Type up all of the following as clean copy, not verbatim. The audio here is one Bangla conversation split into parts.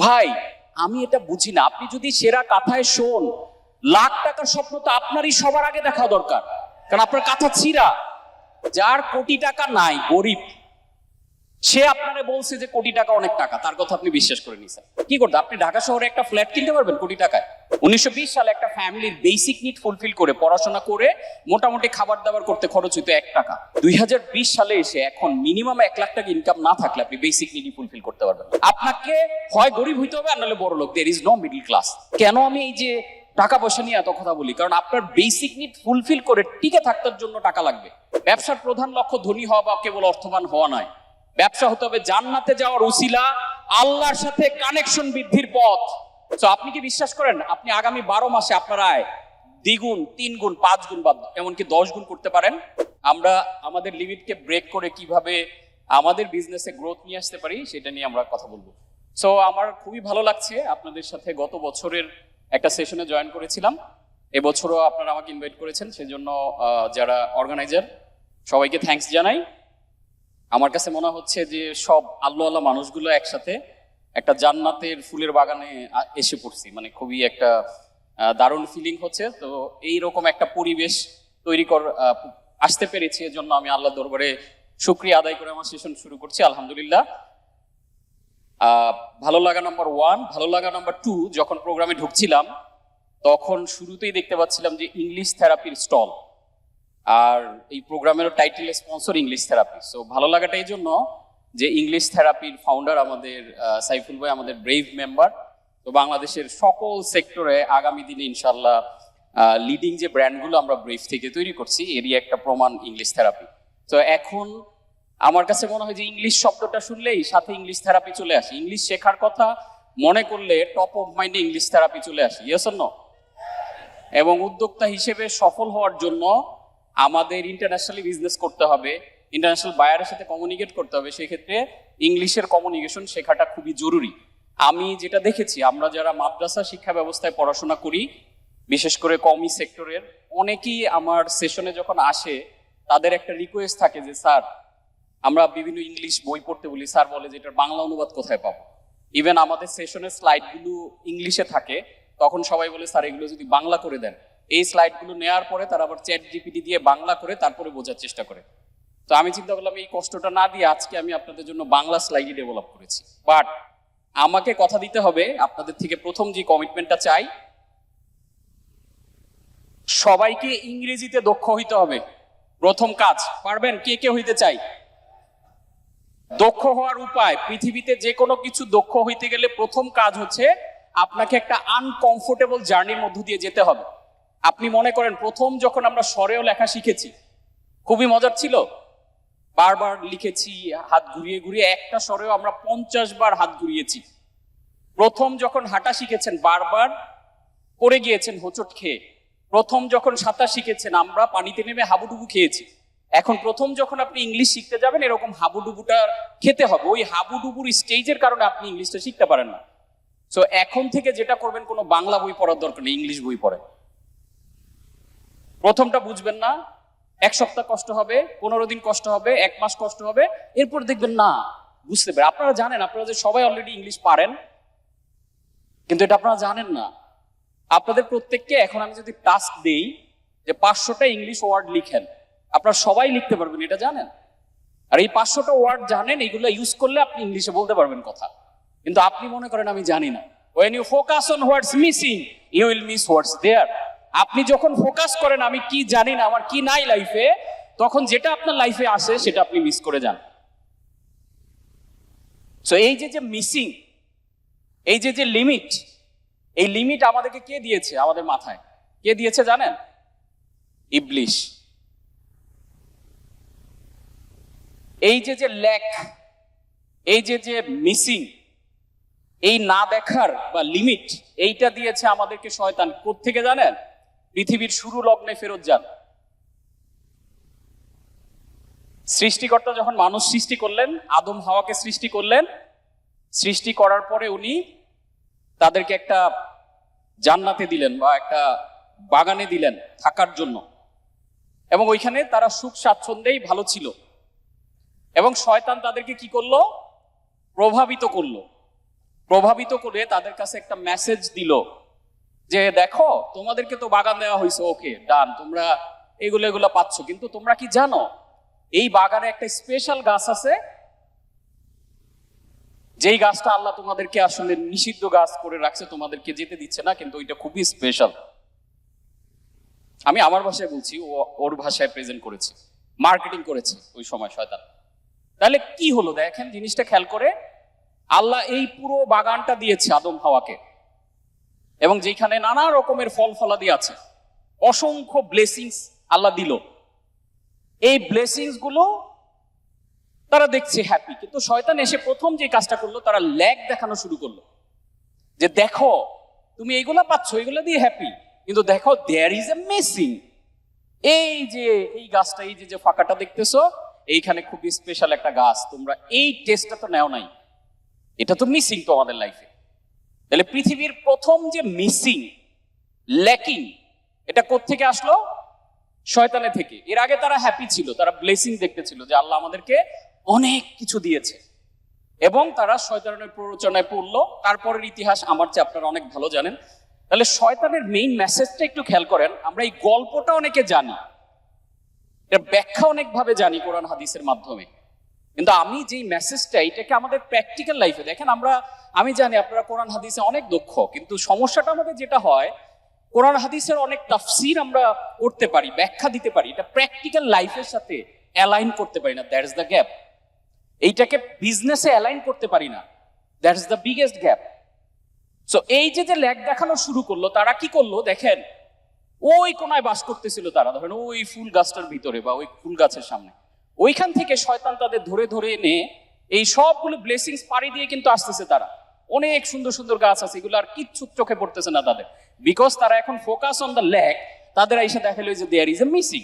ভাই আমি এটা বুঝি না, আপনি যদি সেরা কাঁথায় শোন, লাখ টাকার স্বপ্ন তো আপনারই সবার আগে দেখা দরকার, কারণ আপনার কাঁথা ছিঁড়া। যার কোটি টাকা নাই, গরিব, সে আপনারে বলছে যে কোটি টাকা অনেক টাকা, তার কথা আপনি বিশ্বাস করে নিছেন। কি করতে? আপনি ঢাকা শহরে একটা ফ্ল্যাট কিনতে পারবেন কোটি টাকায়? 1920 সালে একটা ফ্যামিলির বেসিক নিড ফুলফিল করে, পড়াশোনা করে, মোটামুটি খাবার দাবার করতে খরচ হইতো 1 টাকা। 2020 সালে এসে এখন মিনিমাম 1 লাখ টাকা ইনকাম না থাকলে আপনি বেসিক নিডই ফুলফিল করতে পারবেন না। আপনাকে হয় গরিব হইতে হবে আর নাহলে বড় লোক। There is no middle class. কেন আমি এই যে টাকা পয়সা নিয়ে এত কথা বলি? কারণ আপনার বেসিক নিড ফুলফিল করে টিকে থাকার জন্য টাকা লাগবে। ব্যবসার প্রধান লক্ষ্য ধনী হওয়া বা কেবল অর্থবান হওয়া নয়। ব্যবসা হতে হবে জান্নাতে যাওয়ার উসিলা, আল্লাহর সাথে কানেকশন বৃদ্ধির পথ। তো আপনি কি বিশ্বাস করেন আপনি আগামী 12 মাসে আপনার আয় দ্বিগুণ, 3 গুণ, 5 গুণ বা এমনকি 10 গুণ করতে পারেন? আমরা আমাদের লিমিটকে ব্রেক করে কিভাবে আমাদের বিজনেসে গ্রোথ নিয়ে আসতে পারি সেটা নিয়ে আমরা কথা বলবো। সো আমার খুবই ভালো লাগছে আপনাদের সাথে গত বছরের একটা সেশনে জয়েন করেছিলাম। এবছরও আপনারা আমাকে ইনভাইট করেছেন, সেজন্য যারা অর্গানাইজার সবাইকে থ্যাঙ্কস জানাই। আমার কাছে মনে হচ্ছে যে সব আল্লাহ মানুষগুলো একসাথে একটা জান্নাতের ফুলের বাগানে এসে পড়ছি, মানে খুবই একটা দারুণ ফিলিং হচ্ছে। তো এইরকম একটা পরিবেশ তৈরি আসতে পেরেছি, এজন্য আমি আল্লাহ দরবারে শুকরিয়া আদায় করে আমার সেশন শুরু করছি। আলহামদুলিল্লাহ। ভালো লাগা নাম্বার 1। ভালো লাগা নাম্বার 2, যখন প্রোগ্রামে ঢুকছিলাম তখন শুরুতেই দেখতে পাচ্ছিলাম যে ইংলিশ থেরাপির স্টল, আর এই প্রোগ্রামের title sponsor English therapy. So ভালো লাগাটা এই জন্য যে ইংলিশ থেরাপির ফাউন্ডার আমাদের সাইফুল ভাই, আমাদের ব্রেভ মেম্বার। তো বাংলাদেশের সকল সেক্টরে আগামী দিনে ইনশাল্লাহ লিডিং যে ব্র্যান্ডগুলো আমরা ব্রেভ থেকে তৈরি করছি, এরই একটা প্রমাণ ইংলিশ থেরাপি। তো এখন আমার কাছে মনে হয় যে ইংলিশ শব্দটা শুনলেই সাথে ইংলিশ থেরাপি চলে আসে। ইংলিশ শেখার কথা মনে করলে টপ অফ মাইন্ডে ইংলিশ থেরাপি চলে আসে। Yes or no? এবং উদ্যোক্তা হিসেবে সফল হওয়ার জন্য আমাদের ইন্টারন্যাশনালি বিজনেস করতে হবে, ইন্টারন্যাশনাল বায়ারের সাথে কমিউনিকেট করতে হবে। সেক্ষেত্রে ইংলিশের কমিউনিকেশন শেখাটা খুবই জরুরি। আমি যেটা দেখেছি, আমরা যারা মাদ্রাসা শিক্ষা ব্যবস্থায় পড়াশোনা করি, বিশেষ করে কমি সেক্টরের অনেকেই আমার সেশনে যখন আসে তাদের একটা রিকোয়েস্ট থাকে যে স্যার, আমরা বিভিন্ন ইংলিশ বই পড়তে বলি, স্যার বলে যে এটার বাংলা অনুবাদ কোথায় পাবো? ইভেন আমাদের সেশনের স্লাইডগুলো ইংলিশে থাকে, তখন সবাই বলে স্যার এগুলো যদি বাংলা করে দেন। এই স্লাইডগুলো নেওয়ার পরে তারা আবার চ্যাট জিপিটি দিয়ে বাংলা করে তারপরে বোঝার চেষ্টা করে। তো আমি চিন্তা করলাম এই কষ্টটা না দিয়ে আজকে আমি আপনাদের জন্য বাংলা স্লাইডই ডেভেলপ করেছি। বাট আমাকে কথা দিতে হবে, আপনাদের থেকে প্রথম যে কমিটমেন্টটা চাই, সবাইকে ইংরেজিতে দক্ষ হইতে হবে। প্রথম কাজ। পারবেন? কে কে হইতে চাই? দক্ষ হওয়ার উপায়, পৃথিবীতে যে কোনো কিছু দক্ষ হইতে গেলে প্রথম কাজ হচ্ছে আপনাকে একটা আনকমফোর্টেবল জার্নির মধ্য দিয়ে যেতে হবে। আপনি মনে করেন প্রথম যখন আমরা স্বরেও লেখা শিখেছি, খুবই মজার ছিল, বারবার লিখেছি হাত ঘুরিয়ে ঘুরিয়ে, একটা স্বরেও আমরা 50 বার হাত ঘুরিয়েছি। প্রথম যখন হাঁটা শিখেছেন বারবার পড়ে গিয়েছেন হোঁচট খেয়ে। প্রথম যখন সাঁতার শিখেছেন আমরা পানিতে নেমে হাবুডুবু খেয়েছি। এখন প্রথম যখন আপনি ইংলিশ শিখতে যাবেন এরকম হাবুডুবুটা খেতে হবে। ওই হাবুডুবুর স্টেজের কারণে আপনি ইংলিশটা শিখতে পারেন না। সো এখন থেকে যেটা করবেন, কোনো বাংলা বই পড়ার দরকার নেই, ইংলিশ বই পড়ে। প্রথমটা বুঝবেন না, 1 সপ্তাহ কষ্ট হবে, 15 দিন কষ্ট হবে, 1 মাস কষ্ট হবে, এরপর দেখবেন না বুঝতে পারে। আপনারা জানেন, আপনারা যে সবাই অলরেডি ইংলিশ পারেন, কিন্তু এটা আপনারা জানেন না। আপনাদের প্রত্যেককে এখন আমি যদি টাস্ক দেই যে 500টা ইংলিশ ওয়ার্ড লিখেন, আপনারা সবাই লিখতে পারবেন, এটা জানেন? আর এই 500টা ওয়ার্ড জানেন, এইগুলো ইউজ করলে আপনি ইংলিশে বলতে পারবেন কথা। কিন্তু আপনি মনে করেন আমি জানি না। When you focus on what's missing, you will miss what's there. আপনি যখন ফোকাস করেন আমি কি জানি না, আমার কি নাই লাইফে, তখন যেটা আপনার লাইফে আসে সেটা আপনি মিস করে যান। সো এই যে মিসিং, এই যে লিমিট, এই লিমিট আমাদেরকে কে দিয়েছে? আমাদের মাথায় কে দিয়েছে জানেন? ইবলিশ। এই যে ল্যাক, এই যে মিসিং, এই না দেখার বা লিমিট, এইটা দিয়েছে আমাদেরকে শয়তান। কোত্থেকে জানেন? পৃথিবীর শুরু লগ্নে ফেরত যান। সৃষ্টিকর্তা যখন মানুষ সৃষ্টি করলেন, আদম হাওয়াকে সৃষ্টি করলেন, সৃষ্টি করার পরে উনি তাদেরকে একটা জান্নাতে দিলেন বা একটা বাগানে দিলেন থাকার জন্য, এবং ওইখানে তারা সুখ স্বাচ্ছন্দ্যেই ভালো ছিল। এবং শয়তান তাদেরকে কি করলো? প্রভাবিত করলো। প্রভাবিত করে তাদের কাছে একটা মেসেজ দিল যে দেখো তোমাদেরকে তো বাগান দেওয়া হয়েছে, ওকে ডান, তোমরা এগুলো পাচ্ছ, কিন্তু তোমরা কি জানো এই বাগানে একটা স্পেশাল গাছ আছে, যেই গাছটা আল্লাহ তোমাদেরকে আসলে নিষিদ্ধ গাছ করে রাখছে, তোমাদেরকে যেতে দিচ্ছে না, কিন্তু ওইটা খুবই স্পেশাল। আমি আমার ভাষায় বলছি, ওর ভাষায় প্রেজেন্ট করেছি, মার্কেটিং করেছে ওই সময় শয়তান। তাহলে কি হলো দেখেন জিনিসটা খেয়াল করে, আল্লাহ এই পুরো বাগানটা দিয়েছে আদম হাওয়াকে, এবং যেখানে নানা রকমের ফল ফলাদি আছে, অসংখ্য ব্লেসিংস আল্লাহ দিল। এই ব্লেসিংস গুলো তারা দেখছে হ্যাপি, কিন্তু শয়তান এসে প্রথম যে কাজটা করলো, তারা ল্যাগ দেখানো শুরু করলো যে দেখো তুমি এইগুলা পাচ্ছ, এইগুলা দিয়ে হ্যাপি, কিন্তু দেখো দেয়ার ইজ এ মিসিং। এই যে এই গাছটা, এই যে ফাঁকাটা দেখতেছো, এইখানে খুব স্পেশাল একটা গাছ, তোমরা এই টেস্টটা তো নেও নাই, এটা তো মিসিং তোমাদের লাইফে। তাহলে পৃথিবীর প্রথম যে মিসিং, ল্যাকিং, এটা কোত্থেকে আসলো? শয়তানের থেকে। এর আগে তারা হ্যাপি ছিল, তারা ব্লেসিং দেখতেছিল যে আল্লাহ আমাদেরকে অনেক কিছু দিয়েছে, এবং তারা শয়তানের প্ররোচনায় পড়লো। তারপরের ইতিহাস আমার চেয়ে আপনারা অনেক ভালো জানেন। তাহলে শয়তানের মেইন মেসেজটা একটু খেয়াল করেন। আমরা এই গল্পটা অনেকে জানি, এর ব্যাখ্যা অনেকভাবে জানি কোরআন হাদিসের মাধ্যমে, কিন্তু আমি যেই মেসেজটা, এটাকে আমাদের প্র্যাকটিক্যাল লাইফে দেখেন। আমি জানি আপনারা কোরআন হাদিসে অনেক দক্ষ, কিন্তু সমস্যাটা আমাদের যেটা হয়, কোরআন হাদিসের অনেক তাফসীর আমরা করতে পারি, ব্যাখ্যা দিতে পারি, এটা প্র্যাকটিক্যাল লাইফের সাথে অ্যালাইন করতে পারি না। That's the gap. এইটাকে বিজনেসে অ্যালাইন করতে পারি না, that's the biggest gap. So এই যে ল্যাগ দেখানো শুরু করলো, তারা কি করলো দেখেন, ওই কোনায় বাস করতেছিল তারা, ধরেন ওই ফুল গাছটার ভিতরে বা ওই ফুল গাছের সামনে, ওইখান থেকে শয়তান তাদের ধরে ধরে এনে এই সবগুলো ব্লেসিংস পাড়ি দিয়ে কিন্তু আসতেছে। তারা অনেক সুন্দর সুন্দর গাছ আছে, এগুলো আর কিচ্ছু চোখে পড়তেছে না তাদের, বিকজ তারা এখন ফোকাস অন দ্য ল্যাগ। তাদের এসে দেখালো যে দেয়ার ইজ এ মিসিং,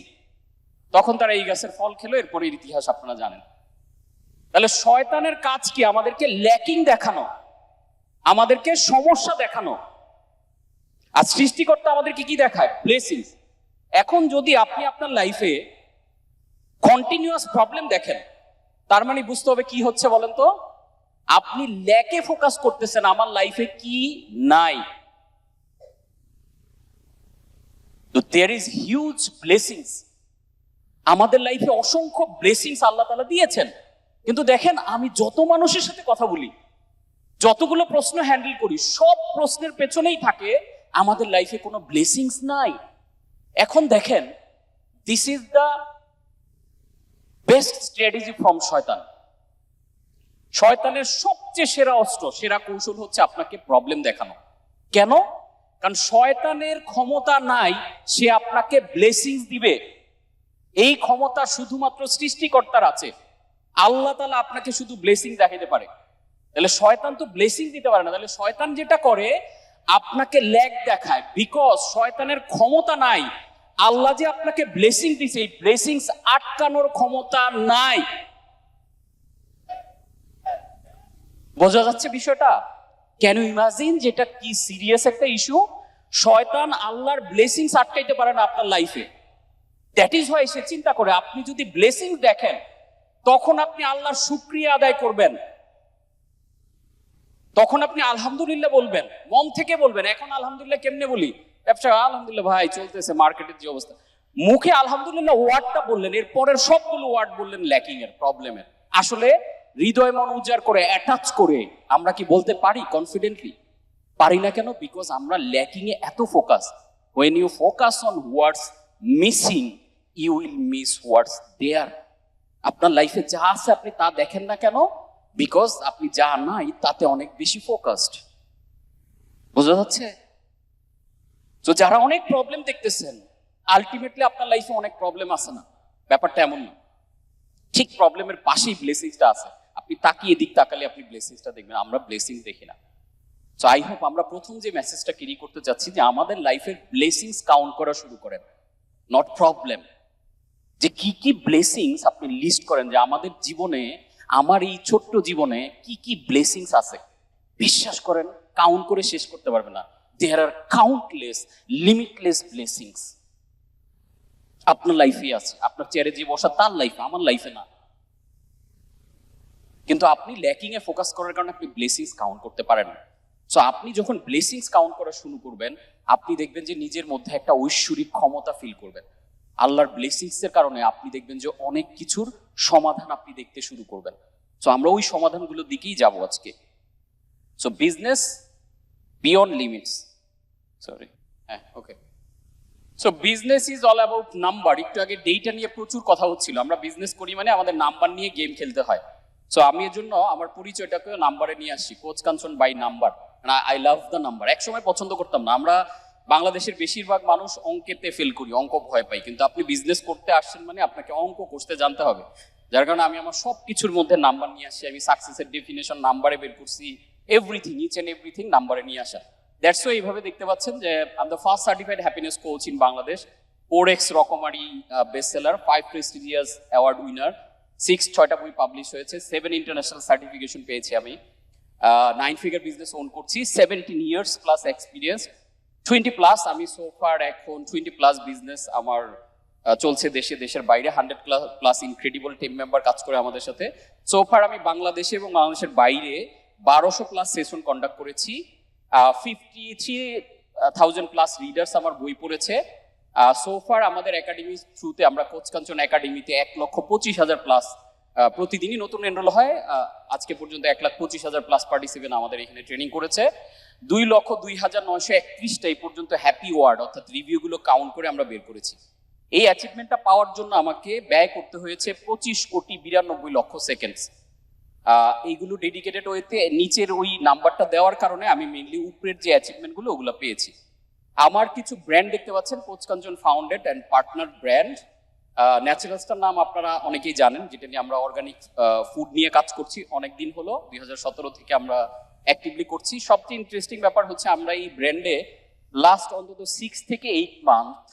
তখন তারা এই গাছের ফল খেলো। এরপরের ইতিহাস আপনারা জানেন। তাহলে শয়তানের কাজ কি? আমাদেরকে ল্যাকিং দেখানো, আমাদেরকে সমস্যা দেখানো। আর সৃষ্টিকর্তা আমাদেরকে কি দেখায়? ব্লেসিংস। এখন যদি আপনি আপনার লাইফে কন্টিনিউয়াস প্রবলেম দেখেন, তার মানে বুঝতে হবে কি হচ্ছে বলেন তো, আপনি ল্যাকে ফোকাস করতেছেন, আমার লাইফে কি নাই। তো দেয়ার ইজ হিউজ ব্লেসিংস, আমাদের লাইফে অসংখ্য ব্লেসিংস আল্লাহ তাআলা দিয়েছেন। কিন্তু দেখেন, আমি যত মানুষের সাথে কথা বলি, যতগুলো প্রশ্ন হ্যান্ডেল করি, সব প্রশ্নের পেছনেই থাকে আমাদের লাইফে কোনো ব্লেসিংস নাই। এখন দেখেন, this is the best strategy from শয়তান। শয়তানের সবচেয়ে সেরা অস্ত্র, সেরা কৌশল হচ্ছে আপনাকে প্রবলেম দেখানো। কেন? কারণ শয়তানের ক্ষমতা নাই সে আপনাকে ব্লেসিংস দিবে, এই ক্ষমতা শুধুমাত্র সৃষ্টিকর্তার আছে। আল্লাহ তাআলা আপনাকে শুধু ব্লেসিং দেখাইতে পারে। তাহলে শয়তান তো ব্লেসিং দিতে পারে না। তাহলে শয়তান যেটা করে, আপনাকে ল্যাগ দেখায়, বিকজ শয়তানের ক্ষমতা নাই। আল্লাহ যে আপনাকে ব্লেসিং দিছে, এই ব্লেসিংস আটকানোর ক্ষমতা নাই। বোঝা যাচ্ছে বিষয়টা? ক্যান ইউ ইমাজিন যেটা কি সিরিয়াস একটা ইস্যু? শয়তান আল্লাহর ব্লেসিংস আটকাইতে পারে না আপনার লাইফে। দ্যাট ইজ হোয়াই সে চিন্তা করে, আপনি যদি ব্লেসিং দেখেন, তখন আপনি আল্লাহর শুকরিয়া আদায় করবেন, তখন আপনি আলহামদুলিল্লাহ বলবেন, মন থেকে বলবেন। এখন আলহামদুলিল্লাহ কেমনে বলি? ব্যবসা আলহামদুলিল্লাহ ভাই চলতেছে, মার্কেটের যে অবস্থা, মুখে আলহামদুলিল্লাহ ওয়ার্ডটা বললেন, এর পরের সবগুলো ওয়ার্ড বললেন ল্যাকিং এর, প্রবলেমের। আসলে হৃদয় মন উজাড় করে, অ্যাটাচ করে আমরা কি বলতে পারি কনফিডেন্টলি? পারি না। কেন? বিকজ আমরা ল্যাকিং এ এত focus. when you focus on what's missing, you will miss what's there. আপনার লাইফে যা আছে আপনি তা দেখেন না কেন? বিকজ আপনি যা নাই তাতে অনেক বেশি ফোকাসড। বোঝা যাচ্ছে? তো যারা অনেক প্রবলেম দেখতেছেন, আলটিমেটলি আপনার লাইফে অনেক প্রবলেম আছে না, ব্যাপারটা এমন না। ঠিক প্রবলেমের পাশেই ব্লেসিংসটা আছে। আপনি তাকিয়ে দিক তাকালে আপনি ব্লেসিংসটা দেখবেন। আমরা ব্লেসিং দেখি না। সো আই হোপ আমরা প্রথম যে মেসেজটা ক্যারি করতে যাচ্ছি, যে আমাদের লাইফের ব্লেসিংস কাউন্ট করা শুরু করেন, নট প্রবলেম। যে কি কি ব্লেসিংস আপনি লিস্ট করেন, যে আমাদের জীবনে, আমার এই ছোট্ট জীবনে কি কি ব্লেসিংস আছে, বিশ্বাস করেন কাউন্ট করে শেষ করতে পারবে না। দেয়ার আর কাউন্টলেস, লিমিটলেস ব্লেসিংস আপনার লাইফে আছে। আপনার চেয়ারে যে বসা তার লাইফে, আমার লাইফে না। কিন্তু আপনি ল্যাকিং এ ফোকাস করার কারণে আপনি ব্লেসিংস কাউন্ট করতে পারেন না। সো আপনি যখন ব্লেসিংস কাউন্ট করা শুরু করবেন, আপনি দেখবেন যে নিজের মধ্যে একটা ঐশ্বরিক ক্ষমতা ফিল করবেন। আল্লাহর ব্লেসিংস এর কারণে আপনি দেখবেন যে অনেক কিছুর সমাধান আপনি দেখতে শুরু করবেন। সো আমরা ওই সমাধানগুলোর দিকেই যাব আজকে। So business beyond limits, sorry, হ্যাঁ, okay. So business is all about number. একটু আগে ডেটা নিয়ে প্রচুর কথা হচ্ছিল। আমরা বিজনেস করি মানে আমাদের নাম্বার নিয়ে গেম খেলতে হয়। সো আমি এর জন্য আমার পরিচয়টাকে নাম্বারে নিয়ে আসছি, coach Kanchan by number. I love the number. একসময় পছন্দ করতাম না। আমরা বাংলাদেশের বেশিরভাগ মানুষ অঙ্কেতে ফেল করি, অঙ্ক ভয় পাই। কিন্তু আপনি বিজনেস করতে আসছেন মানে আপনাকে অঙ্ক কষতে জানতে হবে। যার কারণে আমি আমার সব কিছুর মধ্যে নাম্বার নিয়ে আসছি। আমি সাকসেসের ডেফিনেশন নাম্বারে বের করছি, এভরিথিং, ইচ এন্ড এভরিথিং নাম্বারে নিয়ে আসা। দ্যাটস ওয়াই এইভাবে দেখতে পাচ্ছেন যে I am the first certified happiness coach in Bangladesh, 4x Rokomari best seller, 5 prestigious award winner, 6টা বই পাবলিশ হয়েছে, 7 ইন্টারন্যাশনাল সার্টিফিকেশন পেয়েছি আমি, 9 ফিগার বিজনেস ওন করছি, 17 ইয়ার্স প্লাস এক্সপিরিয়েন্স, 20 প্লাস আমি সোফার এখন 20 প্লাস বিজনেস আমার চলছে দেশে, দেশের বাইরে। 100 প্লাস ইনক্রেডিবল টিম মেম্বার কাজ করে আমাদের সাথে। সোফার আমি বাংলাদেশে এবং বাংলাদেশের বাইরে 1200 প্লাস সেশন কন্ডাক্ট করেছি। 53,000 প্লাস রিডার্স আমার বই পড়েছে। সোফার আমাদের একাডেমির থ্রুতে, আমরা কোচ কাঞ্চন একাডেমিতে 1,25,000 প্লাস প্রতিদিনই নতুন এনরোল হয়। আজকে পর্যন্ত 1,25,000 প্লাস পার্টিসিপেন্ট আমাদের এখানে ট্রেনিং করেছে। 2,02,931টা এই পর্যন্ত হ্যাপি ওয়ার্ড অর্থাৎ রিভিউ গুলো কাউন্ট করে আমরা বের করেছি। এই অ্যাচিভমেন্টটা পাওয়ার জন্য আমাকে ব্যয় করতে হয়েছে 25,92,00,000 সেকেন্ডস। এইগুলো ডেডিকেটেড ওয়েতে নিচের ওই নাম্বারটা দেওয়ার কারণে আমি মেইনলি উপরের যে অ্যাচিভমেন্ট গুলো ওগুলো পেয়েছি। আমার কিছু ব্র্যান্ড দেখতে পাচ্ছেন, coach Kanchan founded and partner brand. ন্যাচারালসটার নাম আপনারা অনেকেই জানেন, যেটা নিয়ে আমরা অর্গানিক ফুড নিয়ে কাজ করছি অনেকদিন হলো, 2017 থেকে আমরা অ্যাক্টিভলি করছি। সবচেয়ে ইন্টারেস্টিং ব্যাপার হচ্ছে আমরা এই ব্র্যান্ডে লাস্ট অন্তত 6 থেকে 8 মান্থ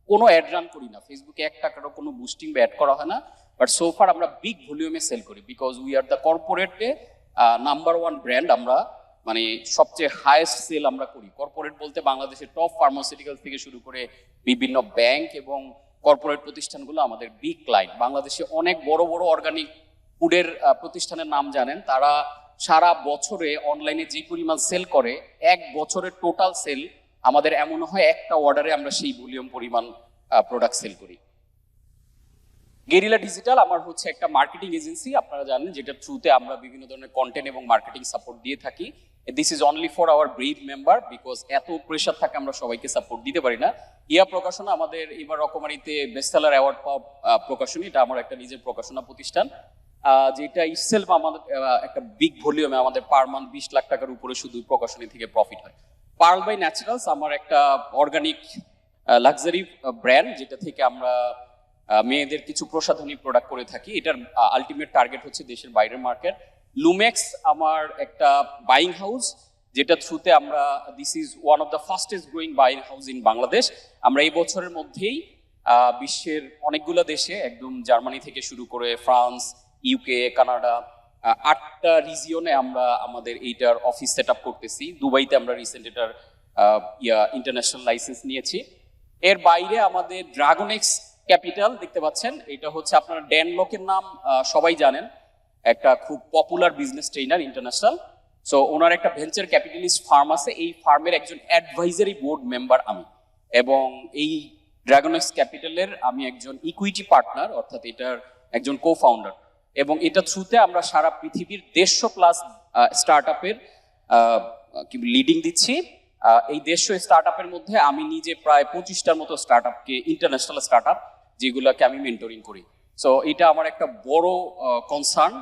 কোনো অ্যাড রান করি না। ফেসবুকে 1 টাকারও কোনো বুস্টিং বা অ্যাড করা হয় না। বাট সোফার আমরা বিগ ভলিউমে সেল করি বিকজ উই আর দ্য কর্পোরেটে নাম্বার 1 ব্র্যান্ড। আমরা মানে সবচেয়ে হাইয়েস্ট সেল আমরা করি। কর্পোরেট বলতে বাংলাদেশের টপ ফার্মাসিউটিক্যাল থেকে শুরু করে বিভিন্ন ব্যাংক এবং কর্পোরেট প্রতিষ্ঠানগুলো আমাদের বিগ ক্লায়েন্ট। বাংলাদেশে অনেক বড় বড় অর্গানিক ফুডের প্রতিষ্ঠানের নাম জানেন। তারা সারা বছরে অনলাইনে যে পরিমাণ সেল করে, 1 বছরের টোটাল সেল আমাদের এমন হয় একটা অর্ডারে আমরা সেই ভলিউম পরিমাণ প্রোডাক্ট সেল করি। গেরিলা ডিজিটাল আমার হচ্ছে একটা মার্কেটিং এজেন্সি, আপনারা জানেন, যেটা থ্রুতে আমরা বিভিন্ন ধরনের কন্টেন্ট এবং মার্কেটিং সাপোর্ট দিয়ে থাকি। This is only for our brave member because এত প্রেশার থাকে আমরা সবাইকে সাপোর্ট দিতে পারি না। ইয়া প্রকাশনা আমাদের এবার রকমারিতে বেস্টসেলার অ্যাওয়ার্ড পাওয়া প্রকাশনী, এটা আমার একটা নিজের প্রকাশনা প্রতিষ্ঠান, যেটা ইটসেলফ আমাদের একটা বিগ ভলিউমে আমাদের পার মান্থ 20 লাখ টাকার উপরে শুধু প্রকাশনী থেকে প্রফিট হয়। পার্ল বাই ন্যাচারালস আমার একটা অর্গানিক লাক্সারি ব্র্যান্ড, যেটা থেকে আমরা মেয়েদের কিছু প্রসাধনী প্রোডাক্ট করে থাকি। এটার আলটিমেট টার্গেট হচ্ছে দেশের বাইরের মার্কেট। লুমেক্স আমার একটা বাইং হাউস, যেটা থ্রুতে আমরা, this is one of the fastest growing buying house in Bangladesh. আমরা এই বছরের মধ্যেই বিশ্বের অনেকগুলো দেশে, একদম জার্মানি থেকে শুরু করে ফ্রান্স, ইউকে, কানাডা, 8টা রিজিয়নে আমরা আমাদের এইটার অফিস সেট আপ করতেছি। দুবাইতে আমরা রিসেন্ট এটার ইন্টারন্যাশনাল লাইসেন্স নিয়েছি। এর বাইরে আমাদের ড্রাগনেক্স ক্যাপিটাল দেখতে পাচ্ছেন, এটা হচ্ছে আপনারা ড্যান লকের নাম সবাই জানেন, একটা খুব popular business trainer international. So ওনার একটা ভেঞ্চার ক্যাপিটালিস্ট ফার্ম আছে, এই ফার্মের একজন অ্যাডভাইজারি বোর্ড মেম্বার আমি, এবং এই ড্রাগনেক্স ক্যাপিটালের আমি একজন ইকুইটি পার্টনার, অর্থাৎ এটার একজন কো ফাউন্ডার। এবং এটা থ্রুতে আমরা সারা পৃথিবীর 150 প্লাস স্টার্ট আপের লিডিং দিচ্ছি। এই 150 স্টার্ট আপের মধ্যে আমি নিজে প্রায় 25টার মতো স্টার্ট আপকে, ইন্টারন্যাশনাল স্টার্ট আপ, যেগুলোকে আমি মেন্টরিং করি। সো এটা আমার একটা বড় কনসার্ন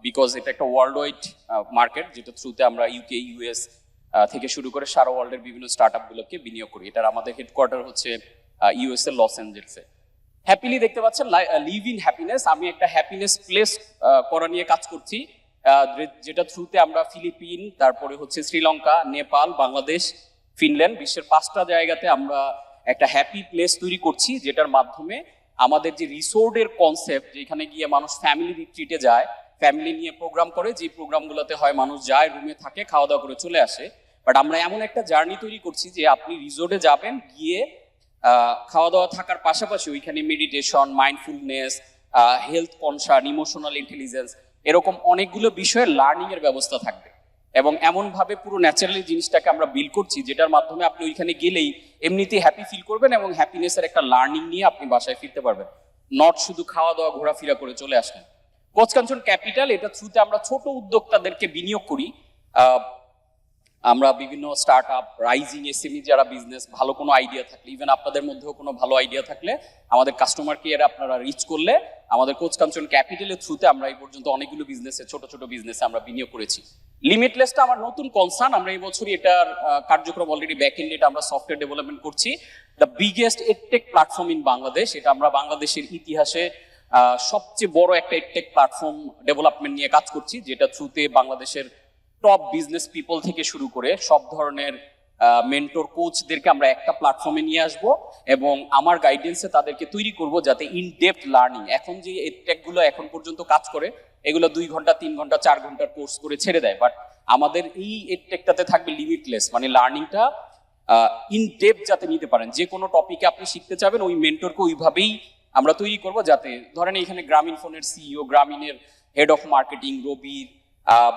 বিকজ এটা একটা ওয়ার্ল্ড ওয়াইড মার্কেট, যেটা থ্রুতে আমরা ইউকে, ইউএস থেকে শুরু করে সারা ওয়ার্ল্ডের বিভিন্ন স্টার্ট আপগুলোকে বিনিয়োগ করি। এটার আমাদের হেডকোয়ার্টার হচ্ছে ইউএস এর লস অ্যাঞ্জেলসে। হ্যাপিলি দেখতে পাচ্ছেন, লিভ ইন হ্যাপিনেস, আমি একটা হ্যাপিনেস প্লেস করা নিয়ে কাজ করছি, যেটা থ্রুতে আমরা ফিলিপিন, তারপরে হচ্ছে শ্রীলঙ্কা, নেপাল, বাংলাদেশ, ফিনল্যান্ড, বিশ্বের 5টা জায়গাতে আমরা একটা হ্যাপি প্লেস তৈরি করছি, যেটার মাধ্যমে আমাদের যে রিসোর্টের কনসেপ্ট, যেখানে গিয়ে মানুষ ফ্যামিলি রিট্রিটে যায়, ফ্যামিলি নিয়ে প্রোগ্রাম করে, যে প্রোগ্রামগুলোতে হয় মানুষ যায়, রুমে থাকে, খাওয়া দাওয়া করে চলে আসে। বাট আমরা এমন একটা জার্নি তৈরি করছি যে আপনি রিসোর্টে যাবেন, গিয়ে খাওয়া দাওয়া থাকার পাশাপাশি ওইখানে meditation, mindfulness, health concern, emotional intelligence এরকম অনেকগুলো বিষয়ে লার্নিং এর ব্যবস্থা থাকবে এবং এমন ভাবে পুরো ন্যাচারালি জিনিসটাকে আমরা বিল্ড করছি যেটার মাধ্যমে আপনি ওইখানে গেলেই এমনিতেই হ্যাপি ফিল করবেন এবং হ্যাপিনেসের একটা লার্নিং নিয়ে আপনি বাসায় ফিরতে পারবেন, নট শুধু খাওয়া দাওয়া ঘোরাফেরা করে চলে আসলেন। কোচ কাঞ্চন ক্যাপিটাল, এটা থ্রুতে আমরা ছোট উদ্যোক্তাদেরকে বিনিয়োগ করি। আমরা বিভিন্ন স্টার্ট আপ, রাইজিং এসএমই যারা বিজনেস, ভালো কোনো আইডিয়া থাকলে, ইভেন আপনাদের মধ্যেও কোনো ভালো আইডিয়া থাকলে আমাদের কাস্টমার কেয়ার আপনারা রিচ করলে আমাদের কোচ কাঞ্চন ক্যাপিটালের থ্রুতে আমরা এই পর্যন্ত অনেকগুলো বিজনেসে, ছোট ছোট বিজনেসে আমরা বিনিয়োগ করেছি। লিমিটলেসটা আমার নতুন কনসার্ন, আমরা এই বছরই এটার কার্যক্রম অলরেডি ব্যাক এন্ড এটা আমরা সফটওয়্যার ডেভেলপমেন্ট করছি। The biggest edtech platform in Bangladesh, এটা আমরা বাংলাদেশের ইতিহাসে সবচেয়ে বড় একটা এডটেক প্ল্যাটফর্ম ডেভেলপমেন্ট নিয়ে কাজ করছি, যেটা থ্রুতে বাংলাদেশের টপ বিজনেস পিপল থেকে শুরু করে সব ধরনের মেন্টর কোচদেরকে আমরা একটা প্ল্যাটফর্মে নিয়ে আসব এবং আমার গাইডেন্সে তাদেরকে তৈরি করব যাতে ইন ডেপথ লার্নিং, এখন যে এডটেক গুলো এখন পর্যন্ত কাজ করে এগুলো 2 ঘন্টা 3 ঘন্টা 4 ঘন্টার কোর্স করে ছেড়ে দেয়, বাট আমাদের এই এডটেকটাতে থাকবে লিমিটলেস, মানে লার্নিংটা ইন ডেপথ যাতে নিতে পারেন। যে কোনো টপিকে আপনি শিখতে চাবেন ওই মেন্টরকে ওইভাবেই আমরা তৈরি করব, যাতে ধরেন এখানে গ্রামীণ ফোনের সিইও, গ্রামীণের হেড অফ মার্কেটিং রবির,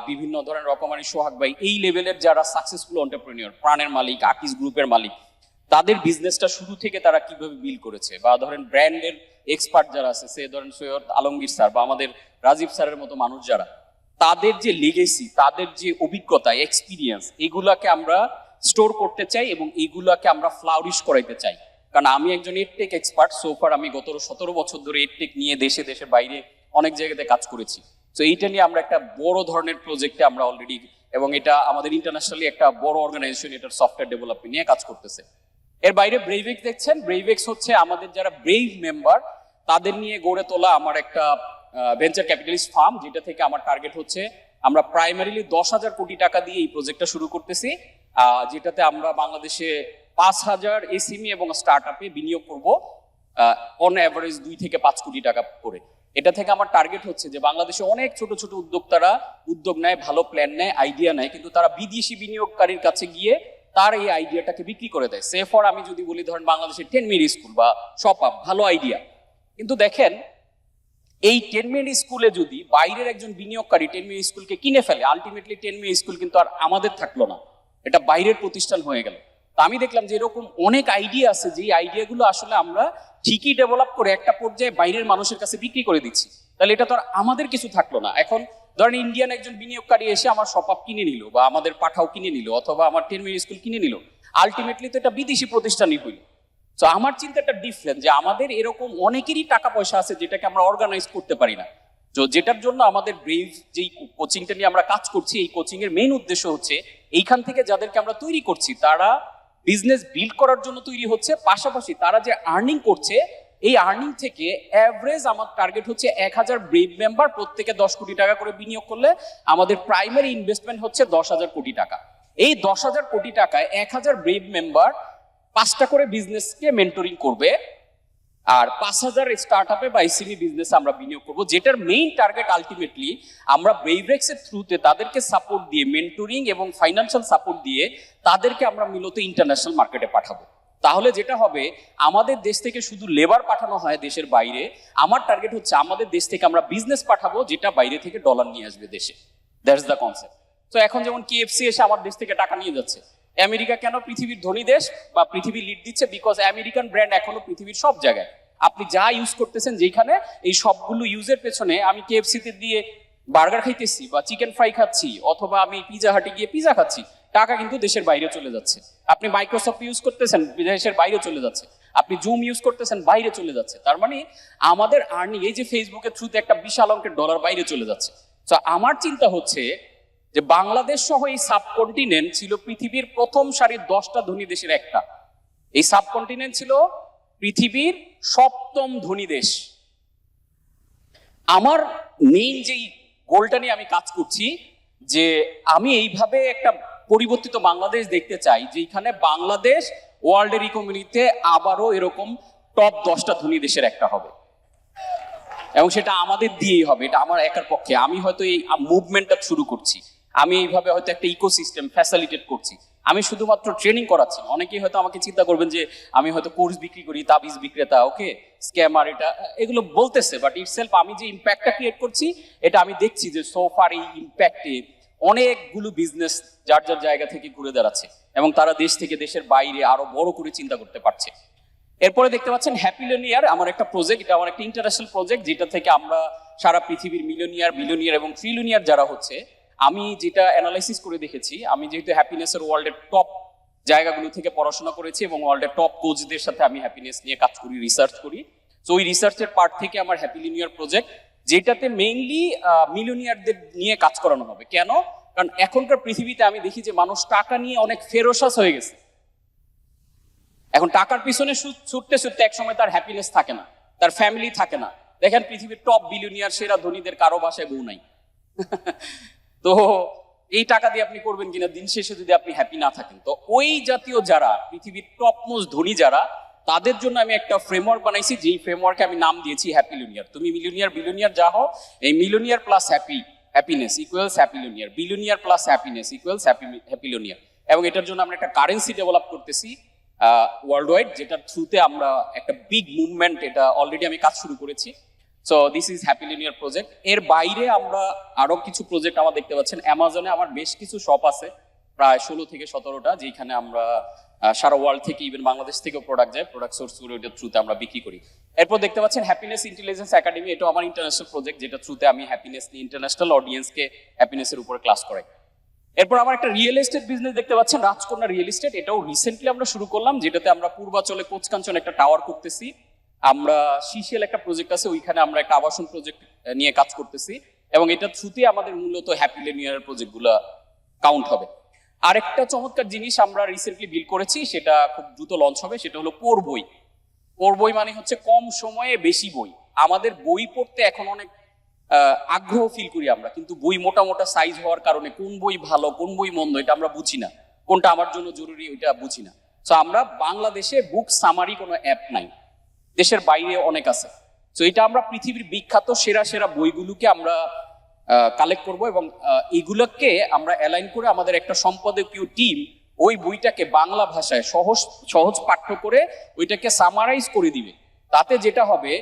বিভিন্ন ধরনের রকমারি সোহাগ ভাই, এই লেভেলের যারা সাকসেসফুল এন্টারপ্রেনিয়র, প্রাণের মালিক, আকিস গ্রুপের মালিক, তাদের বিজনেসটা শুরু থেকে তারা কিভাবে বিল্ড করেছে, বা ধরেন ব্র্যান্ডের এক্সপার্ট যারা আছে, সে ধরেন সৈয়দ আলমগীর স্যার বা আমাদের রাজীব স্যারের মতো মানুষ যারা, তাদের যে লিগেসি, তাদের যে অভিজ্ঞতা, এক্সপিরিয়েন্স, এগুলাকে আমরা স্টোর করতে চাই এবং এইগুলাকে আমরা ফ্লাউরিশ করাইতে চাই। কারণ আমি একজন এডটেক এক্সপার্ট, সোফার আমি গত 17 বছর ধরে এডটেক নিয়ে দেশে দেশের বাইরে অনেক জায়গাতে কাজ করেছি। তো এইটা নিয়ে আমরা একটা বড় ধরনের প্রজেক্টে আমরা অলরেডি, এবং এটা আমাদের ইন্টারন্যাশনালি একটা বড় অর্গানাইজেশন এটার সফটওয়্যার ডেভেলপমেন্ট নিয়ে কাজ করতেছে। এর বাইরে ব্রেইভেক্স দেখছেন, ব্রেইভেক্স হচ্ছে আমাদের যারা ব্রেইভ মেম্বার তাদের নিয়ে গড়ে তোলা আমার একটা ভেঞ্চার ক্যাপিটালিস্ট ফার্ম, যেটা থেকে আমার টার্গেট হচ্ছে আমরা প্রাইমারিলি 10,000 কোটি টাকা দিয়ে এই প্রজেক্টটা শুরু করতেছি, যেটাতে আমরা বাংলাদেশে 5,000 এসএমই এবং স্টার্ট আপে বিনিয়োগ করবো অন অ্যাভারেজ 2 থেকে 5 কোটি টাকা করে। এটা থেকে আমার টার্গেট হচ্ছে যে বাংলাদেশে অনেক ছোট ছোট উদ্যোক্তারা উদ্যোগ নেয়, ভালো প্ল্যান নেয়, আইডিয়া নেয়, কিন্তু তারা বিদেশি বিনিয়োগকারীর কাছে গিয়ে তার এই আইডিয়াটাকে বিক্রি করে দেয়। সে ফর আমি যদি বলি ধরেন বাংলাদেশের 10 মিনিট স্কুল বা শপ আপ, ভালো আইডিয়া, কিন্তু দেখেন এই 10 মিনিট স্কুলে যদি বাইরের একজন বিনিয়োগকারী 10 মিনিট স্কুলকে কিনে ফেলে, আলটিমেটলি 10 মিনিট স্কুল কিন্তু আর আমাদের থাকলো না, এটা বাইরের প্রতিষ্ঠান হয়ে গেল। তা আমি দেখলাম যে এরকম অনেক আইডিয়া আছে, যে আইডিয়াগুলো আসলে আমরা ঠিকই ডেভেলপ করে একটা পর্যায়ে বাইরের মানুষের কাছে বিক্রি করে দিচ্ছি, তাহলে এটা তো আর আমাদের কিছু থাকলো না। এখন ধরেন ইন্ডিয়ান একজন বিনিয়োগকারী এসে আমার শপ আপ কিনে নিল, বা আমাদের পাঠাও কিনে নিল, অথবা আমার 10 মিনিট স্কুল কিনে নিল, আলটিমেটলি তো এটা বিদেশি প্রতিষ্ঠানই হইল। তো আমার চিন্তাটা ডিফারেন্ট, যে আমাদের এরকম অনেকেরই টাকা পয়সা আছে যেটাকে আমরা অর্গানাইজ করতে পারি না। তো যেটার জন্য আমাদের ব্রেভ যেই কোচিংটা নিয়ে আমরা কাজ করছি, এই কোচিং এর মেইন উদ্দেশ্য হচ্ছে এইখান থেকে যাদেরকে আমরা তৈরি করছি তারা বিজনেস বিল্ড করার জন্য তৈরি হচ্ছে, পাশাপাশি তারা যে আর্নিং করছে এই আর্নিং থেকে অ্যাভারেজ আমার টার্গেট হচ্ছে 1000 ব্রেভ মেম্বার প্রত্যেকে 10 কোটি টাকা করে বিনিয়োগ করলে আমাদের প্রাইমারি ইনভেস্টমেন্ট হচ্ছে 10,000 কোটি টাকা। এই 10,000 কোটি টাকায় 1000 ব্রেভ মেম্বার 5টা করে বিজনেসকে মেন্টরিং করবে, আর 5,000 স্টার্ট আপে বা এসএমই বিজনেসে আমরা বিনিয়োগ করবো, যেটার মেইন টার্গেট আলটিমেটলি আমরা ব্রেভরেক্স এর থ্রুতে তাদেরকে সাপোর্ট দিয়ে, মেন্টরিং এবং ফাইন্যান্সিয়াল সাপোর্ট দিয়ে তাদেরকে আমরা মূলত ইন্টারন্যাশনাল মার্কেটে পাঠাবো। তাহলে যেটা হবে, আমাদের দেশ থেকে শুধু লেবার পাঠানো হয় দেশের বাইরে, আমার টার্গেট হচ্ছে আমাদের দেশ থেকে আমরা বিজনেস পাঠাবো যেটা বাইরে থেকে ডলার নিয়ে আসবে দেশে। That's the concept. তো এখন যেমন KFC এসে আমার দেশ থেকে টাকা নিয়ে যাচ্ছে, আমেরিকা কেন পৃথিবীর ধনী দেশ বা পৃথিবী লিড দিচ্ছে? বিকজ আমেরিকান ব্র্যান্ড এখনো পৃথিবীর সব জায়গায়, আপনি যা ইউজ করতেছেন যেখানে, এই সবগুলো ইউজের পেছনে আমি KFC তে দিয়ে বার্গার খাইতেছি বা চিকেন ফ্রাই খাচ্ছি, অথবা আমি পিজা হাটে গিয়ে পিজা খাচ্ছি, টাকা কিন্তু দেশের বাইরে চলে যাচ্ছে। আপনি মাইক্রোসফট ইউজ করতেছেন, দেশের বাইরে চলে যাচ্ছে। আপনি জুম ইউজ করতেছেন, বাইরে চলে যাচ্ছে। তার মানে আমাদের আর্নিং, এই যে ফেসবুকের থ্রুতে একটা বিশাল অঙ্কের ডলার বাইরে চলে যাচ্ছে। তো আমার চিন্তা হচ্ছে যে বাংলাদেশ সহ এই সাবকন্টিনেন্ট ছিল পৃথিবীর প্রথম সারির 10টা ধনী দেশের একটা। এই সাবকন্টিনেন্ট ছিল পৃথিবীর 7ম ধনী দেশ। আমার মেইন যেই গোলটা নিয়ে আমি কাজ করছি, যে আমি এইভাবে একটা পরিবর্তিত বাংলাদেশ দেখতে চাই, যেখানে বাংলাদেশ ওয়ার্ল্ডের ইকোনমিতে আবারও এরকম টপ 10টা ধনী দেশের একটা হবে, এবং সেটা আমাদের দিয়েই হবে। এটা আমার একার পক্ষে, আমি হয়তো এই মুভমেন্টটা শুরু করছি, আমি এইভাবে হয়তো একটা ইকোসিস্টেম ফ্যাসিলিটেট করছি, আমি শুধুমাত্র ট্রেনিং করাচ্ছি না। অনেকেই হয়তো আমাকে চিন্তা করবেন যে আমি হয়তো কোর্স বিক্রি করি, তাবিজ বিক্রেতা, ওকে, স্ক্যামার, এটা এগুলো বলতেছে, বাট ইটসেলফ আমি যে ইম্প্যাক্টটা ক্রিয়েট করছি এটা আমি দেখছি যে সোফার এই ইম্প্যাক্টে অনেকগুলো বিজনেস যার যার জায়গা থেকে ঘুরে দাঁড়াচ্ছে এবং তারা দেশ থেকে দেশের বাইরে আরো বড় করে চিন্তা করতে পারছে। এরপরে দেখতে পাচ্ছেন হ্যাপি মিলিয়নিয়ার, আমার একটা প্রজেক্ট, এটা আমার একটা ইন্টারন্যাশনাল প্রজেক্ট, যেটা থেকে আমরা সারা পৃথিবীর মিলিয়নিয়ার, বিলিয়নিয়ার এবং ট্রিলিয়নিয়ার যারা হচ্ছে, আমি যেটা অ্যানালাইসিস করে দেখেছি, আমি যেহেতু হ্যাপিনেসের ওয়ার্ল্ডের টপ জায়গাগুলো থেকে পড়াশোনা করেছি এবং ওয়ার্ল্ডের টপ কোচদের সাথে আমি হ্যাপিনেস নিয়ে কাজ করি, রিসার্চ করি। তো ওই রিসার্চের পার্ট থেকে আমার হ্যাপি মিলিয়নিয়ার প্রজেক্ট, যেটাতে মেইনলি মিলিয়নিয়ারদের নিয়ে কাজ করানো হবে। কেন? কারণ এখনকার পৃথিবীতে আমি দেখি যে মানুষ টাকা নিয়ে অনেক ফেরোসাস হয়ে গেছে। এখন টাকার পিছনে ছুটতে ছুটতে এক সময় তার হ্যাপিনেস থাকে না, তার ফ্যামিলি থাকে না। দেখেন পৃথিবীর টপ বিলিয়নিয়ার, সেরা ধনীদের কারো বাসায় বউ নাই। তো এই টাকা দিয়ে আপনি করবেন কিনা দিন শেষে যদি আপনি হ্যাপি না থাকেন। তো ওই জাতীয় যারা পৃথিবীর টপ মোস্ট ধনী যারা, তাদের জন্য আমি একটা ফ্রেমওয়ার্ক বানাইছি, যেই ফ্রেমওয়ার্কে আমি নাম দিয়েছি হ্যাপি মিলিয়নিয়ার। তুমি মিলিয়নিয়ার, বিলিয়নিয়ার যা হও, এই millionaire plus happiness equals happy millionaire, billionaire plus happiness equals happy millionaire. এবং এটার জন্য আমরা একটা কারেন্সি ডেভেলপ করতেছি ওয়ার্ল্ড ওয়াইড, যেটার থ্রুতে আমরা একটা বিগ মুভমেন্ট, এটা অলরেডি আমি কাজ শুরু করেছি। So this is happy millionaire project. এর বাইরে আমরা আরো কিছু প্রজেক্ট আমার দেখতে পাচ্ছেন, অ্যামাজনে আমার বেশ কিছু শপ আছে, প্রায় 16 থেকে 17টা, যেখানে আমরা সারা ওয়ার্ল্ড থেকে, ইভেন বাংলাদেশ থেকেও প্রোডাক্ট যায়, প্রোডাক্ট সোর্স করে ওইটার থ্রুতে আমরা বিক্রি করি। এরপর দেখতে পাচ্ছেন হ্যাপিনেস ইন্টেলিজেন্স একাডেমি, এটা আমার ইন্টারন্যাশনাল প্রজেক্ট, যেটা থ্রুতে আমি হ্যাপিনেস নিয়ে ইন্টারন্যাশনাল অডিয়েন্সকে হ্যাপিনেসের উপরে ক্লাস করাই। এরপর আমার একটা রিয়েল এস্টেট বিজনেস দেখতে পাচ্ছেন, রাজকন্যা রিয়েল এস্টেট, এটাও রিসেন্টলি আমরা শুরু করলাম, যেটাতে আমরা পূর্বাচলে কোচকাঞ্চন একটা টাওয়ার করতেছি। আমরা সিসিএল একটা প্রজেক্ট আছে, ওইখানে আমরা একটা আবাসন প্রজেক্ট নিয়ে কাজ করতেছি, এবং এটা থ্রুতে আমাদের মূলত হ্যাপি মিলিয়নিয়ার প্রজেক্টগুলো কাউন্ট হবে। আরেকটা চমৎকার জিনিস আমরা রিসেন্টলি বিল করেছি, সেটা খুব দ্রুত লঞ্চ হবে, সেটা হলো পোর বই। পোর বই মানে হচ্ছে কম সময়ে বেশি বই। আমাদের বই পড়তে এখন অনেক আগ্রহ ফিল করি আমরা, কিন্তু বই মোটা মোটা সাইজ হওয়ার কারণে কোন বই ভালো কোন বই মন্দ এটা আমরা বুঝি না, কোনটা আমার জন্য জরুরি ওইটা বুঝি না। তো আমরা বাংলাদেশে বুক সামারি কোনো অ্যাপ নাই, দেশের বাইরে অনেক আছে। তো এটা আমরা পৃথিবীর বিখ্যাত সেরা সেরা বইগুলোকে আমরা কালেক্ট করব এবং এগুলোকে আমরা অ্যালাইন করে আমাদের একটা সম্পাদকীয় টিম ওই বইটাকে বাংলা ভাষায় সহজ পাঠ্য করে ওইটাকে সামারাইজ করে দিবে। তাতে যেটা হবে,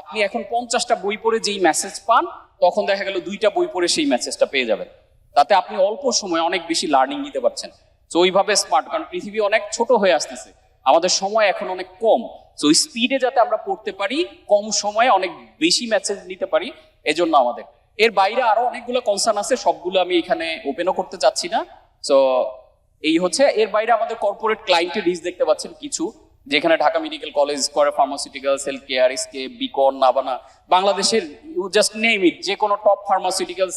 আপনি এখন 50টা বই পড়ে যেই মেসেজ পান, তখন দেখা গেল 2টা বই পড়ে সেই মেসেজটা পেয়ে যাবেন। তাতে আপনি অল্প সময় অনেক বেশি লার্নিং নিতে পারছেন। তো ওইভাবে স্মার্ট, কারণ পৃথিবী অনেক ছোট হয়ে আসতেছে, আমাদের সময় এখন অনেক কম। তো স্পিডে যাতে আমরা পড়তে পারি, কম সময়ে অনেক বেশি মেসেজ নিতে পারি, এজন্য আমাদের। এর বাইরে আরো অনেকগুলো কনসার্ন আছে, সবগুলো আমি এখানে ওপেনও করতে চাচ্ছি না। তো এই হচ্ছে, এর বাইরে আমাদের কর্পোরেট ক্লায়েন্টের লিস্ট দেখতে পাচ্ছেন কিছু, যেখানে Dhaka medical college, square pharmaceuticals, health care, escape, Beacon, Navana, বাংলাদেশের ইউ জাস্ট নেম ইট, যে কোনো টপ ফার্মাসিউটিক্যালস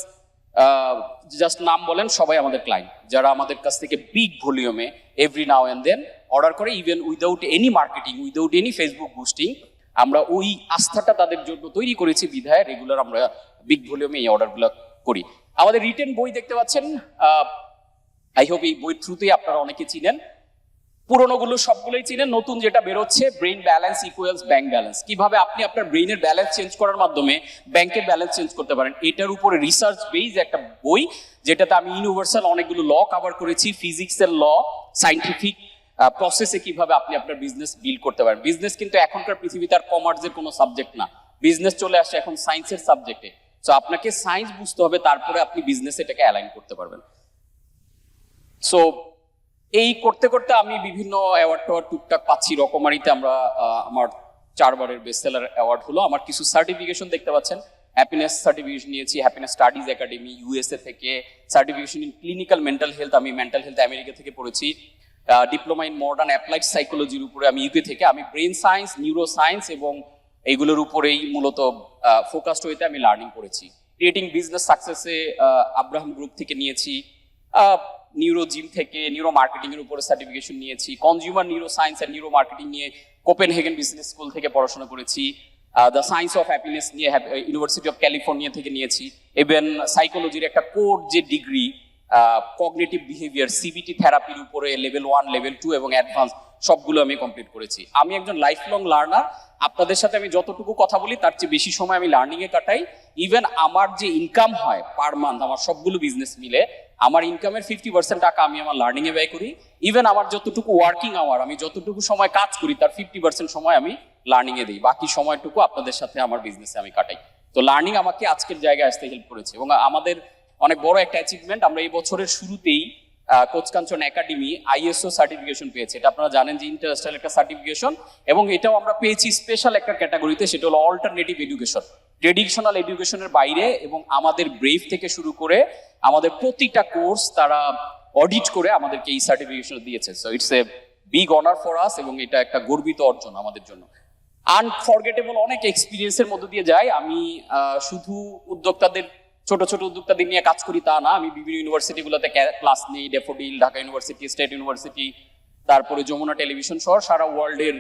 জাস্ট নাম বলেন, সবাই আমাদের ক্লায়েন্ট, যারা আমাদের কাছ থেকে বিগ ভলিউমে every now and then order করে, even without any marketing, without any Facebook boosting. আমরা ওই আস্থাটা তাদের জন্য তৈরি করেছি বিধায় রেগুলার আমরা বিগ ভলিউমে এই অর্ডারগুলো করি। আমাদের রিটেন বই দেখতে পাচ্ছেন, আই হোপ এই বইয়ের থ্রুতেই আপনারা অনেকে চিনেন, পুরোনোগুলো সবগুলোই চিনেন, নতুন যেটা বেরোচ্ছে brain balance equals bank balance, কিভাবে আপনি আপনার ব্রেইনের ব্যালেন্স চেঞ্জ করার মাধ্যমে ব্যাংকের ব্যালেন্স চেঞ্জ করতে পারেন, এটার উপরে রিসার্চ বেস একটা বই, যেটাতে আমি ইউনিভার্সাল অনেকগুলো ল কভার করেছি, ফিজিক্সের ল, সাইন্টিফিক প্রসেসে কিভাবে আপনি আপনার বিজনেস বিল্ড করতে পারেন। বিজনেস কিন্তু এখনকার পৃথিবীতে আর কমার্সের কোনো সাবজেক্ট না, বিজনেস চলে আসছে এখন সায়েন্সের সাবজেক্টে। সো আপনাকে সায়েন্স বুঝতে হবে, তারপরে আপনি বিজনেস এটাকে অ্যালাইন করতে পারবেন। সো এই করতে করতে আমি বিভিন্ন অ্যাওয়ার্ড টাওয়ার্ড টুকটাক পাচ্ছি, রকমারিতে আমরা আমার 4 বারের বেস্ট সেলার অ্যাওয়ার্ড হলো। আমার কিছু সার্টিফিকেশন দেখতে পাচ্ছেন, হ্যাপিনেস সার্টিফিকেশন নিয়েছি হ্যাপিনেস স্টাডিজ একাডেমি ইউএসএ থেকে, certification in clinical mental health আমি মেন্টাল হেলথ আমেরিকা থেকে পড়েছি, ডিপ্লোমা ইন মডার্ন অ্যাপ্লাইড সাইকোলজির উপরে আমি ইউকে থেকে, আমি ব্রেন সায়েন্স, নিউরো সায়েন্স এবং এইগুলোর উপরেই মূলত ফোকাসড হইতে আমি লার্নিং করেছি। ক্রিয়েটিং বিজনেস সাকসেসে আব্রাহাম গ্রুপ থেকে নিয়েছি, নিউরো জিম থেকে নিউরো মার্কেটিং এর উপরে সার্টিফিকেশন নিয়েছি, consumer neuro science and neuro marketing নিয়ে কোপেনহেগেন বিজনেস স্কুল থেকে পড়াশোনা করেছি, দ্য সায়েন্স অফ হ্যাপিনেস নিয়ে ইউনিভার্সিটি অফ ক্যালিফোর্নিয়া থেকে নিয়েছি, ইভেন সাইকোলজির একটা কোর যে ডিগ্রি কগনিটিভ বিহেভিয়ার সিবিটি থেরাপির উপরে লেভেল 1, লেভেল 2 এবং অ্যাডভান্স সবগুলো আমি কমপ্লিট করেছি। আমি একজন লাইফ লং লার্নার, আপনাদের সাথে আমি যতটুকু কথা বলি তার চেয়ে বেশি সময় আমি লার্নিং এ কাটাই। ইভেন আমার যে ইনকাম হয় পার মান্থ আমার সবগুলো বিজনেস মিলে আমার ইনকামের 50% টাকা আমি আমার লার্নিং এ ব্যয় করি। ইভেন আমার যতটুকু ওয়ার্কিং আওয়ার, আমি যতটুকু সময় কাজ করি তার 50% সময় আমি লার্নিং এ দিই, বাকি সময়টুকু আপনাদের সাথে আমার বিজনেসে আমি কাটাই। তো লার্নিং আমাকে আজকের জায়গায় আসতে হেল্প করেছে। এবং আমাদের অনেক বড় একটা অ্যাচিভমেন্ট, আমরা এই বছরের শুরুতেই কোচ কাঞ্চন একাডেমি ISO সার্টিফিকেশন পেয়েছে। এটা আপনারা জানেন যে ইন্টারন্যাশনাল একটা সার্টিফিকেশন, এবং এটাও আমরা পেয়েছি স্পেশাল একটা ক্যাটাগরিতে, সেটা হলো অল্টারনেটিভ এডুকেশন, ট্রেডিশনাল এডুকেশনের বাইরে। এবং আমাদের ব্রেভ থেকে শুরু করে আমাদের প্রতিটা কোর্স তারা অডিট করে আমাদেরকে এই সার্টিফিকেশন দিয়েছে। So it's a big honour for us, এবং এটা একটা গর্বিত অর্জন আমাদের জন্য। আনফরগেটেবল অনেক এক্সপিরিয়েন্সের মধ্যে দিয়ে যাই আমি। শুধু উদ্যোক্তাদের, ছোট ছোট উদ্যোক্তাদের নিয়ে কাজ করি তা না, আমি বিভিন্ন ইউনিভার্সিটিগুলোতে ক্লাস নিই, daffodil, Dhaka university, state university, তারপরে যমুনা টেলিভিশন সহ সারা ওয়ার্ল্ডের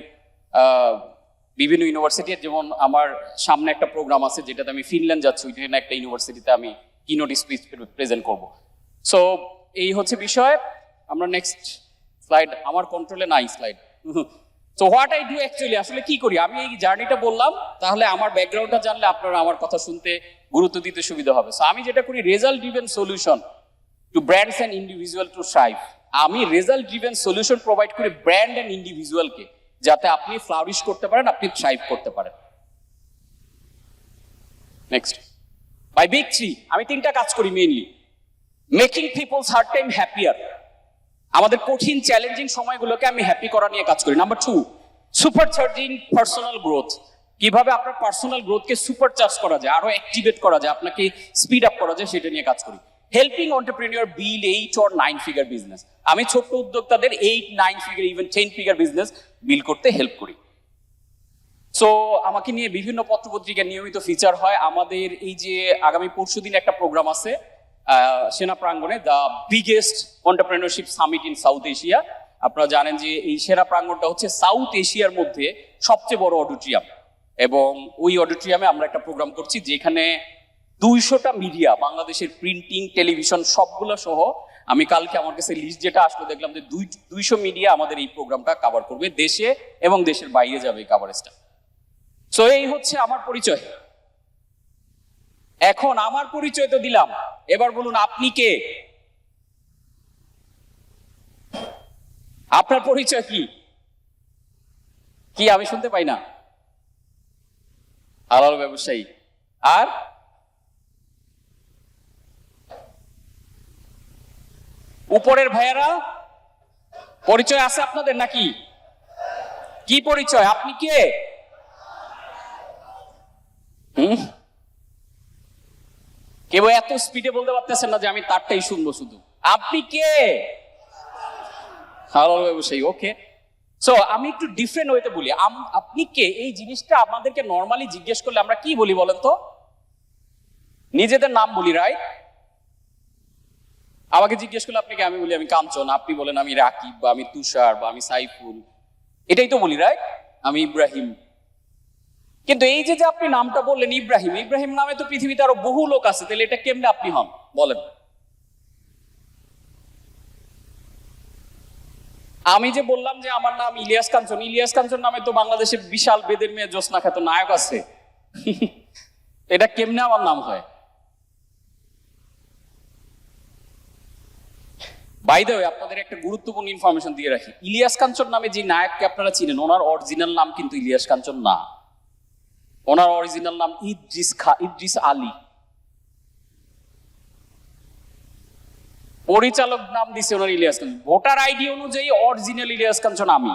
বিভিন্ন ইউনিভার্সিটি। যেমন আমার সামনে একটা প্রোগ্রাম আছে যেটাতে আমি ফিনল্যান্ড যাচ্ছি, ওইখানে একটা ইউনিভার্সিটিতে আমি কিনোট স্পিচ প্রেজেন্ট করব। সো এই হচ্ছে বিষয়। আমরা নেক্সট স্লাইড, আমার কন্ট্রোলে নাই slide. So what I do actually, আসলে কি করি আমি, এই জার্নিটা বললাম, তাহলে আমার ব্যাকগ্রাউন্ডটা জানলে আপনারা আমার কথা শুনতে, গুরুত্ব দিতে সুবিধা হবে। সো আমি যেটা করি, result driven solution to brands and individual two thrive. আমি রেজাল্ট ড্রিভেন সলিউশন প্রোভাইড করি ব্র্যান্ড অ্যান্ড ইন্ডিভিজুয়ালকে, যাতে আপনি ফ্লারিশ করতে পারেন, আপনি থ্রাইভ করতে পারেন। নেক্সট, বাই বিগ থ্রি, আমি 3টা কাজ করি mainly. Making people's hard time happier, আমাদের কঠিন চ্যালেঞ্জিং সময়গুলোকে আমি হ্যাপি করা নিয়ে কাজ করি। Number 2, super charging personal growth, কিভাবে আপনার পার্সোনাল গ্রোথকে সুপার চার্জ করা যায়, আরো অ্যাক্টিভেট করা যায়, আপনাকে স্পিড আপ করা যায়, সেটা নিয়ে কাজ করি। Helping entrepreneur build 8 or 9 figure business, আমি ছোট্ট উদ্যোক্তাদের 8, 9 figure, even 10 figure business build করতে হেল্প করি। সো আমাকে নিয়ে বিভিন্ন পত্রপত্রিকায় নিয়মিত ফিচার হয়। আমাদের এই যে আগামী পরশুদিন একটা প্রোগ্রাম আছে সেনা প্রাঙ্গণে, the biggest entrepreneurship summit in south Asia. আপনারা জানেন যে এই সেনা প্রাঙ্গণটা হচ্ছে সাউথ এশিয়ার মধ্যে সবচেয়ে বড় অডিটোরিয়াম, এবং ওই অডিটোরিয়ামে আমরা একটা প্রোগ্রাম করছি যেখানে 200টা মিডিয়া, বাংলাদেশের প্রিন্টিং, টেলিভিশন সবগুলো সহ, আমি কালকে আমার কাছে লিস্ট যেটা আসলো দেখলাম যে 200 মিডিয়া আমাদের এই প্রোগ্রামটা কভার করবে, দেশে এবং দেশের বাইরে যাবে এই কভারেজটা। সো এই হচ্ছে আমার পরিচয়। এখন আমার পরিচয় তো দিলাম, এবার বলুন আপনি কে, আপনার পরিচয় কি? কি আমি শুনতে পাই না? হালাল ব্যবসায়ী। আর উপরের ভাইয়ারা পরিচয় আছে আপনাদের নাকি? কি পরিচয়, আপনি কে? কেউ এত স্পিডে বলতে পারতেছেন না যে আমি তারটাই শুনবো শুধু। আপনি কে? হালাল ব্যবসায়ী, ওকে। সো আমি একটু ডিফারেন্ট ওয়েতে বলি, আপনি কে এই জিনিসটা আমাদেরকে নর্মালি জিজ্ঞেস করলে আমরা কি বলি বলেন তো? নিজেদের নাম বলি, রাইট? আমাকে জিজ্ঞেস করলে আপনি কে, আমি বলি আমি কাঞ্চন, আপনি বলেন আমি রাকিব, বা আমি তুষার, বা আমি সাইফুল, এটাই তো বলি, রাইট? আমি ইব্রাহিম। কিন্তু এই যে আপনি নামটা বললেন ইব্রাহিম, ইব্রাহিম নামে তো পৃথিবীতে আরো বহু লোক আছে, তাহলে এটা কেমনে আপনি হন বলেন? আমি যে বললাম যে আমার নাম ইলিয়াস কাঞ্চন, ইলিয়াস কাঞ্চন নামে তো বাংলাদেশে বিশাল বেদের মেয়ে জ্যোৎস্না খ্যাত নায়ক আছে, এটা কেমনে আমার নাম হয়? বাই দ্য ওয়ে, আপনাদের একটা গুরুত্বপূর্ণ ইনফরমেশন দিয়ে রাখি, ইলিয়াস কাঞ্চন নামে যে নায়ককে আপনারা চিনেন, ওনার অরিজিনাল নাম কিন্তু ইলিয়াস কাঞ্চন না, ওনার অরিজিনাল নাম ইদ্রিস আলী। পরিচালক নাম দিছে ওনার ইলিয়াস কাঞ্চন, ভোটার আইডি অনুযায়ী অরিজিনাল ইলিয়াস কাঞ্চন আমি।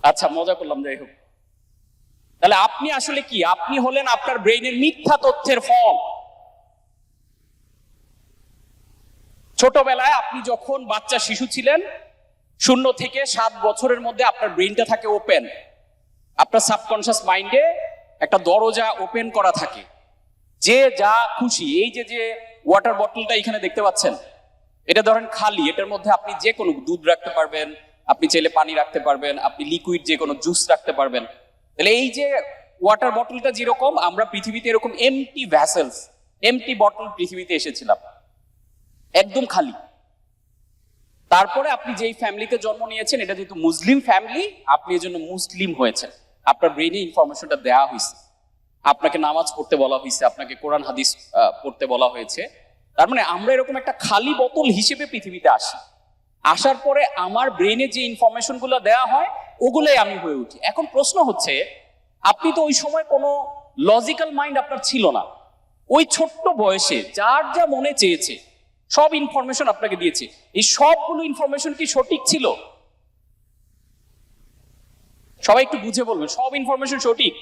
আচ্ছা, মজা করলাম, যাই হোক। তাহলে আপনি আসলে কি? আপনি হলেন আপনার ব্রেইনের মিথ্যা তথ্যের ফল। ছোটবেলায় আপনি যখন বাচ্চা শিশু ছিলেন, 0 থেকে 7 বছরের মধ্যে আপনার ব্রেইনটা থাকে ওপেন, আপনার সাবকনশিয়াস মাইন্ডে একটা দরজা ওপেন করা থাকে, যে যা খুশি। এই যে ওয়াটার বটলটা এখানে দেখতে পাচ্ছেন, এটা ধরেন খালি, এটার মধ্যে আপনি যে কোনো দুধ রাখতে পারবেন, আপনি চাইলে পানি রাখতে পারবেন, আপনি লিকুইড যে কোনো জুস রাখতে পারবেন। তাহলে এই যে ওয়াটার বটলটা যেরকম, আমরা পৃথিবীতে এরকম এমটি ভ্যাসেলস, এমটি বটল পৃথিবীতে এসেছিলাম, একদম খালি। তারপরে আপনি যেই ফ্যামিলিতে জন্ম নিয়েছেন, এটা যেহেতু মুসলিম ফ্যামিলি, আপনি এজন্য মুসলিম হয়েছেন। আপনার ব্রেইনে ইনফরমেশনটা দেওয়া হয়েছে, আপনাকে নামাজ পড়তে বলা হয়েছে, আপনাকে কোরআন হাদিস পড়তে বলা হয়েছে। তার মানে আমরা এরকম একটা খালি বোতল হিসেবে পৃথিবীতে আসি, আসার পরে আমার ব্রেইনে যে ইনফরমেশন গুলো দেওয়া হয় ওগুলোই আমি হয়ে উঠি। এখন প্রশ্ন হচ্ছে, আপনি তো ওই সময় কোনো লজিক্যাল মাইন্ড আপনার ছিল না, ওই ছোট্ট বয়সে যার যা মনে চেয়েছে সব ইনফরমেশন আপনাকে দিয়েছে, এই সবগুলো ইনফরমেশন কি সঠিক ছিল? সবাই একটু বুঝে বলবেন, সব ইনফরমেশন সঠিক?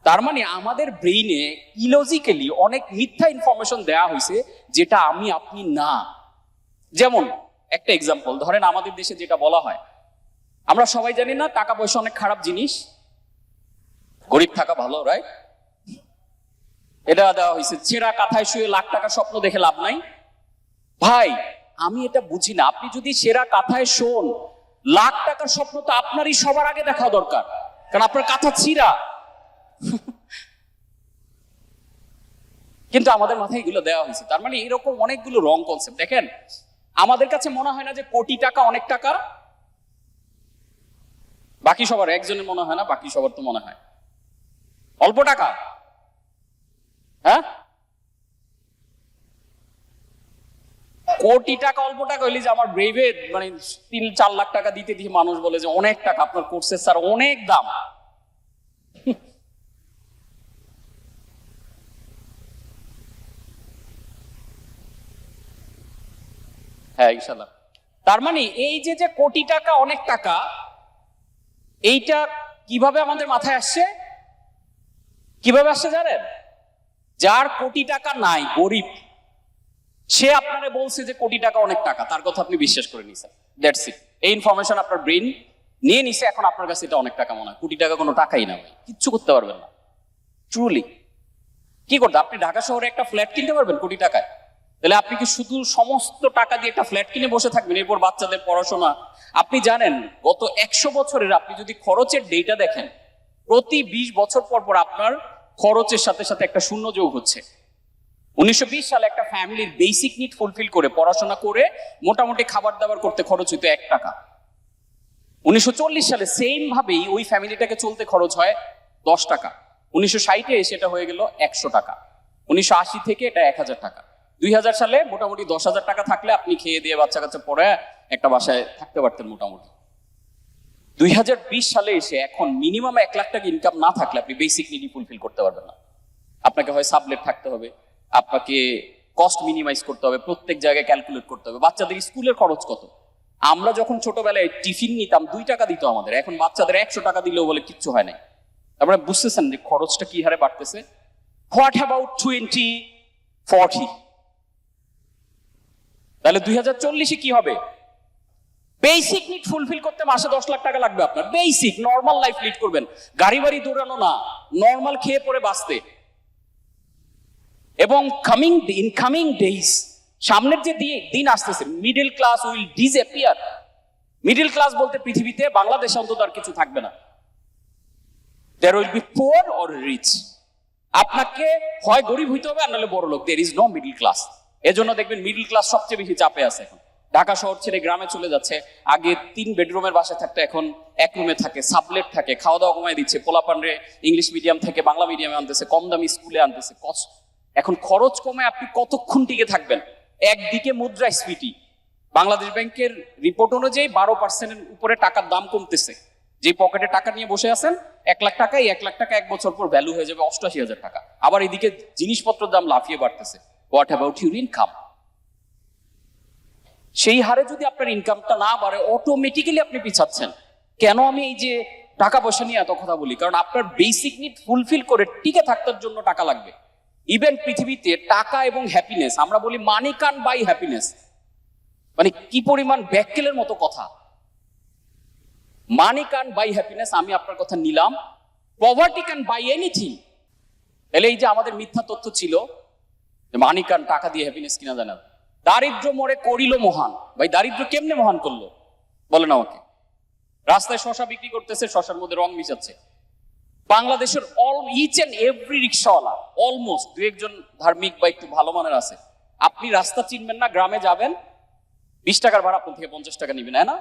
তার মানে আমাদের ব্রেইনে ইলজিক্যালি অনেক মিথ্যা ইনফরমেশন দেওয়া হয়েছে যেটা আমি আপনি না। যেমন একটা এক্সাম্পল ধরেন, আমাদের দেশে যেটা বলা হয়, আমরা সবাই জানি না টাকা পয়সা অনেক খারাপ জিনিস, গরিব থাকা ভালো, রাইট? এটা দেওয়া হয়েছে, ছেঁড়া কাঁথায় শুয়ে লাখ টাকার স্বপ্ন দেখে লাভ নাই। ভাই আমি এটা বুঝি না, আপনি যদি সেরা কাঁথায় শোন, লাখ টাকার স্বপ্ন তো আপনারই সবার আগে দেখা দরকার, কারণ আপনার কাঁথা ছিঁড়া। কিন্তু আমাদের মাথায় এগুলো দেওয়া হয়েছে। তার মানে এরকম অনেকগুলো রং কনসেপ্ট। দেখেন, আমাদের কাছে মনে হয় না যে কোটি টাকা অনেক টাকা? বাকি সবার, একজনের মনে হয় না, বাকি সবার তো মনে হয় অল্প টাকা। হ্যাঁ, কোটি টাকা অল্প টাকা হইলে যে আমার ব্রেভে মানে 3-4 লাখ টাকা দিতে দিয়ে মানুষ বলে যে অনেক টাকা, আপনার কোর্সের স্যার অনেক দাম। হ্যাঁ ইনশাল্লাহ। তার মানে এই যে যে কোটি টাকা অনেক টাকা, এইটা কিভাবে আমাদের মাথায় আসছে? কিভাবে আসছে জানেন? যার কোটি টাকা নাই, গরিব, সে আপনারে বলছে যে কোটি টাকা অনেক টাকা, তার কথা আপনি বিশ্বাস করে নিছেন, দ্যাটস ইট। এই ইনফরমেশন আপনার ব্রেন নিয়ে নিছে, এখন আপনার কাছে এটা অনেক টাকা মনে হয়। কোটি টাকা কোনো টাকাই না ভাই, কিচ্ছু করতে পারবেন না। ট্রুলি কি করতে? আপনি ঢাকা শহরে একটা ফ্ল্যাট কিনতে পারবেন কোটি টাকায়? তাহলে আপনি কি শুধু সমস্ত টাকা দিয়ে একটা ফ্ল্যাট কিনে বসে থাকবেন, এরপর বাচ্চাদের পড়াশোনা? আপনি জানেন গত 100 বছরের আপনি যদি খরচের ডেটা দেখেন, প্রতি 20 বছর পর পর আপনার খরচের সাথে সাথে একটা শূন্য যোগ হচ্ছে। 1920 সালে একটা ফ্যামিলির বেসিক নিড ফুলফিল করে পড়াশোনা করে মোটামুটি খাবার দাবার করতে খরচ হইতো 1 টাকা। 1940 সালে সেম ভাবেই ওই ফ্যামিলিটাকে চলতে খরচ হয় 10 টাকা। 1960-এ সেটা হয়ে গেল 100 টাকা। 1980 থেকে এটা 1000 টাকা। 2000 সালে মোটামুটি 10,000 টাকা থাকলে আপনি খেয়ে দিয়ে বাচ্চা কাচ্চা পড়ে একটা বাসায় থাকতে পারতেন মোটামুটি। 2020 সালে এসে এখন মিনিমাম 1 লাখ টাকা ইনকাম না থাকলে আপনি বেসিক নিডই ফুলফিল করতে পারবেন না। আপনাকে হয় সাবলেট থাকতে হবে, আপনাকে কস্ট মিনিমাইজ করতে হবে, প্রত্যেক জায়গায় ক্যালকুলেট করতে হবে। বাচ্চাদের স্কুলের খরচ কত? আমরা যখন ছোটবেলায় টিফিন নিতাম 2 টাকা দিত আমাদের, এখন বাচ্চাদের 100 টাকা দিলেও বলে কিচ্ছু হয় নাই। তারপরে বুঝতেছেন যে খরচটা কি হারে বাড়তেছে। What about 2040? তাহলে 2040-এ কি হবে? বেসিক নিড ফুলফিল করতে মাসে 10 লাখ টাকা লাগবে আপনার। বেসিক নর্মাল লাইফ লিড করবেন, গাড়ি বাড়ি দৌড়ানো না, নর্মাল খেয়ে পরে বাঁচতে। এবং কামিং ডেইজ, সামনের যে দিন আসতেছে, middle class will disappear. Middle class বলতে পৃথিবীতে বাংলাদেশে অন্তত আর কিছু থাকবে না। There will be poor or rich. আপনাকে হয় গরিব হইতে হবে আর নাহলে বড় লোক। There is no middle class. এজন্য দেখবেন মিডল ক্লাস সবচেয়ে বেশি চাপে আছে এখন। ঢাকা শহর ছেড়ে গ্রামে চলে যাচ্ছে। আগে 3 বেডরুমের বাসায় থাকতে এখন 1 রুমে থাকে, সাবলেট থাকে, খাওয়া দাওয়া কমায় দিচ্ছে, পোলাপানরে ইংলিশ মিডিয়াম থেকে বাংলা মিডিয়ামে আনতেছে, কম দামি স্কুলে আনতেছে। এখন খরচ কমে আপনি কতক্ষণ টিকে থাকবেন? একদিকে মুদ্রাস্ফীতি, বাংলাদেশ ব্যাংকের রিপোর্ট অনুযায়ী 12% উপরে টাকার দাম কমতেছে। যে পকেটে টাকা নিয়ে বসে আছেন 1 লাখ টাকা, এই 1 লাখ টাকা 1 বছর পর ভ্যালু হয়ে যাবে 88,000 টাকা। আবার এদিকে জিনিসপত্রের দাম লাফিয়ে বাড়তেছে। What about your income? সেই হারে যদি আপনার ইনকামটা না বাড়ে, অটোমেটিক্যালি আপনি পিছাচ্ছেন। কেন আমি এই যে টাকা পয়সা নিয়ে এত কথা বলি? কারণ আপনার বেসিক নিড ফুলফিল করে টিকে থাকার জন্য টাকা লাগবে। ইভেন পৃথিবীতে টাকা এবং হ্যাপিনেস, আমরা বলি মানি ক্যান বাই হ্যাপিনেস, মানে কি পরিমাণ ব্যাককেলের মতো কথা। মানি ক্যান বাই হ্যাপিনেস, আমি আপনার কথা নিলাম। Poverty can buy anything. তাহলে এই যে আমাদের মিথ্যা তথ্য ছিল যে মানি ক্যান, টাকা দিয়ে হ্যাপিনেস কিনা যায় না। দারিদ্র মোড়ে করিল মহান। ভাই দারিদ্র কেমনে মহান করলো বলেন আমাকে? রাস্তায় শশা বিক্রি করতেছে, শশার মধ্যে রং মিশাচ্ছে। বাংলাদেশের ইচ এন্ড এভরি রিক্সাওয়ালা অলমোস্ট 2-1 জন ধার্মিক বা একটু ভালো মানের আছে। আপনি রাস্তা চিনবেন না, গ্রামে যাবেন, 20 টাকার ভাড়া আপনার থেকে 50 টাকা নিবেন, না?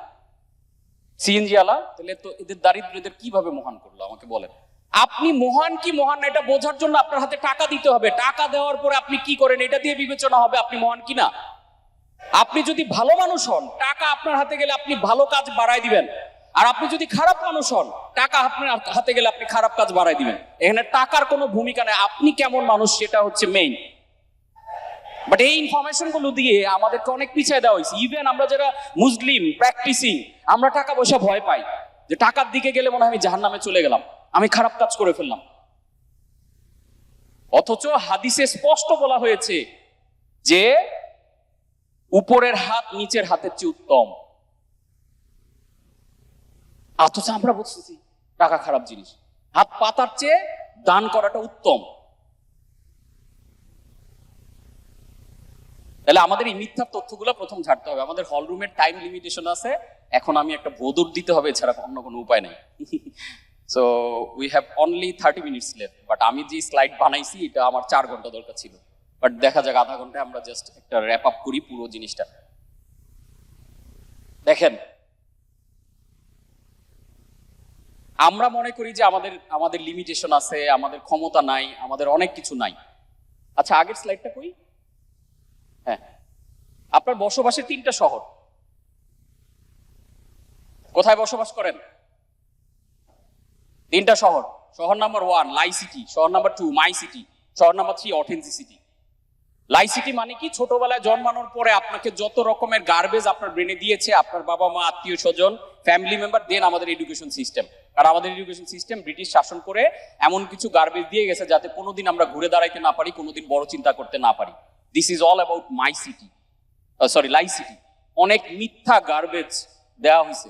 সিএনজি আলা, তাহলে তো এদের দারিদ্রদের কিভাবে মহান করলো আমাকে বলেন। আপনি মহান কি মহান না এটা বোঝার জন্য আপনার হাতে টাকা দিতে হবে, টাকা দেওয়ার পরে আপনি কি করেন এটা দিয়ে বিবেচনা হবে আপনি মহান কিনা। আপনি যদি ভালো মানুষ হন, টাকা আপনার হাতে গেলে আপনি ভালো কাজ বাড়াই দিবেন, আর আপনি যদি খারাপ মানুষ হন, টাকা আপনার হাতে গেলে আপনি খারাপ কাজ বাড়াই দিবেন। এখানে টাকার কোনো ভূমিকা নেই, আপনি কেমন মানুষ সেটা হচ্ছে মেইন। বাট এই ইনফরমেশন গুলো দিয়ে আমাদেরকে অনেক পিছিয়ে দেওয়া হয়েছে। ইভেন আমরা যারা মুসলিম প্র্যাকটিসিং, আমরা টাকা পয়সা ভয় পাই যে টাকার দিকে গেলে মনে হয় আমি জাহান্নামে চলে গেলাম, আমি খারাপ কাজ করে ফেললাম। অথচ হাদিসে স্পষ্ট বলা হয়েছে যে উপরের হাত নিচের হাতের চেয়ে উত্তম। অথচ আমরা বলতেছি টাকা খারাপ জিনিস, হাত পাতার চেয়ে দান করাটা উত্তম। তাহলে আমাদের এই মিথ্যা তথ্যগুলো প্রথম ঝাড়তে হবে। আমাদের হল রুমের টাইম লিমিটেশন আছে, এখন আমি একটা ভোদর দিতে হবে, এছাড়া অন্য কোনো উপায় নেই। So we have only 30 minutes left, but আমি যে স্লাইড বানাইছি এটা আমার 4 ঘন্টা দরকার ছিল, বাট দেখা যাক আধা ঘন্টায় আমরা জাস্ট একটা র্যাপ আপ করি পুরো জিনিসটা। দেখেন, আমরা মনে করি যে আমাদের লিমিটেশন আছে, আমাদের ক্ষমতা নাই, আমাদের অনেক কিছু নাই। আচ্ছা, আগের স্লাইডটা কই? হ্যাঁ, আপনার বসবাসের 3টা শহর, কোথায় বসবাস করেন? 3টা শহর। শহর নাম্বার 1 লাই সিটি, শহর নাম্বার 2 মাই সিটি, শহর নাম্বার 3 অথেন্টিসিটি। লাই সিটি মানে কি? ছোটবেলায় জন্মানোর পরে আপনাকে যত রকমের গার্বেজ আপনার ব্রেনে দিয়েছে আপনার বাবা মা, আত্মীয় স্বজন, ফ্যামিলি মেম্বার, দেন আমাদের এডুকেশন সিস্টেম। আর আমাদের এডুকেশন সিস্টেম ব্রিটিশ শাসন করে এমন কিছু গার্বেজ দিয়ে গেছে যাতে কোনোদিন আমরা ঘুরে দাঁড়াইতে না পারি, কোনোদিন বড় চিন্তা করতে না পারি। This is all about my city, sorry lie city. অনেক মিথ্যা গার্বেজ দেওয়া হয়েছে।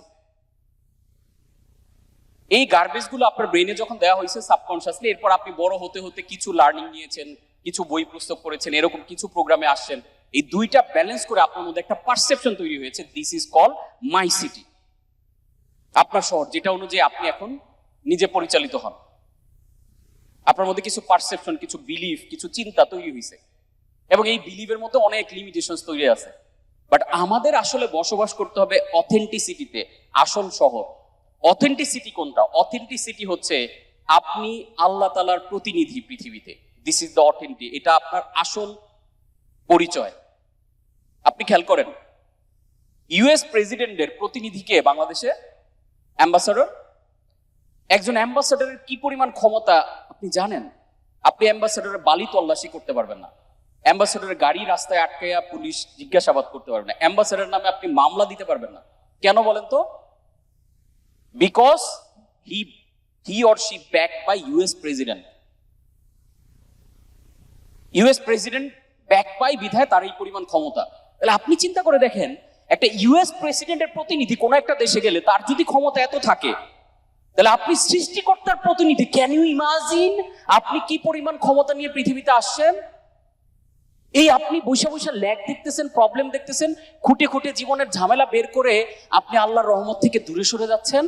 এই গার্বেজ গুলো আপনার ব্রেনে যখন দেওয়া হয়েছে সাবকনসিয়াসলি, এরপর আপনি বড় হতে হতে কিছু লার্নিং নিয়েছেন, কিছু বই পুস্তক পড়েছেন, এরকম কিছু প্রোগ্রামে আসছেন। এই দুইটা ব্যালেন্স করে আপনার মধ্যে একটা পারসেপশন তৈরি হয়েছে, this is call my city, আপনার শহর, যেটা অনুযায়ী আপনি এখন নিজে পরিচালিত হন। আপনার মধ্যে কিছু পারসেপশন, কিছু বিলিফ, কিছু চিন্তা তৈরি হয়েছে, এবং এই বিলিফের মধ্যে অনেক লিমিটেশন তৈরি আছে। বাট আমাদের আসলে বসবাস করতে হবে অথেন্টিসিটিতে, আসল শহর। অথেন্টিসিটি কোনটা? অথেন্টিসিটি হচ্ছে আপনি আল্লাহ তাআলার প্রতিনিধি পৃথিবীতে। দিস ইজ দ্য অথেন্টি, এটা আপনার আসল পরিচয়। আপনি খেয়াল করেন, ইউএস প্রেসিডেন্টের প্রতিনিধি কে বাংলাদেশে? অ্যাম্বাসাডর। একজন অ্যাম্বাসাডারের কি পরিমাণ ক্ষমতা আপনি জানেন? আপনি অ্যাম্বাসাডারের বালি তল্লাশি করতে পারবেন না, অ্যাম্বাসাডারের গাড়ি রাস্তায় আটকাইয়া পুলিশ জিজ্ঞাসাবাদ করতে পারবেন না, অ্যাম্বাসাডারের নামে আপনি মামলা দিতে পারবেন না। কেন বলেন তো? Because he or she backed by US president. US president back পাই বিধায় তার এই পরিমাণ ক্ষমতা। তাহলে আপনি চিন্তা করে দেখেন, একটা ইউএস প্রেসিডেন্টের প্রতিনিধি কোন একটা দেশে গেলে তার যদি ক্ষমতা এত থাকে, তাহলে আপনি সৃষ্টিকর্তার প্রতিনিধি। ক্যান ইউ ইমাজিন আপনি কি পরিমাণ ক্ষমতা নিয়ে পৃথিবীতে আসছেন? এই আপনি বৈশা বৈশা ল্যাগ দেখতেছেন, প্রবলেম দেখতেছেন, খুঁটে খুঁটে জীবনের ঝামেলা বের করে আপনি আল্লাহর রহমত থেকে দূরে সরে যাচ্ছেন।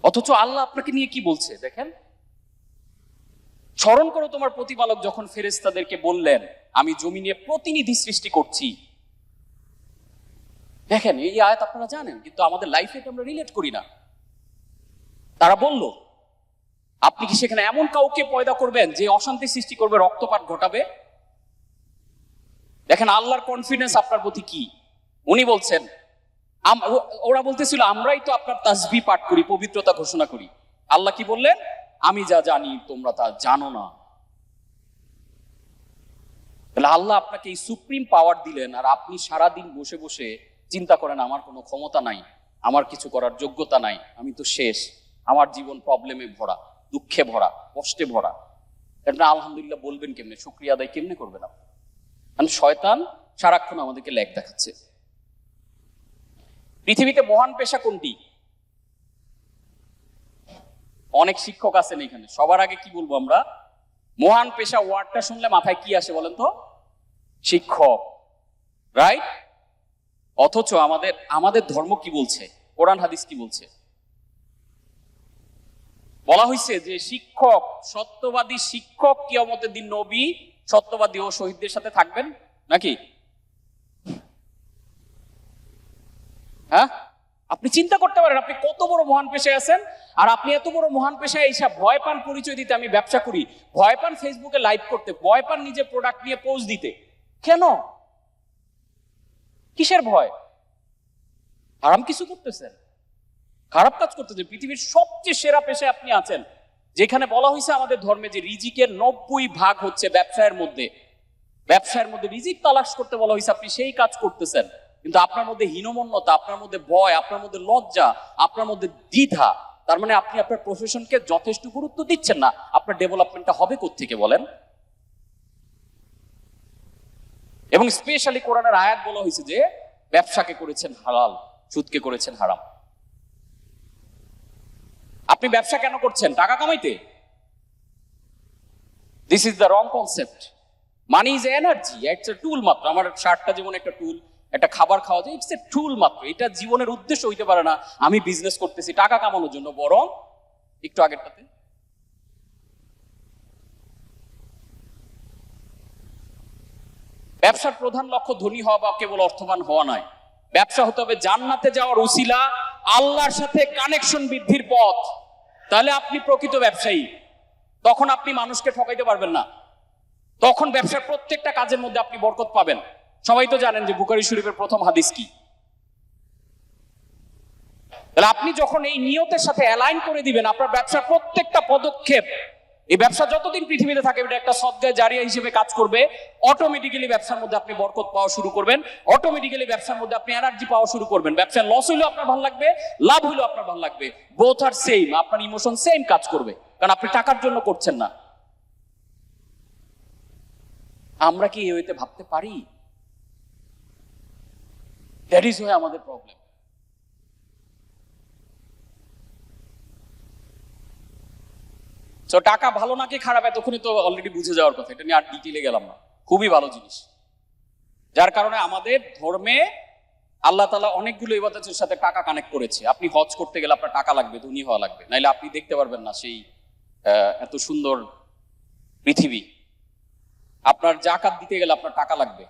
অথচ আল্লাহ আপনাকে নিয়ে কি বলছে দেখেন, স্মরণ করো তোমার প্রতিপালক যখন ফেরেশতাদেরকে বললেন আমি জমিনে প্রতিনিধি সৃষ্টি করছি। দেখেন, এই আয়াত আপনারা জানেন, কিন্তু আমাদের লাইফে এটা আমরা রিলেট করি না। তারা বলল, আপনি কি সেখানে এমন কাউকে পয়দা করবেন যে অশান্তি সৃষ্টি করবে, রক্তপাত ঘটাবে? দেখেন আল্লাহর কনফিডেন্স আপনার প্রতি কি। উনি বলছেন, ওরা বলতেছিল আমরাই তো আপনার তাসবিহ পাঠ করি, পবিত্রতা ঘোষণা করি। আল্লাহ কি বললেন? আমি যা জানি তোমরা তা জানো না। তাহলে আল্লাহ আপনাকে এই সুপ্রিম পাওয়ার দিলেন, আর আপনি সারাদিন বসে বসে চিন্তা করেন আমার কোনো ক্ষমতা নাই, আমার কিছু করার যোগ্যতা নাই, আমি তো শেষ, আমার জীবন প্রবলেমে ভরা, দুঃখে ভরা, কষ্টে ভরা। আপনারা আলহামদুলিল্লাহ বলবেন কেমনে, শুকরিয়া আদায় কেমনে করবেন আপনি? কারণ শয়তান সারাক্ষণ আমাদেরকে ল্যাগ দেখাচ্ছে। পৃথিবীতে মহান পেশা কোনটি? অনেক শিক্ষক আছেন এখানে, সবার আগে কি বলবো আমরা? মহান পেশা ওয়ার্ডটা শুনলে মাথায় কি আসে বলেন তো? শিক্ষক, রাইট? অথচ আমাদের ধর্ম কি বলছে, কোরআন হাদিস কি বলছে? বলা হয়েছে যে শিক্ষক, সত্যবাদী শিক্ষক কিয়ামতের দিন নবী, সত্যবাদী ও শহীদদের সাথে থাকবেন নাকি? হ্যাঁ, আপনি চিন্তা করতে পারেন আপনি কত বড় মহান পেশায় আছেন, আর আপনি এত বড় মহান পেশায় এইসব ভয় পান পরিচয় দিতে, আমি ব্যবসা করি, ভয় পান ফেসবুকে লাইভ করতে, ভয় পান নিজের প্রোডাক্ট নিয়ে পোস্ট দিতে। কেন? কিসের ভয়? হারাম কিছু করতেছেন, খারাপ কাজ করতেছেন। পৃথিবীর সবচেয়ে সেরা পেশায় আপনি আছেন, যেখানে বলা হয়েছে আমাদের ধর্মে যে রিজিকের 90% হচ্ছে ব্যবসায়ের মধ্যে। ব্যবসায়ের মধ্যে রিজিক তালাশ করতে বলা হয়েছে, আপনি সেই কাজ করতেছেন। কিন্তু আপনার মধ্যে হীনমন্যতা, আপনার মধ্যে ভয়, আপনার মধ্যে লজ্জা, আপনার মধ্যে দ্বিধা, তার মানে আপনি আপনার প্রফেশনকে যথেষ্ট গুরুত্ব দিচ্ছেন না। আপনার ডেভেলপমেন্টটা হবে কোত্থেকে বলেন? এবং স্পেশালি কোরআনের আয়াত বলা হয়েছে যে ব্যবসাকে করেছেন হালাল, সুদকে করেছেন হারাম। আপনি ব্যবসা কেন করছেন? টাকা কামাইতে? This is the wrong concept. Money is energy, it's a tool মাত্র। আমার শার্টটা যেমন একটা টুল, একটা খাবার খাওয়া যায়, ইটস এ টুল মাত্র। এটা জীবনের উদ্দেশ্য হইতে পারে না আমি বিজনেস করতেছি টাকা কামানোর জন্য, বরং একটু আগেরটাতে ব্যবসার প্রধান লক্ষ্য ধনী হওয়া বা কেবল অর্থবান হওয়া নয়। ব্যবসা হতে হবে জান্নাতে যাওয়ার উসিলা, আল্লাহর সাথে কানেকশন বৃদ্ধির পথ। তাহলে আপনি প্রকৃত ব্যবসায়ী। তখন আপনি মানুষকে ঠকাইতে পারবেন না। তখন ব্যবসার প্রত্যেকটা কাজের মধ্যে আপনি বরকত পাবেন। সবাই তো জানেন যে বুখারী শরীফের প্রথম হাদিস কি। তাহলে আপনি যখন এই নিয়তের সাথে অ্যালাইন করে দিবেন আপনার ব্যবসার প্রত্যেকটা পদক্ষেপ, এই ব্যবসা যতদিন পৃথিবীতে থাকে এটা একটা সদকায়ে জারিয়া হিসেবে কাজ করবে। অটোমেটিক্যালি ব্যবসার মধ্যে আপনি বরকত পাওয়া শুরু করবেন, অটোমেটিক্যালি ব্যবসার মধ্যে আপনি এনার্জি পাওয়া শুরু করবেন। ব্যবসায় লস হইলেও আপনার ভালো লাগবে, লাভ হইলেও আপনার ভালো লাগবে। বোথ আর সেম, আপনার ইমোশন সেম কাজ করবে, কারণ আপনি টাকার জন্য করছেন না। আমরা কি এই ওয়েতে ভাবতে পারি? দ্যাট ইজ ওয়াই আমাদের প্রবলেম। তো টাকা ভালো নাকি খারাপ এতক্ষণই তো অলরেডি বুঝে যাওয়ার কথা, এটা নিয়ে আর ডিটেইলে গেলাম না। খুবই ভালো জিনিস, যার কারণে আমাদের ধর্মে আল্লাহ তাআলা অনেকগুলো ইবাদতের সাথে টাকা কানেক্ট করেছে। আপনি হজ করতে গেলে আপনার টাকা লাগবে, ধনী হওয়া লাগবে, নাইলে আপনি দেখতে পারবেন না সেই এত সুন্দর পৃথিবী। আপনার যাকাত দিতে গেলে আপনার টাকা লাগবে,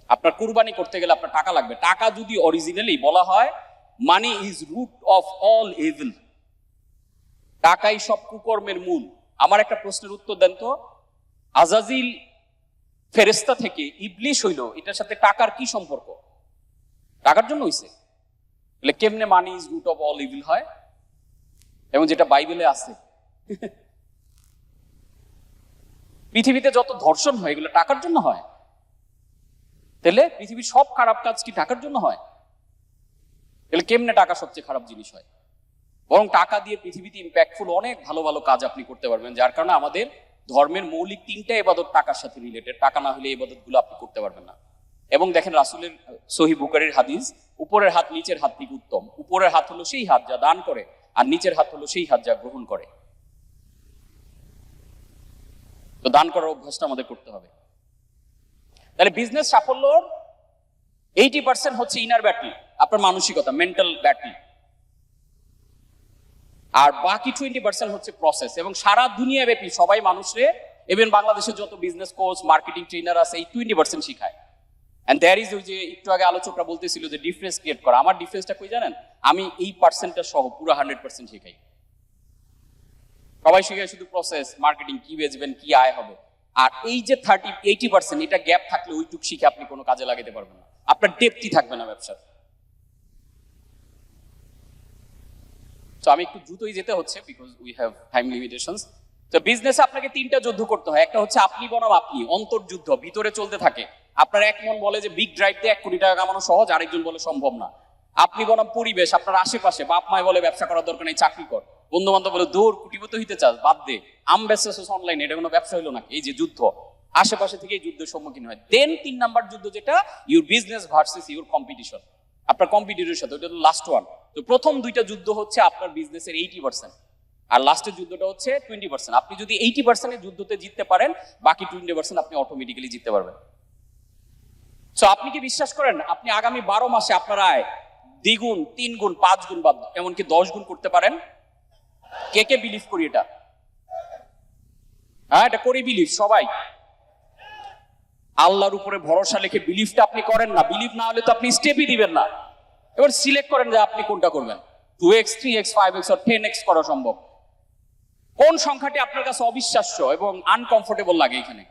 আপনার কুরবানি করতে গেলে আপনার টাকা লাগবে। টাকা যদি অরিজিনালি বলা হয় money is root of all evil, টাকাই সব কুকর্মের মূল। আমার একটা প্রশ্নের উত্তর দেন তো, আজাজিল ফেরেশতা থেকে ইবলিশ হইল, এটার সাথে টাকার কি সম্পর্ক? টাকার জন্য হইছে। বলে কেমনে money is root of all evil হয়, এবং যেটা বাইবেলে আছে। পৃথিবীতে যত ধর্ষণ হয় এগুলো টাকার জন্য হয়। তাহলে পৃথিবীর সব খারাপ কাজ কি টাকার জন্য হয়? তাহলে কেমনে টাকা সবচেয়ে খারাপ জিনিস হয়? বরং টাকা দিয়ে পৃথিবীতে ইম্প্যাক্টফুল অনেক ভালো ভালো কাজ আপনি করতে পারবেন। যার কারণে আমাদের ধর্মের মৌলিক 3টা ইবাদত টাকার সাথে রিলেটেড। টাকা না হলে এই ইবাদত গুলো আপনি করতে পারবেন না। এবং দেখেন রাসূলের সহিহ বুখারীর হাদিস, উপরের হাত নিচের হাত থেকে উত্তম। উপরের হাত হলো সেই হাত যা দান করে, আর নিচের হাত হলো সেই হাত যা গ্রহণ করে। তো দান করার অভ্যাসটা আমাদের করতে হবে। তাহলে বিজনেস সাফল্যর 80% হচ্ছে ইনার ব্যাটারি, আপনার মানসিকতা, মেন্টাল ব্যাটারি, আর বাকি 20% হচ্ছে প্রসেস। এবং সারা দুনিয়া ব্যাপী সবাই মানুষরে, ইভেন বাংলাদেশের যত বিজনেস কোচ, মার্কেটিং ট্রেনার আছে, এই 20% শিখায়। এন্ড দেয়ার ইজ, ওই যে একটু আগে আলোচকরা বলতেছিল যে ডিফারেন্স ক্রিয়েট করা। আমার ডিফারেন্সটা কই জানেন? আমি এই পার্সেন্টটা সহ পুরো 100% শিখাই। সবাই শিখায় শুধু প্রসেস, মার্কেটিং, কি বেচবেন, কি আয় হবে। আর এই যে 80% এটা গ্যাপ থাকলে ওইটুক শিখে আপনি কোনো কাজে লাগাতে পারবেন না, আপনার ডেপথই থাকবে না ব্যবসার। তো আমি একটু দ্রুতই যেতে হচ্ছে, because we have time limitations. তো বিজনেসে আপনাকে 3টা যুদ্ধ করতে হয়। একটা হচ্ছে আপনি বনাম আপনি, অন্তর্যুদ্ধ, ভিতরে চলতে থাকে। আপনার এক মন বলে যে বিগ ড্রাইভ দিয়ে 1 কোটি টাকা কামানো সহজ, আরেকজন বলে সম্ভব না। আপনি বনাম পরিবেশ, আপনার আশেপাশে বাপ মায় বলে ব্যবসা করার দরকার নেই, চাকরি কর। বন্ধু বান্ধব বলে দূর, কোটিপতি হইতে চাস, বাদ দে, আম বেচতেছিস অনলাইনে, এটা কোনো ব্যবসা হইলো নাকি? এই যে যুদ্ধ, আশেপাশে থেকে যুদ্ধের সম্মুখীন হয়। দেন 3 নাম্বার যুদ্ধ, যেটা your business versus your competition, আপনার কম্পিটিটরের সাথে, ওটা লাস্ট ওয়ান। তো প্রথম 2টা যুদ্ধ হচ্ছে আপনার বিজনেসের 80%, আর লাস্টের যুদ্ধটা হচ্ছে 20%। আপনি যদি 80% এর যুদ্ধতে জিততে পারেন, বাকি 20% আপনি অটোমেটিক্যালি জিততে পারবেন। সো আপনি কি বিশ্বাস করেন আপনি আগামী 12 মাসে আপনার আয় 2 গুণ, 3 গুণ, 5 গুণ বা এমনকি 10 গুণ করতে পারেন? কে কে বিলিভ করি এটা? হ্যাঁ, এটা করি বিলিভ সবাই। আল্লাহর উপরে ভরসা রেখে বিলিভটা আপনি করেন না। বিলিভ না হলে তো আপনি স্টেপই দিবেন না। এবার সিলেক্ট করেন যে আপনি কোনটা করবেন, 2x, 3x, 5x or 10x করা সম্ভব। কোন সংখ্যাটি আপনার কাছে অবিশ্বাস্য এবং আনকমফোর্টেবল লাগে এখানে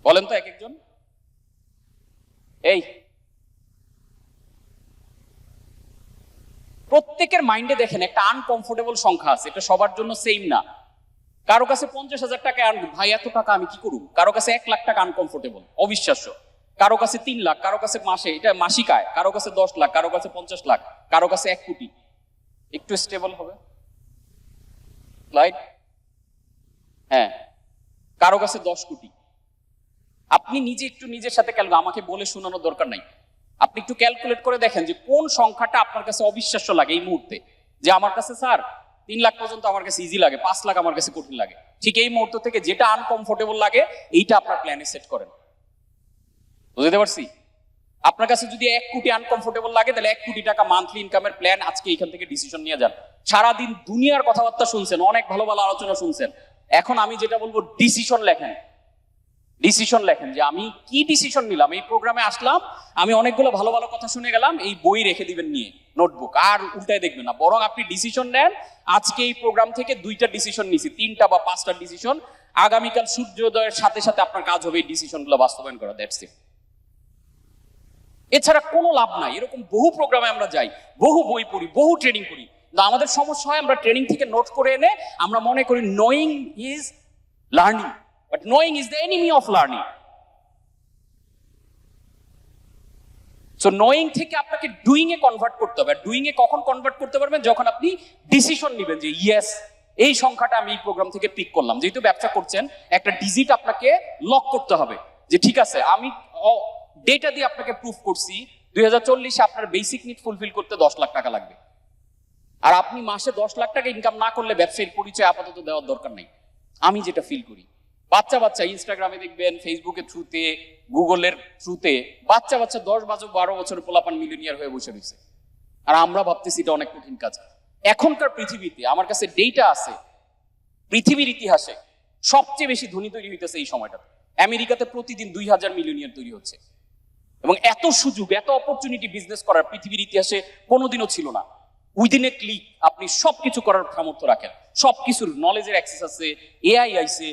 বলেন তো এক একজন। এই প্রত্যেকের মাইন্ডে দেখেন একটা আনকমফোর্টেবল সংখ্যা আছে, এটা সবার জন্য সেম না। কারো কাছে 50,000 টাকা, ভাই এত টাকা আমি কি করব, কারো কাছে 1 লাখ টাকা আনকমফোর্টেবল, অবিশ্বাস্য, কারো কাছে 3 লাখ, কারো কাছে মাসে এটা মাসিক আয়, কারো কাছে 10 লাখ, কারো কাছে 50 লাখ, কারো কাছে 1 কোটি। একটু স্টেবল হবে রাইট? হ্যাঁ, কারো কাছে 10 কোটি। আপনি নিজে একটু নিজের সাথে আমাকে বলে শোনানোর দরকার নাই, আপনি একটু ক্যালকুলেট করে দেখেন যে কোন সংখ্যাটা আপনার কাছে অবিশ্বাস্য লাগে এই মুহূর্তে, যে আমার কাছে স্যার 3 লাখ পর্যন্ত আমার কাছে ইজি লাগে, 5 লাখ আমার কাছে কঠিন লাগে। ঠিক এই মুহূর্ত থেকে যেটা আনকমফোর্টেবল লাগে এইটা আপনার প্ল্যানে সেট করেন। বুঝতে পারছি? আপনার কাছে যদি 1 কোটি আনকমফোর্টেবল লাগে, তাহলে 1 কোটি টাকা মান্থলি ইনকামের প্ল্যান আজকে এখান থেকে ডিসিশন নিয়ে যান। সারাদিন দুনিয়ার কথাবার্তা শুনছেন, অনেক ভালো ভালো আলোচনা শুনছেন, এখন আমি যেটা বলবো ডিসিশন লেখেন। ডিসিশন লেখেন যে আমি কি ডিসিশন নিলাম, এই প্রোগ্রামে আসলাম, আমি অনেকগুলো ভালো ভালো কথা শুনে গেলাম, এই বই রেখে দিবেন নিয়ে নোটবুক, আর উল্টায় দেখবেন না, বরং আপনি ডিসিশন নেন আজকে এই প্রোগ্রাম থেকে 2টা ডিসিশন নিছি, 3টা বা 5টা ডিসিশন, আগামীকাল সূর্যোদয়ের সাথে সাথে আপনার কাজ হবে এই ডিসিশনগুলো বাস্তবায়ন করা। That's it. এছাড়া কোনো লাভ নাই। এরকম বহু প্রোগ্রামে আমরা যাই, বহু বই পড়ি, বহু ট্রেনিং করি, কিন্তু আমাদের সমস্যা হয় আমরা ট্রেনিং থেকে নোট করে এনে আমরা মনে করি knowing is learning, but knowing is the enemy of learning. So knowing থেকে আপনাকে ডুইং এ কনভার্ট করতে হবে। ডুইং এ কখন কনভার্ট করতে পারবেন? যখন আপনি ডিসিশন নেবেন যে ইয়েস, এই সংখ্যাটা আমি এই প্রোগ্রাম থেকে পিক করলাম। যেহেতু ব্যবসা করছেন, একটা ডিজিট আপনাকে লক করতে হবে যে ঠিক আছে, আমি ডেটা দিয়ে আপনাকে প্রুফ করছি 2040-এ আপনার বেসিক নিড ফুলফিল করতে 10 লাখ টাকা লাগবে, আর আপনি মাসে 10 লাখ টাকা ইনকাম না করলে ব্যবসায়ীর পরিচয় আপাতত দেওয়ার দরকার নেই। আমি যেটা ফিল করি, বাচ্চা ইনস্টাগ্রামে দেখবেন, ফেসবুকের থ্রুতে, গুগলের থ্রুতে বাচ্চা 10-12 বছরের পোলাপান মিলিয়নিয়ার হয়ে বসে রয়েছে, আর আমরা ভাবতেছি এটা অনেক কঠিন কাজ। এখনকার পৃথিবীতে আমার কাছে ডেটা আছে, পৃথিবীর ইতিহাসে সবচেয়ে বেশি ধনী তৈরি হইতেছে এই সময়টাতে। আমেরিকাতে প্রতিদিন 2000 মিলিয়নিয়ার তৈরি হচ্ছে, এবং এত সুযোগ, এত অপরচুনিটি বিজনেস করার পৃথিবীর ইতিহাসে কোনোদিনও ছিল না। উইদিন এ ক্লিক আপনি সবকিছু করার সামর্থ্য রাখেন, সবকিছুর নলেজের অ্যাক্সেস আছে, এআই আইছে,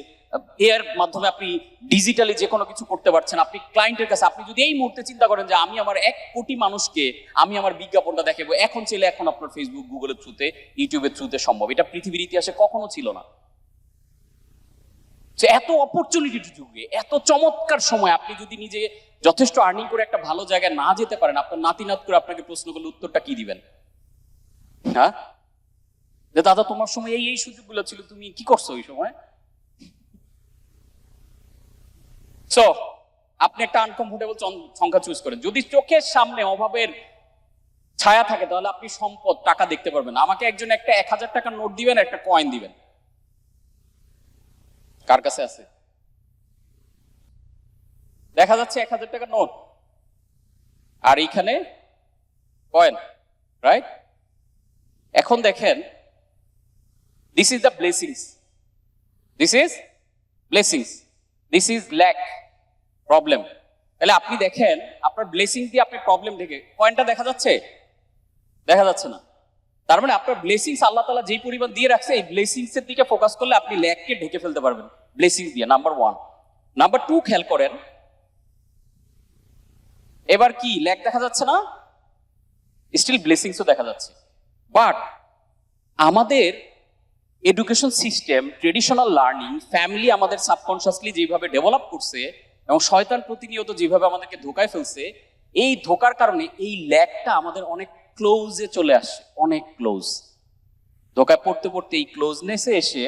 এর মাধ্যমে আপনি ডিজিটালি যে কোনো কিছু করতে পারছেন। আপনি ক্লায়েন্টের কাছে, আপনি যদি এই মুহূর্তে চিন্তা করেন যে আমি আমার 1 কোটি মানুষকে আমি আমার বিজ্ঞাপনটা দেখাবো, এখন ছেলে এখন আপনার ফেসবুক, গুগলের থ্রুতে, ইউটিউবের থ্রুতে সম্ভব। এটা পৃথিবীর ইতিহাসে কখনো ছিল না। এত অপরচুনিটি যুগে, এত চমৎকার সময়, আপনি যদি নিজে যথেষ্ট আর্নিং করে একটা ভালো জায়গায় না যেতে পারেন, আপনার নাতি নাত করে আপনাকে প্রশ্ন করলে উত্তরটা কি দিবেন? হ্যাঁ, যে দাদা তোমার সময় এই সুযোগগুলো ছিল, তুমি কি করছো ওই সময়? সো আপনি একটা আনকমফোর্টেবল সংখ্যা চুজ করেন। যদি চোখের সামনে অভাবের ছায়া থাকে, তাহলে আপনি সম্পদ, টাকা দেখতে পারবেন। আমাকে একজন একটা 1000 টাকার নোট দিবেন, একটা কয়েন দিবেন। কার কাছে আছে? দেখা যাচ্ছে 1000 টাকার নোট, আর এইখানে কয়েন, রাইট? এখন দেখেন, this is the blessings, this is blessings, this is lack, problem. তাহলে আপনি দেখেন, আপনার ব্লেসিং দিয়ে আপনি প্রবলেম ঢেকে, কয়েনটা দেখা যাচ্ছে? দেখা যাচ্ছে না। তার মানে আপনার ব্লেসিংস আল্লাহ তাআলা যেই পরিমাণ দিয়ে রাখছে, এই ব্লেসিংস এর দিকে ফোকাস করলে আপনি ল্যাককে ঢেকে ফেলতে পারবেন ব্লেসিংস দিয়ে। নাম্বার 1। নাম্বার 2, খেয়াল করেন, এবার কি ল্যাক দেখা যাচ্ছে না? স্টিল ব্লেসিংসও দেখা যাচ্ছে। বাট আমাদের education system, traditional learning, family আমাদের সাবকনশিয়াসলি যেভাবে ডেভেলপ করছে, এবং শয়তান প্রতিনিয়ত যেভাবে আমাদেরকে ধোকায় ফেলছে, এই ধোকার কারণে এই ল্যাকটা আমাদের অনেক ক্লোজে চলে আসে, অনেক ক্লোজ। ধোকায় পড়তে পড়তে এই ক্লোজনেসে এসে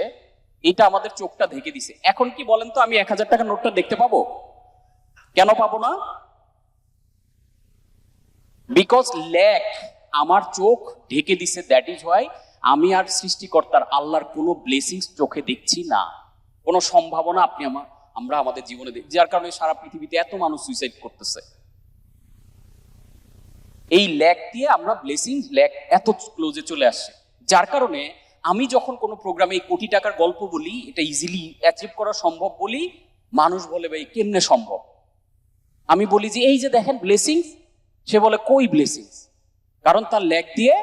এটা আমাদের চোখটা ঢেকে দিছে। এখন কি বলেন তো, আমি 1000 টাকার নোটটা দেখতে পাবো? কেন পাবো না? বিকজ ল্যাক আমার চোখ ঢেকে দিছে। দ্যাট ইজ হোয়াই আমি আর সৃষ্টিকর্তার আল্লাহর কোনো ব্লেসিংস চোখে দেখছি না, কোনো সম্ভাবনা আমরা আমাদের জীবনে দেখি, যার কারণে সারা পৃথিবীতে এত মানুষ সুইসাইড করতেছে। এই ল্যাক দিয়ে আমরা ব্লেসিংস, ল্যাক এত ক্লোজে চলে আসছে, যার কারণে আমি যখন কোনো প্রোগ্রামে এই কোটি টাকার গল্প বলি, এটা ইজিলি অ্যাচিভ করা সম্ভব বলি, মানুষ বলে ভাই কেমনে সম্ভব? আমি বলি যে এই যে দেখেন ব্লেসিংস, সে বলে কই ব্লেসিংস, কারণ তার লেগ দিয়ে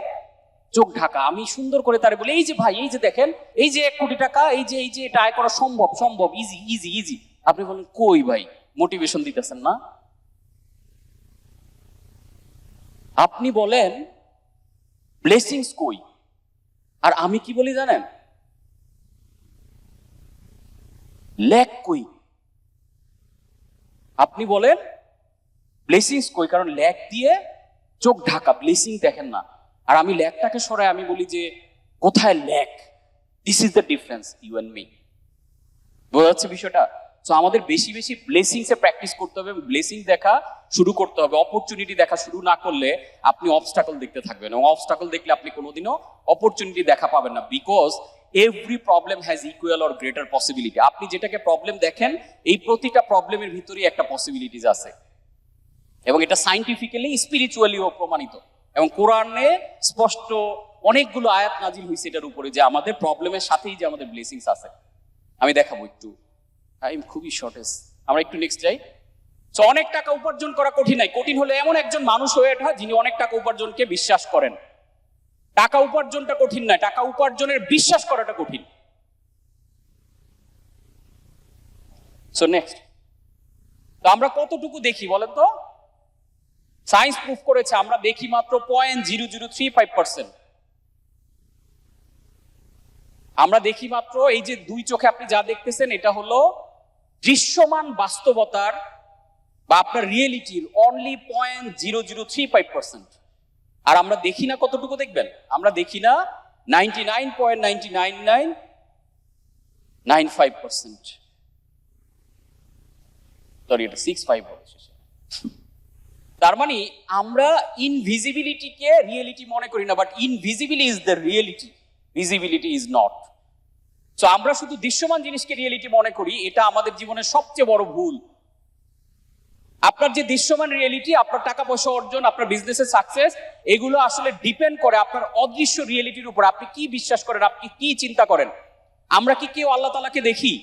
চোখ ঢাকা। আমি সুন্দর করে তারে বলি, এই যে ভাই, এই যে দেখেন, এই যে 1 কোটি টাকা, এই যে এটা আয় করা সম্ভব, সম্ভব, ইজি ইজি ইজি। আপনি বলেন কই ভাই, মোটিভেশন দিতেছেন না। আপনি বলেন ব্লেসিংস কই, আর আমি কি বলি জানেন, লেগ কই। আপনি বলেন ব্লেসিংস কই, কারণ লেগ দিয়ে চোখ ঢাকা, ব্লেসিং দেখেন না। আর আমি লেগটাকে সরাই, আমি বলি যে কোথায় লেগ। This is the difference, you and me. বোঝা যাচ্ছে বিষয়টা? তো আমাদের বেশি বেশি ব্লেসিংস এ প্র্যাকটিস করতে হবে, ব্লেসিং দেখা শুরু করতে হবে। অপরচুনিটি দেখা শুরু না করলে আপনি অবস্টাকল দেখতে থাকবেন, এবং অবস্টাকল দেখলে আপনি কোনোদিনও অপরচুনিটি দেখা পাবেন না। Because every problem has equal or greater possibility. আপনি যেটাকে প্রবলেম দেখেন, এই প্রতিটা প্রবলেমের ভিতরেই একটা পসিবিলিটিস আছে, এবং এটা সাইন্টিফিক্যালি স্পিরিচুয়ালিও প্রমাণিত। এবং কোরআনে স্পষ্ট অনেকগুলো আয়াত নাজিল হয়েছে এটার উপরে, যে আমাদের প্রবলেমের সাথেই যে আমাদের ব্লেসিংস আছে। আমি দেখাবো একটু, টাইম খুবই শর্টেজ, আমরা একটু নেক্সট যাই। তো অনেক টাকা উপার্জন করা কঠিন নাই, কঠিন হলে এমন একজন মানুষ হয়ে ওঠা যিনি অনেক টাকা উপার্জনকে বিশ্বাস করেন। টাকা উপার্জনটা কঠিন নয়, টাকা উপার্জনের বিশ্বাস করাটা কঠিন। সো নেক্সট, তো আমরা কতটুকু দেখি বলেন তো? সায়েন্স প্রুফ করেছে আমরা দেখি মাত্র 0.0035%। আমরা দেখি মাত্র, এই যে 2 চোখে আপনি যা দেখতেছেন, এটা হলো দৃশ্যমান বাস্তবতার বা আপনার রিয়েলিটির অনলি 0.0035%। আর আমরা দেখি না কতটুকু দেখবেন? আমরা দেখি না 99.999995%। সরি, এটা 65 হবে শেষে। তার মানে আমরা ইনভিজিবিলিটিকে রিয়েলিটি মনে করি না, but invisibility is the reality, visibility is not. So আমরা শুধু দৃশ্যমান জিনিসকে রিয়েলিটি মনে করি, এটা আমাদের জীবনের সবচেয়ে বড় ভুল। আপনার যে দৃশ্যমান রিয়েলিটি, আপনার টাকা পয়সা অর্জন, আপনার বিজনেসের সাকসেস, এগুলো আসলে ডিপেন্ড করে আপনার অদৃশ্য রিয়েলিটির উপর। আপনি কি বিশ্বাস করেন, আপনি কি চিন্তা করেন। আমরা কি কেউ আল্লাহ তাআলাকে দেখি?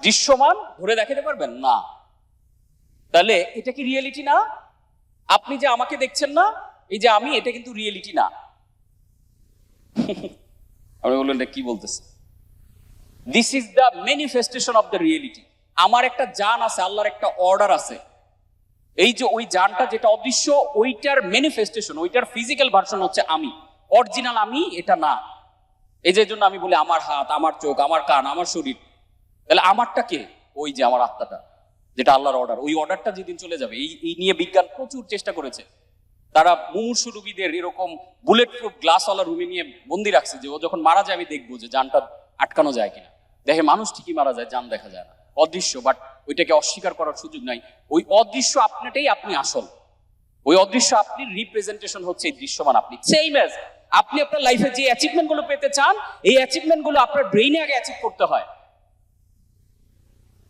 দৃশ্যমান ধরে দেখাতে পারবেন না। তাহলে এটা কি রিয়েলিটি না? আপনি যে আমাকে দেখছেন না, এই যে আমি, এটা কিন্তু রিয়েলিটি না। আপনি বললেন এটা কি বলতেছে? This is the manifestation of the reality. আমার একটা জান আছে, আল্লাহর একটা অর্ডার আছে। এই যে ওই জানটা যেটা অদৃশ্য, ওইটার ম্যানিফেস্টেশন, ওইটার ফিজিক্যাল ভার্সন হচ্ছে আমি। অরিজিনাল আমি এটা না। এই যে জন্য আমি বলি আমার হাত, আমার চোখ, আমার কান, আমার শরীর। তাহলে আমারটা কে? ওই যে আমার আত্মাটা, যেটা আল্লাহর অর্ডার। ওই অর্ডারটা যেদিন চলে যাবে, এই নিয়ে বিজ্ঞান প্রচুর চেষ্টা করেছে। তারা মুমূর্ষু রোগীদের এরকম বুলেট প্রুফ গ্লাসওয়ালা রুমে নিয়ে বন্দি রাখছে, যে ও যখন মারা যায় আমি দেখবো যে জানটা আটকানো যায় কিনা। দেখে মানুষ ঠিকই মারা যায়, জান দেখা যায় না, অদৃশ্য। বাট ওইটাকে অস্বীকার করার সুযোগ নাই। ওই অদৃশ্য আপনাটাই আপনি আসল। ওই অদৃশ্য আপনি রিপ্রেজেন্টেশন হচ্ছে এই দৃশ্যমান আপনি। সেম অ্যাজ আপনি আপনার লাইফে যে অ্যাচিভমেন্ট গুলো পেতে চান, এই অ্যাচিভমেন্ট গুলো আপনার ব্রেইনে আগে অ্যাচিভ করতে হয়।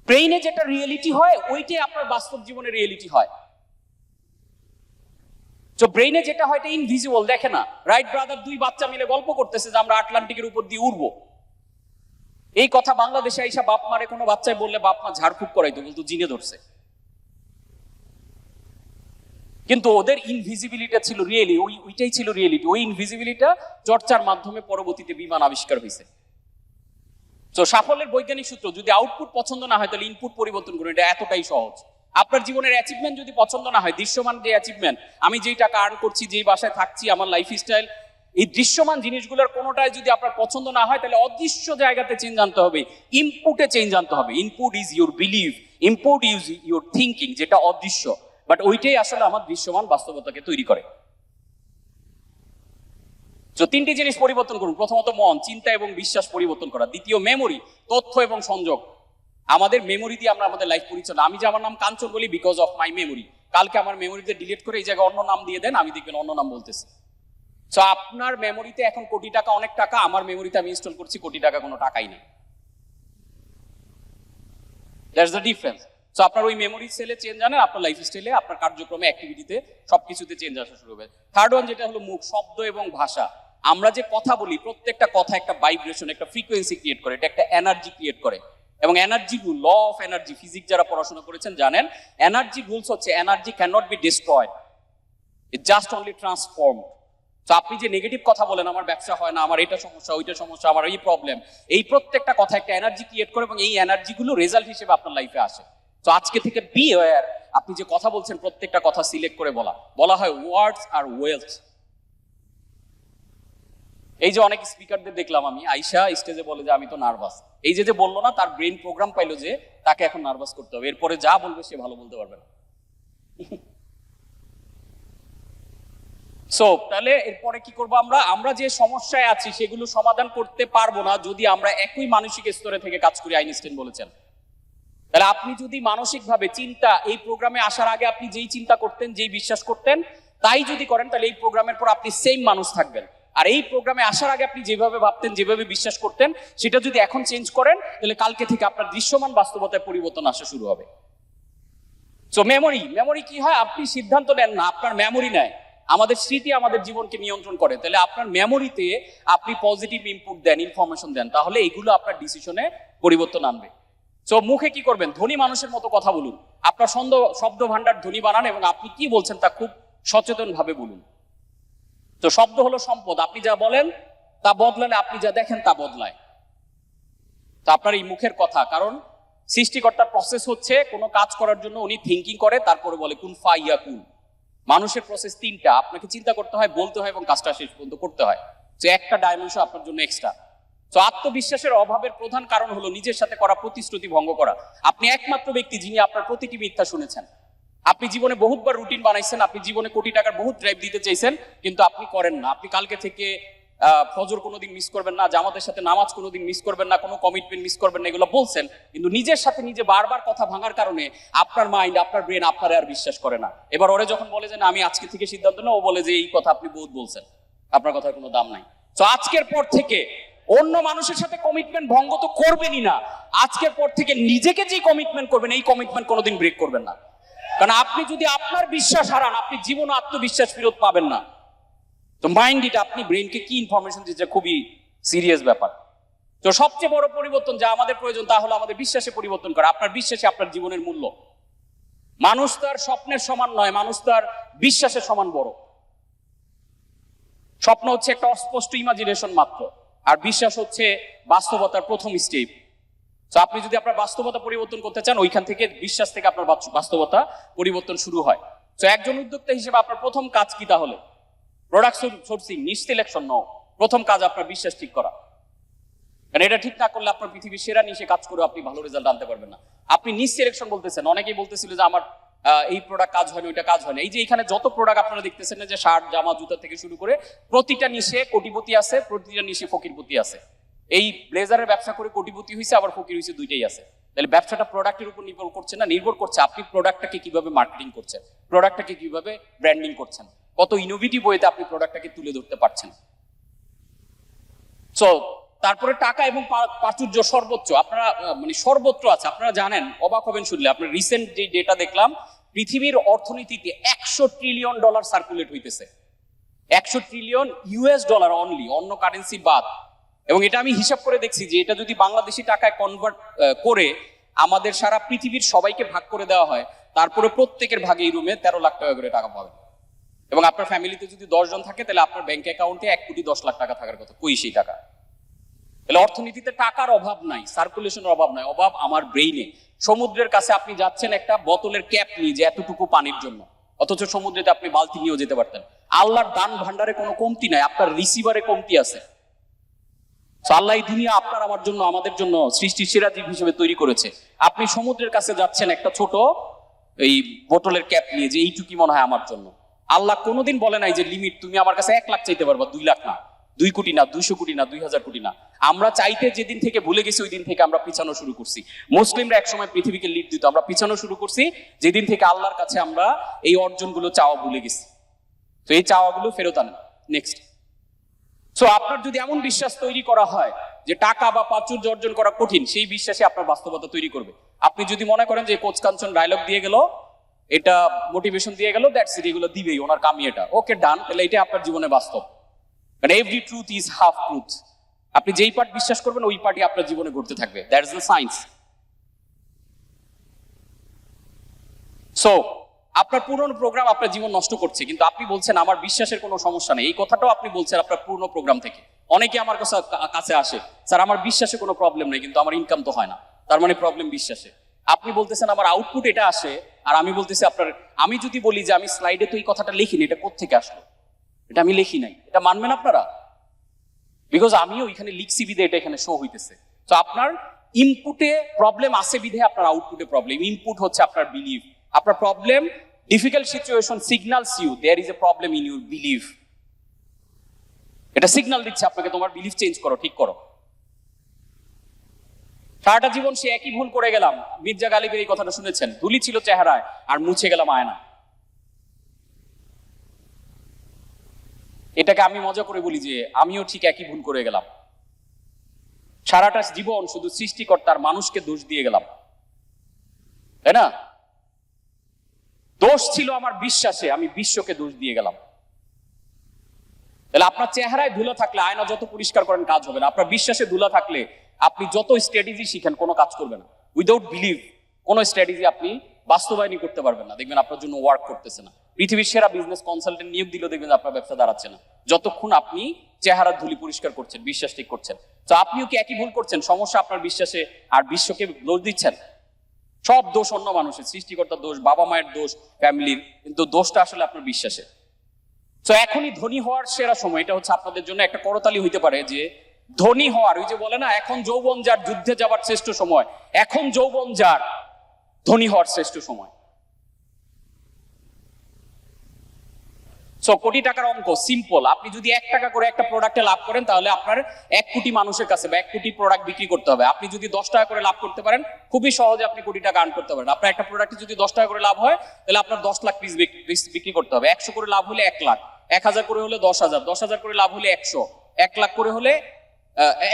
ব্রেইনে যেটা রিয়েলিটি হয়, ওইটাই আপনার বাস্তব জীবনে রিয়েলিটি হয়। তো ব্রেইনে যেটা হয় এটা ইনভিজিবল, দেখে না। রাইট ব্রাদার 2 বাচ্চা মিলে গল্প করতেছে যে আমরা আটলান্টিকের উপর দিয়ে উড়বো। এই কথা বাংলাদেশে আইসা বাপ মারে কোনো বাচ্চায় বললে বাপ মা ঝাড়ফুঁক করাইতো, বলতো জিনে ধরছে। কিন্তু ওদের ইনভিজিবিলিটি ছিল রিয়েলি, ওইটাই ছিল রিয়েলিটি। ওই ইনভিজিবিলিটিটা চর্চার মাধ্যমে পরবর্তীতে বিমান আবিষ্কার হয়েছে। তো সাফল্যের বৈজ্ঞানিক সূত্র, যদি আউটপুট পছন্দ না হয় তাহলে ইনপুট পরিবর্তন করুন। এটা এতটাই সহজ। আপনার জীবনের অ্যাচিভমেন্ট যদি পছন্দ না হয়, দৃশ্যমান যে অ্যাচিভমেন্ট, আমি যেই টাকা আর্ন করছি, যেই বাসায় থাকছি, আমার লাইফস্টাইল, এই দৃশ্যমান জিনিসগুলোর কোনোটাই যদি আপনার পছন্দ না হয়, তাহলে অদৃশ্য জায়গাতে চেঞ্জ আনতে হবে, ইনপুটে চেঞ্জ আনতে হবে। Input is your believe, input is your thinking, যেটা অদৃশ্য, বাট ওইটাই আসলে আমার দৃশ্যমান বাস্তবতাকে তৈরি করে। তো 3টি জিনিস পরিবর্তন করুন। প্রথমত মন, চিন্তা এবং বিশ্বাস পরিবর্তন করা। দ্বিতীয় মেমোরি, তথ্য এবং সংযোগ। আমাদের মেমোরি দিয়ে আমরা আমাদের লাইফ পরিচালনা। আমি যে আমার নাম কাঞ্চন বলি বিকজ অফ মাই মেমোরি। কালকে আমার মেমোরিতে ডিলিট করে এই জায়গায় অন্য নাম দিয়ে দেন, আমি দেখবেন অন্য নাম বলতেছি। সো আপনার মেমোরিতে এখন কোটি টাকা অনেক টাকা, আমার মেমোরিতে আমি ইনস্টল করছি কোটি টাকা কোনো টাকাই নেই। That's the difference. সো আপনার ওই মেমোরি সেলে চেঞ্জ আনেন, আপনার লাইফ স্টাইলে, আপনার কার্যক্রমে, অ্যাক্টিভিটিতে, সবকিছুতে চেঞ্জ আসা শুরু হবে। থার্ড ওয়ান যেটা হলো মুখ, শব্দ এবং ভাষা। আমরা যে কথা বলি, প্রত্যেকটা কথা একটা ভাইব্রেশন, একটা ফ্রিকোয়েন্সি ক্রিয়েট করে, এটা একটা এনার্জি ক্রিয়েট করে। এবং energy rule, law of energy, physics যারা পড়াশোনা করেছেন জানেন, এনার্জি রুলস হচ্ছে energy can not be destroyed, it just only transform. তো আপনি যে নেগেটিভ কথা বলেন, আমার ব্যবসা হয় না, আমার এটা সমস্যা, ওইটা সমস্যা, আমার এই প্রবলেম, এই প্রত্যেকটা কথা একটা এনার্জি ক্রিয়েট করে এবং এই এনার্জিগুলো রেজাল্ট হিসেবে আপনার লাইফে আসে। তো আজকে থেকে বি অ্যাওয়্যার, আপনি যে কথা বলছেন প্রত্যেকটা কথা সিলেক্ট করে বলা হয় ওয়ার্ডস আর ওয়েলথ। এই যে অনেক স্পিকারদের দেখলাম আমি, আইসা স্টেজে বলে যে আমি তো নার্ভাস। এই যে বললো না, তার ব্রেন প্রোগ্রাম পাইলো যে তাকে এখন নার্ভাস করতে হবে, এরপরে যা বলবে সে ভালো বলতে পারবে না। সো তাহলে এরপরে কি করবো আমরা যে সমস্যায় আছি সেগুলো সমাধান করতে পারবো না যদি আমরা একই মানসিক স্তরে থেকে কাজ করি। আইনস্টাইন বলেছেন। তাহলে আপনি যদি মানসিকভাবে চিন্তা, এই প্রোগ্রামে আসার আগে আপনি যেই চিন্তা করতেন, যেই বিশ্বাস করতেন, তাই যদি করেন, তাহলে এই প্রোগ্রামের পর আপনি সেম মানুষ থাকবেন। আর এই প্রোগ্রামে আসার আগে আপনি যেভাবে ভাবতেন, যেভাবে বিশ্বাস করতেন, সেটা যদি এখন চেঞ্জ করেন, তাহলে কালকে থেকে আপনার দৃশ্যমান বাস্তবতায় পরিবর্তন আসা শুরু হবে। সো মেমোরি কি হয়? আপনি সিদ্ধান্ত নেন না, আপনার মেমোরি নেয়। আমাদের স্মৃতি আমাদের জীবনকে নিয়ন্ত্রণ করে। তাহলে আপনার মেমোরিতে আপনি পজিটিভ ইনপুট দেন, ইনফরমেশন দেন, তাহলে এগুলো আপনার ডিসিশনে পরিবর্তন আনবে। সো মুখে কি করবেন? ধনী মানুষের মতো কথা বলুন, আপনার শব্দ ভান্ডার ধনী বানান এবং আপনি কি বলছেন তা খুব সচেতন ভাবে বলুন। তো শব্দ হলো সম্পদ। আপনি যা বলেন তা বদলালে, আপনি যা দেখেন তা বদলায়। তো আপনার এই মুখের কথা, কারণ সৃষ্টিকর্তার প্রসেস হচ্ছে কোনো কাজ করার জন্য উনি থিঙ্কিং করে, তারপরে বলে কুন ফাইয়াকুন। মানুষের প্রসেস তিনটা, আপনাকে চিন্তা করতে হয়, বলতে হয় এবং কাজটা শেষ পর্যন্ত করতে হয়। তো একটা ডাইমেনশন আপনার জন্য এক্সট্রা। তো আত্মবিশ্বাসের অভাবের প্রধান কারণ হলো নিজের সাথে করা প্রতিশ্রুতি ভঙ্গ করা। আপনি একমাত্র ব্যক্তি যিনি আপনার প্রতিটি মিথ্যা শুনেছেন। আপনি জীবনে বহুতবার রুটিন বানাইছেন, আপনি জীবনে কোটি টাকার বহুত ড্রাইভ দিতে চাইছেন, কিন্তু আপনি করেন না। আপনি কালকে থেকে ফজর কোনোদিন মিস করবেন না, জামাতের সাথে নামাজ কোনোদিন মিস করবেন না, কোনো কমিটমেন্ট মিস করবেন না, এগুলো বলছেন, কিন্তু নিজের সাথে নিজে বারবার কথা ভাঙার কারণে আপনার মাইন্ড, আপনার ব্রেন আপনার আর বিশ্বাস করে না। এবার ওরে যখন বলে যে না আমি আজকে থেকে সিদ্ধান্ত না, ও বলে যে এই কথা আপনি বহুত বলছেন, আপনার কথার কোনো দাম নাই। তো আজকের পর থেকে অন্য মানুষের সাথে কমিটমেন্ট ভঙ্গ তো করবেনই না, আজকের পর থেকে নিজেকে যে কমিটমেন্ট করবেন, এই কমিটমেন্ট কোনোদিন ব্রেক করবেন না। কারণ আপনি যদি আপনার বিশ্বাস হারান, আপনি জীবনে আত্মবিশ্বাস ফেরত পাবেন না। তো মাইন্ড এটা, আপনি ব্রেনকে কি ইনফরমেশন দিচ্ছে, খুবই সিরিয়াস ব্যাপার। তো সবচেয়ে বড় পরিবর্তন যা আমাদের প্রয়োজন তা হলো আমাদের বিশ্বাসে পরিবর্তন করা। আপনার বিশ্বাসে আপনার জীবনের মূল্য। মানুষ তার স্বপ্নের সমান নয়, মানুষ তার বিশ্বাসের সমান বড়। স্বপ্ন হচ্ছে একটা অস্পষ্ট ইমাজিনেশন মাত্র, আর বিশ্বাস হচ্ছে বাস্তবতার প্রথম স্টেপ। তো আপনি যদি আপনার বাস্তবতা পরিবর্তন করতে চান, ওইখান থেকে, বিশ্বাস থেকে আপনার বাস্তবতা পরিবর্তন শুরু হয়। তো একজন উদ্যোক্তা হিসেবে আপনার প্রথম কাজ কি? তাহলে প্রোডাক্ট সোর্সিং, নিশ সিলেকশন নাও। প্রথম কাজ আপনার বিশ্বাস ঠিক করা। কারণ এটা ঠিক না করলে আপনার পৃথিবীর সেরা নিশে কাজ করে আপনি ভালো রেজাল্ট আনতে পারবেন না। আপনি নিশ সিলেকশন বলতেছেন, অনেকেই বলতেছিল যে আমার এই প্রোডাক্ট কাজ হয়নি, ওইটা কাজ হয়নি। এই যে এখানে যত প্রোডাক্ট আপনারা দেখতেছেন না, যে শার্ট, জামা, জুতা থেকে শুরু করে প্রতিটা নিশে কোটিপতি আছে, প্রতিটা নিশে ফকিরপতি আছে। এই ব্লেজারের ব্যবসা করে কোটিপতি হয়েছে, আবার ফকির হয়েছে, দুইটাই আছে। তাহলে ব্যবসাটা প্রোডাক্টের উপর নির্ভর করছে না, নির্ভর করছে আপনি প্রোডাক্টটাকে কিভাবে মার্কেটিং করছেন, প্রোডাক্টটাকে কিভাবে ব্র্যান্ডিং করছেন, কত ইনোভেটিভ ওয়েতে আপনি প্রোডাক্টটাকে তুলে ধরতে পারছেন। সো তারপরে টাকা এবং প্রাচুর্য সর্বোচ্চ, আপনারা মানে সর্বত্র আছে। আপনারা জানেন, অবাক হবেন শুনলে, আপনার রিসেন্ট যে ডেটা দেখলাম, পৃথিবীর অর্থনীতিতে $100 ট্রিলিয়ন সার্কুলেট হইতেছে। $100 ট্রিলিয়ন অনলি, অন্য কারেন্সি বাদ। এবং এটা আমি হিসাব করে দেখছি যে এটা যদি বাংলাদেশি টাকায় কনভার্ট করে আমাদের সারা পৃথিবীর সবাইকে ভাগ করে দেওয়া হয়, তারপরে প্রত্যেকের ভাগে এই রুমে 13 লাখ টাকা করে টাকা পাবেন। এবং আপনার ফ্যামিলিতে যদি 10 জন থাকে, তাহলে আপনার ব্যাংক অ্যাকাউন্টে 1,10,00,000 টাকা থাকার কথা। কই সেই টাকা? তাহলে অর্থনীতিতে টাকার অভাব নাই, সার্কুলেশনের অভাব নাই, অভাব আমার ব্রেইনে। সমুদ্রের কাছে আপনি যাচ্ছেন একটা বোতলের ক্যাপ নিয়ে, যে এতটুকু পানির জন্য, অথচ সমুদ্রেতে আপনি বালতি নিয়েও যেতে পারতেন। আল্লাহর দান ভান্ডারে কোনো কমতি নাই, আপনার রিসিভারে কমতি আছে। আল্লাহ এই দুনিয়া আপনার, আমার জন্য, আমাদের জন্য সৃষ্টির সেরা জীব হিসেবে তৈরি করেছে। আপনি সমুদ্রের কাছে যাচ্ছেন একটা ছোট এই বোতলের ক্যাপ নিয়ে, যে এইটুকুই মনে হয় আমার জন্য। আল্লাহ কোনোদিন বলে নাই যে লিমিট, তুমি আমার কাছে 1 লাখ চাইতে পারবা, 2 লাখ না, 2 কোটি না, 200 কোটি না, 2000 কোটি না। আমরা চাইতে যেদিন থেকে ভুলে গেছি, ওই দিন থেকে আমরা পিছানো শুরু করছি। মুসলিমরা একসময় পৃথিবীকে লিড দিত, আমরা পিছানো শুরু করছি যেদিন থেকে আল্লাহর কাছে আমরা এই অর্জনগুলো চাওয়া ভুলে গেছি। তো এই চাওয়াগুলো ফেরত আনেন। নেক্সট। সো আপনার যদি এমন বিশ্বাস তৈরি করা হয় যে টাকা বা প্রাচুর্য অর্জন করা কঠিন, সেই বিশ্বাসে আপনার বাস্তবতা তৈরি করবে। আপনি যদি মনে করেন যে কোচ কাঞ্চন ডায়লগ দিয়ে গেল, এটা মোটিভেশন দিয়ে গেল, দ্যাটস ইট, এগুলো দিবেই, ওনার কামি এটা, ওকে ডান, তাহলে এটা আপনার জীবনে বাস্তব। কারণ every truth is half truth. আপনি যেই পার্ট বিশ্বাস করবেন, ওই পার্টই আপনার জীবনে ঘটতে থাকবে। That is the science. So আপনার পুরনো প্রোগ্রাম আপনার জীবন নষ্ট করছে, কিন্তু আপনি বলছেন আমার বিশ্বাসের কোনো সমস্যা নেই। এই কথাটাও আপনি বলছেন আপনার পুরনো প্রোগ্রাম থেকে। অনেকে আমার কাছে আসে, স্যার আমার বিশ্বাসে কোনো প্রবলেম নেই, কিন্তু আমার ইনকাম তো হয় না, তার মানে প্রবলেম বিশ্বাসে। আপনি বলতেছেন আমার আউটপুট এটা আসে, আর আমি বলতেছি আপনার, আমি যদি বলি যে আমি স্লাইডে তো এই কথাটা লিখিনি, এটা কোত্থেকে আসলো? এটা আমি লিখি নাই, এটা মানবেন আপনারা? বিকজ আমিও এখানে লিখছি বিধে এটা এখানে শো হইতেছে। তো আপনার ইনপুটে প্রবলেম আছে বিধে আপনার আউটপুটে প্রবলেম। ইনপুট হচ্ছে আপনার বিলিভ। আপনার problem, difficult situation signals you there is a problem in your believe. এটা সিগন্যাল দিচ্ছে আপনাকে, তোমার বিলিভ চেঞ্জ করো, ঠিক করো। সারাটা জীবন সে একই ভুল করে গেলাম। মির্জা গালিবের এই কথাটা শুনেছেন, ধুলি ছিল চেহারায় আর মুছে গেলাম আয়না। এটাকে আমি মজা করে বলি যে আমিও ঠিক একই ভুল করে গেলাম। সারাটা জীবন শুধু সৃষ্টিকর্তার মানুষকে দোষ দিয়ে গেলাম, তাই না? দোষ ছিল আমার বিশ্বাসে, আমি বিশ্বকে দোষ দিয়ে গেলাম। তাহলে আপনার চেহারায় ধুলা থাকলে আয়না যত পরিষ্কার করেন কাজ হবে না। আপনার বিশ্বাসে ধুলা থাকলে আপনি যত স্ট্র্যাটেজি শিখেন কোনো কাজ করবে না। উইদাউট বিলিভ কোনো স্ট্র্যাটেজি আপনি বাস্তবায়নই করতে পারবেন না, দেখবেন আপনার জন্য ওয়ার্ক করতেছে না। পৃথিবীর সেরা বিজনেস কনসালটেন্ট নিয়োগ দিলেও দেখবেন আপনার ব্যবসা দাঁড়াচ্ছে না, যতক্ষণ আপনি চেহারার ধুলি পরিষ্কার করছেন, বিশ্বাস ঠিক করছেন। তো আপনিও কি একই ভুল করছেন? সমস্যা আপনার বিশ্বাসে, আর বিশ্বকে দোষ দিচ্ছেন। সব দোষ অন্য মানুষের, সৃষ্টিকর্তার দোষ, বাবা মায়ের দোষ, ফ্যামিলির, কিন্তু দোষটা আসলে আপনার বিশ্বাসে। তো এখনই ধনী হওয়ার সেরা সময়। এটা হচ্ছে আপনাদের জন্য একটা করতালি হইতে পারে যে ধনী হওয়ার, ওই যে বলে না এখন যৌবন যার যুদ্ধে যাবার শ্রেষ্ঠ সময়, এখন যৌবন যার ধনী হওয়ার শ্রেষ্ঠ সময়। সো কোটি টাকার অঙ্ক সিম্পল। আপনি যদি 1 টাকা করে একটা প্রোডাক্টে লাভ করেন, তাহলে আপনার 1 কোটি মানুষের কাছে বা 1 কোটি প্রোডাক্ট বিক্রি করতে হবে। আপনি যদি 10 টাকা করে লাভ করতে পারেন, খুবই সহজে আপনি কোটি টাকা আর্ন করতে পারেন। আপনার একটা প্রোডাক্টে যদি 10 টাকা করে লাভ হয়, তাহলে আপনার 10 লাখ পিস বিক্রি করতে হবে। 100 করে লাভ হলে 1 লাখ, 1000 করে হলে 10,000, 10,000 করে লাভ হলে 100, 1 লাখ করে হলে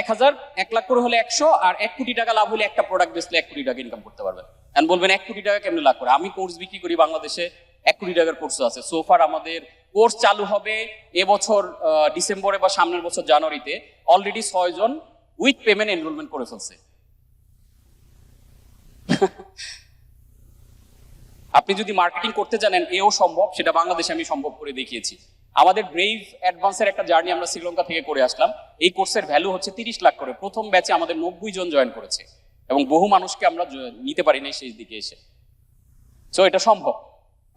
1000, 1 লাখ করে হলে 100, আর 1 কোটি টাকা লাভ হলে একটা প্রোডাক্ট বেচলে 1 কোটি টাকা ইনকাম করতে পারবেন। এন্ড বলবেন 1 কোটি টাকা কেমনে লাভ করে? আমি কোর্স বিক্রি করি বাংলাদেশে, 1 কোটি টাকার কোর্স আছে। সোফার আমাদের কোর্স চালু হবে এবছর ডিসেম্বরে বা সামনের বছর জানুয়ারিতে। অলরেডি 6 জন উইথ পেমেন্ট এনরোলমেন্ট করে ফেলছে। আপনি যদি মার্কেটিং করতে জানেন, এও সম্ভব, সেটা বাংলাদেশে আমি সম্ভব করে দেখিয়েছি। আমাদের ব্রেভ অ্যাডভান্সের একটা জার্নি আমরা শ্রীলঙ্কা থেকে করে আসলাম। এই কোর্সের ভ্যালু হচ্ছে 30 লাখ করে। প্রথম ব্যাচে আমাদের 90 জন জয়েন করেছে এবং বহু মানুষকে আমরা নিতে পারি না শেষ দিকে এসে। সো এটা সম্ভব,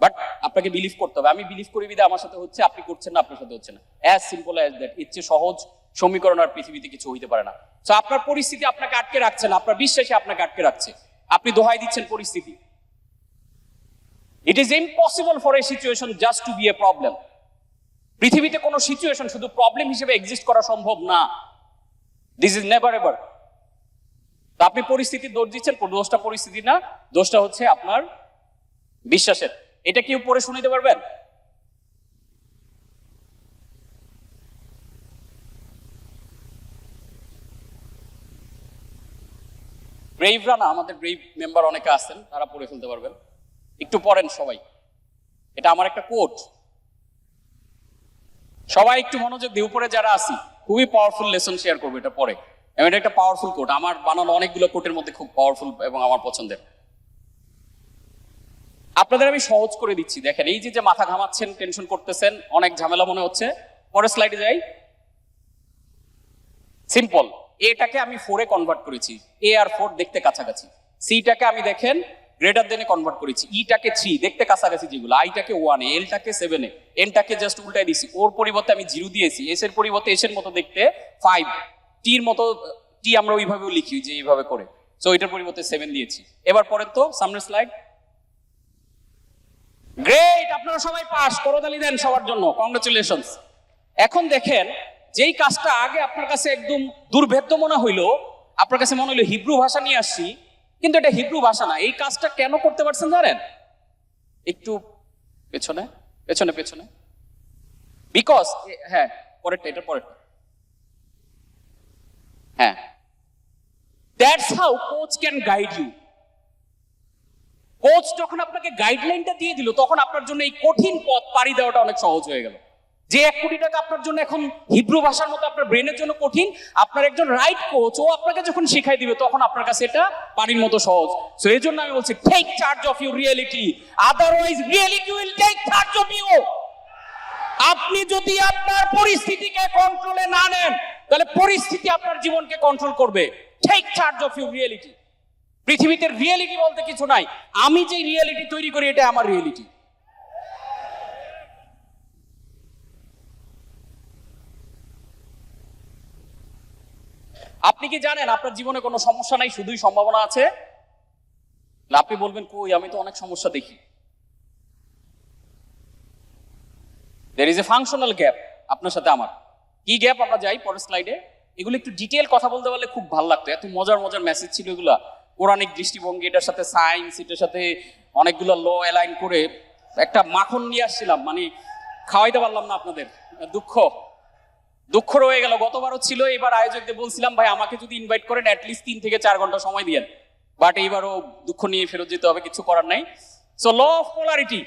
বাট আপনাকে বিলিভ করতে হবে। আমি বিলিভ করি বিধে আমার সাথে হচ্ছে, আপনি করছেন না, আপনার সাথে হচ্ছে না। As simple as that. এর চেয়ে সহজ সমীকরণ আর পৃথিবীতে কিছু হইতে পারে না। সো আপনার পরিস্থিতি আপনাকে আটকে রাখছে না, আপনার বিশ্বাসে আপনাকে আটকে রাখছে। আপনি দোহাই দিচ্ছেন পরিস্থিতি। It is impossible for a situation just to be a problem. পৃথিবীতে কোনো সিচুয়েশন শুধু প্রবলেম হিসেবে এক্সিস্ট করা সম্ভব না। This is never ever. আপনি পরিস্থিতির দোষ দিচ্ছেন, দোষটা পরিস্থিতি না, দোষটা হচ্ছে আপনার বিশ্বাসের। এটা কেউ পড়ে শুনিতে পারবেন? ব্রেভরা না, আমাদের ব্রেভ মেম্বার অনেকে আছেন, তারা পড়ে ফেলতে পারবেন। একটু পড়েন সবাই, এটা আমার একটা কোট। সবাই একটু মনোযোগ দিয়ে, উপরে যারা আছি খুবই পাওয়ারফুল লেসন শেয়ার করবো, এটা পরে। এটা একটা পাওয়ারফুল কোট, আমার বানানো অনেকগুলো কোটের মধ্যে খুব পাওয়ারফুল এবং আমার পছন্দের। আপনাদের আমি সহজ করে দিচ্ছি, দেখেন। এই যে মাথা ঘামাচ্ছেন, টেনশন করতেছেন, অনেক ঝামেলা মনে হচ্ছে, পরের স্লাইডে যাই। সিম্পল। এটাকে আমি 4 এ কনভার্ট করেছি, এ আর 4 দেখতে কাছাকাছি। সিটাকে আমি দেখেন গ্রেটার দেনে কনভার্ট করেছি, ইটাকে 3 দেখতে কাছাকাছি যেগুলো, আইটাকে 1 এ, এলটাকে 7 এ, এনটাকে জাস্ট উল্টাই দিছি। ওর পরিবর্তে আমি 0 দিয়েছি, এস এর পরিবর্তে এস এর মতো দেখতে 5, টির মতো টি আমরা ওইভাবেও লিখি যে এইভাবে করে। সো এটার পরিবর্তে 7 দিয়েছি। এবার পরের তো সামনের স্লাইড। গ্রেট, আপনারা সবাই পাস, করতালি দেন সবার জন্য, কংগ্রাচুলেশনস। এখন দেখেন, যেই কাজটা আগে আপনার কাছে একদম দুর্ভেদ্য মনে হইলো, আপনার কাছে মনে হইলো হিব্রু ভাষা নিয়ে আসছি, কিন্তু এটা হিব্রু ভাষা না। এই কাজটা কেন করতে পারছেন জানেন? একটু পেছনে পেছনে পেছনে, বিকজ, হ্যাঁ পরেরটা, এটা পরেরটা, হ্যাঁ, that's how coach can guide you. Coach যখন আপনাকে গাইডলাইনটা দিয়ে দিল, তখন আপনার জন্য এই কঠিন পথ পাড়ি দেওয়াটা অনেক সহজ হয়ে গেল। যে 1 কোটি টাকা আপনার জন্য এখন হিব্রু ভাষার মতো আপনার ব্রেনের জন্য কঠিন, আপনার একজন রাইট কোচ ও আপনাকে যখন শিখাই দিবে তখন আপনার কাছে এটা পানির মতো সহজ। সো এই জন্য আমি বলছি take charge of your reality, otherwise reality will take charge of you. আপনি যদি আপনার পরিস্থিতিকে কন্ট্রোলে না নেন তাহলে পরিস্থিতি আপনার জীবনকে কন্ট্রোল করবে। Take charge of your reality. পৃথিবীতে রিয়েলিটি বলতে কিছু নাই, আমি যে রিয়েলিটি তৈরি করি এটা আমার রিয়েলিটি। আপনি কি জানেন আপনার জীবনে কোনো সমস্যা নাই, শুধুই সম্ভাবনা আছে? না, আপনি বলবেন কই, আমি তো অনেক সমস্যা দেখি। there is a functional gap আপনার সাথে আমার। কি গ্যাপ আমরা যাই পরের স্লাইডে, এগুলো একটু ডিটেইল কথা বলতে পারলে খুব ভালো লাগতো। এত মজার মজার মেসেজ ছিল এগুলা, পৌরাণিক দৃষ্টিভঙ্গি, এটার সাথে সায়েন্স, এটার সাথে অনেকগুলো ল অ্যালাইন করে একটা মাখন নিয়ে আসছিলাম, মানে খাওয়াইতে পারলাম না আপনাদের, দুঃখ রয়ে গেল। গতবারও ছিল, এবার আয়োজকদের বলছিলাম ভাই আমাকে যদি ইনভাইট করেন অ্যাটলিস্ট 3 থেকে 4 ঘন্টা সময় দিয়েন, বাট এইবারও দুঃখ নিয়ে ফেরত যেতে হবে, কিছু করার নাই। সো ল অফ পোলারিটি,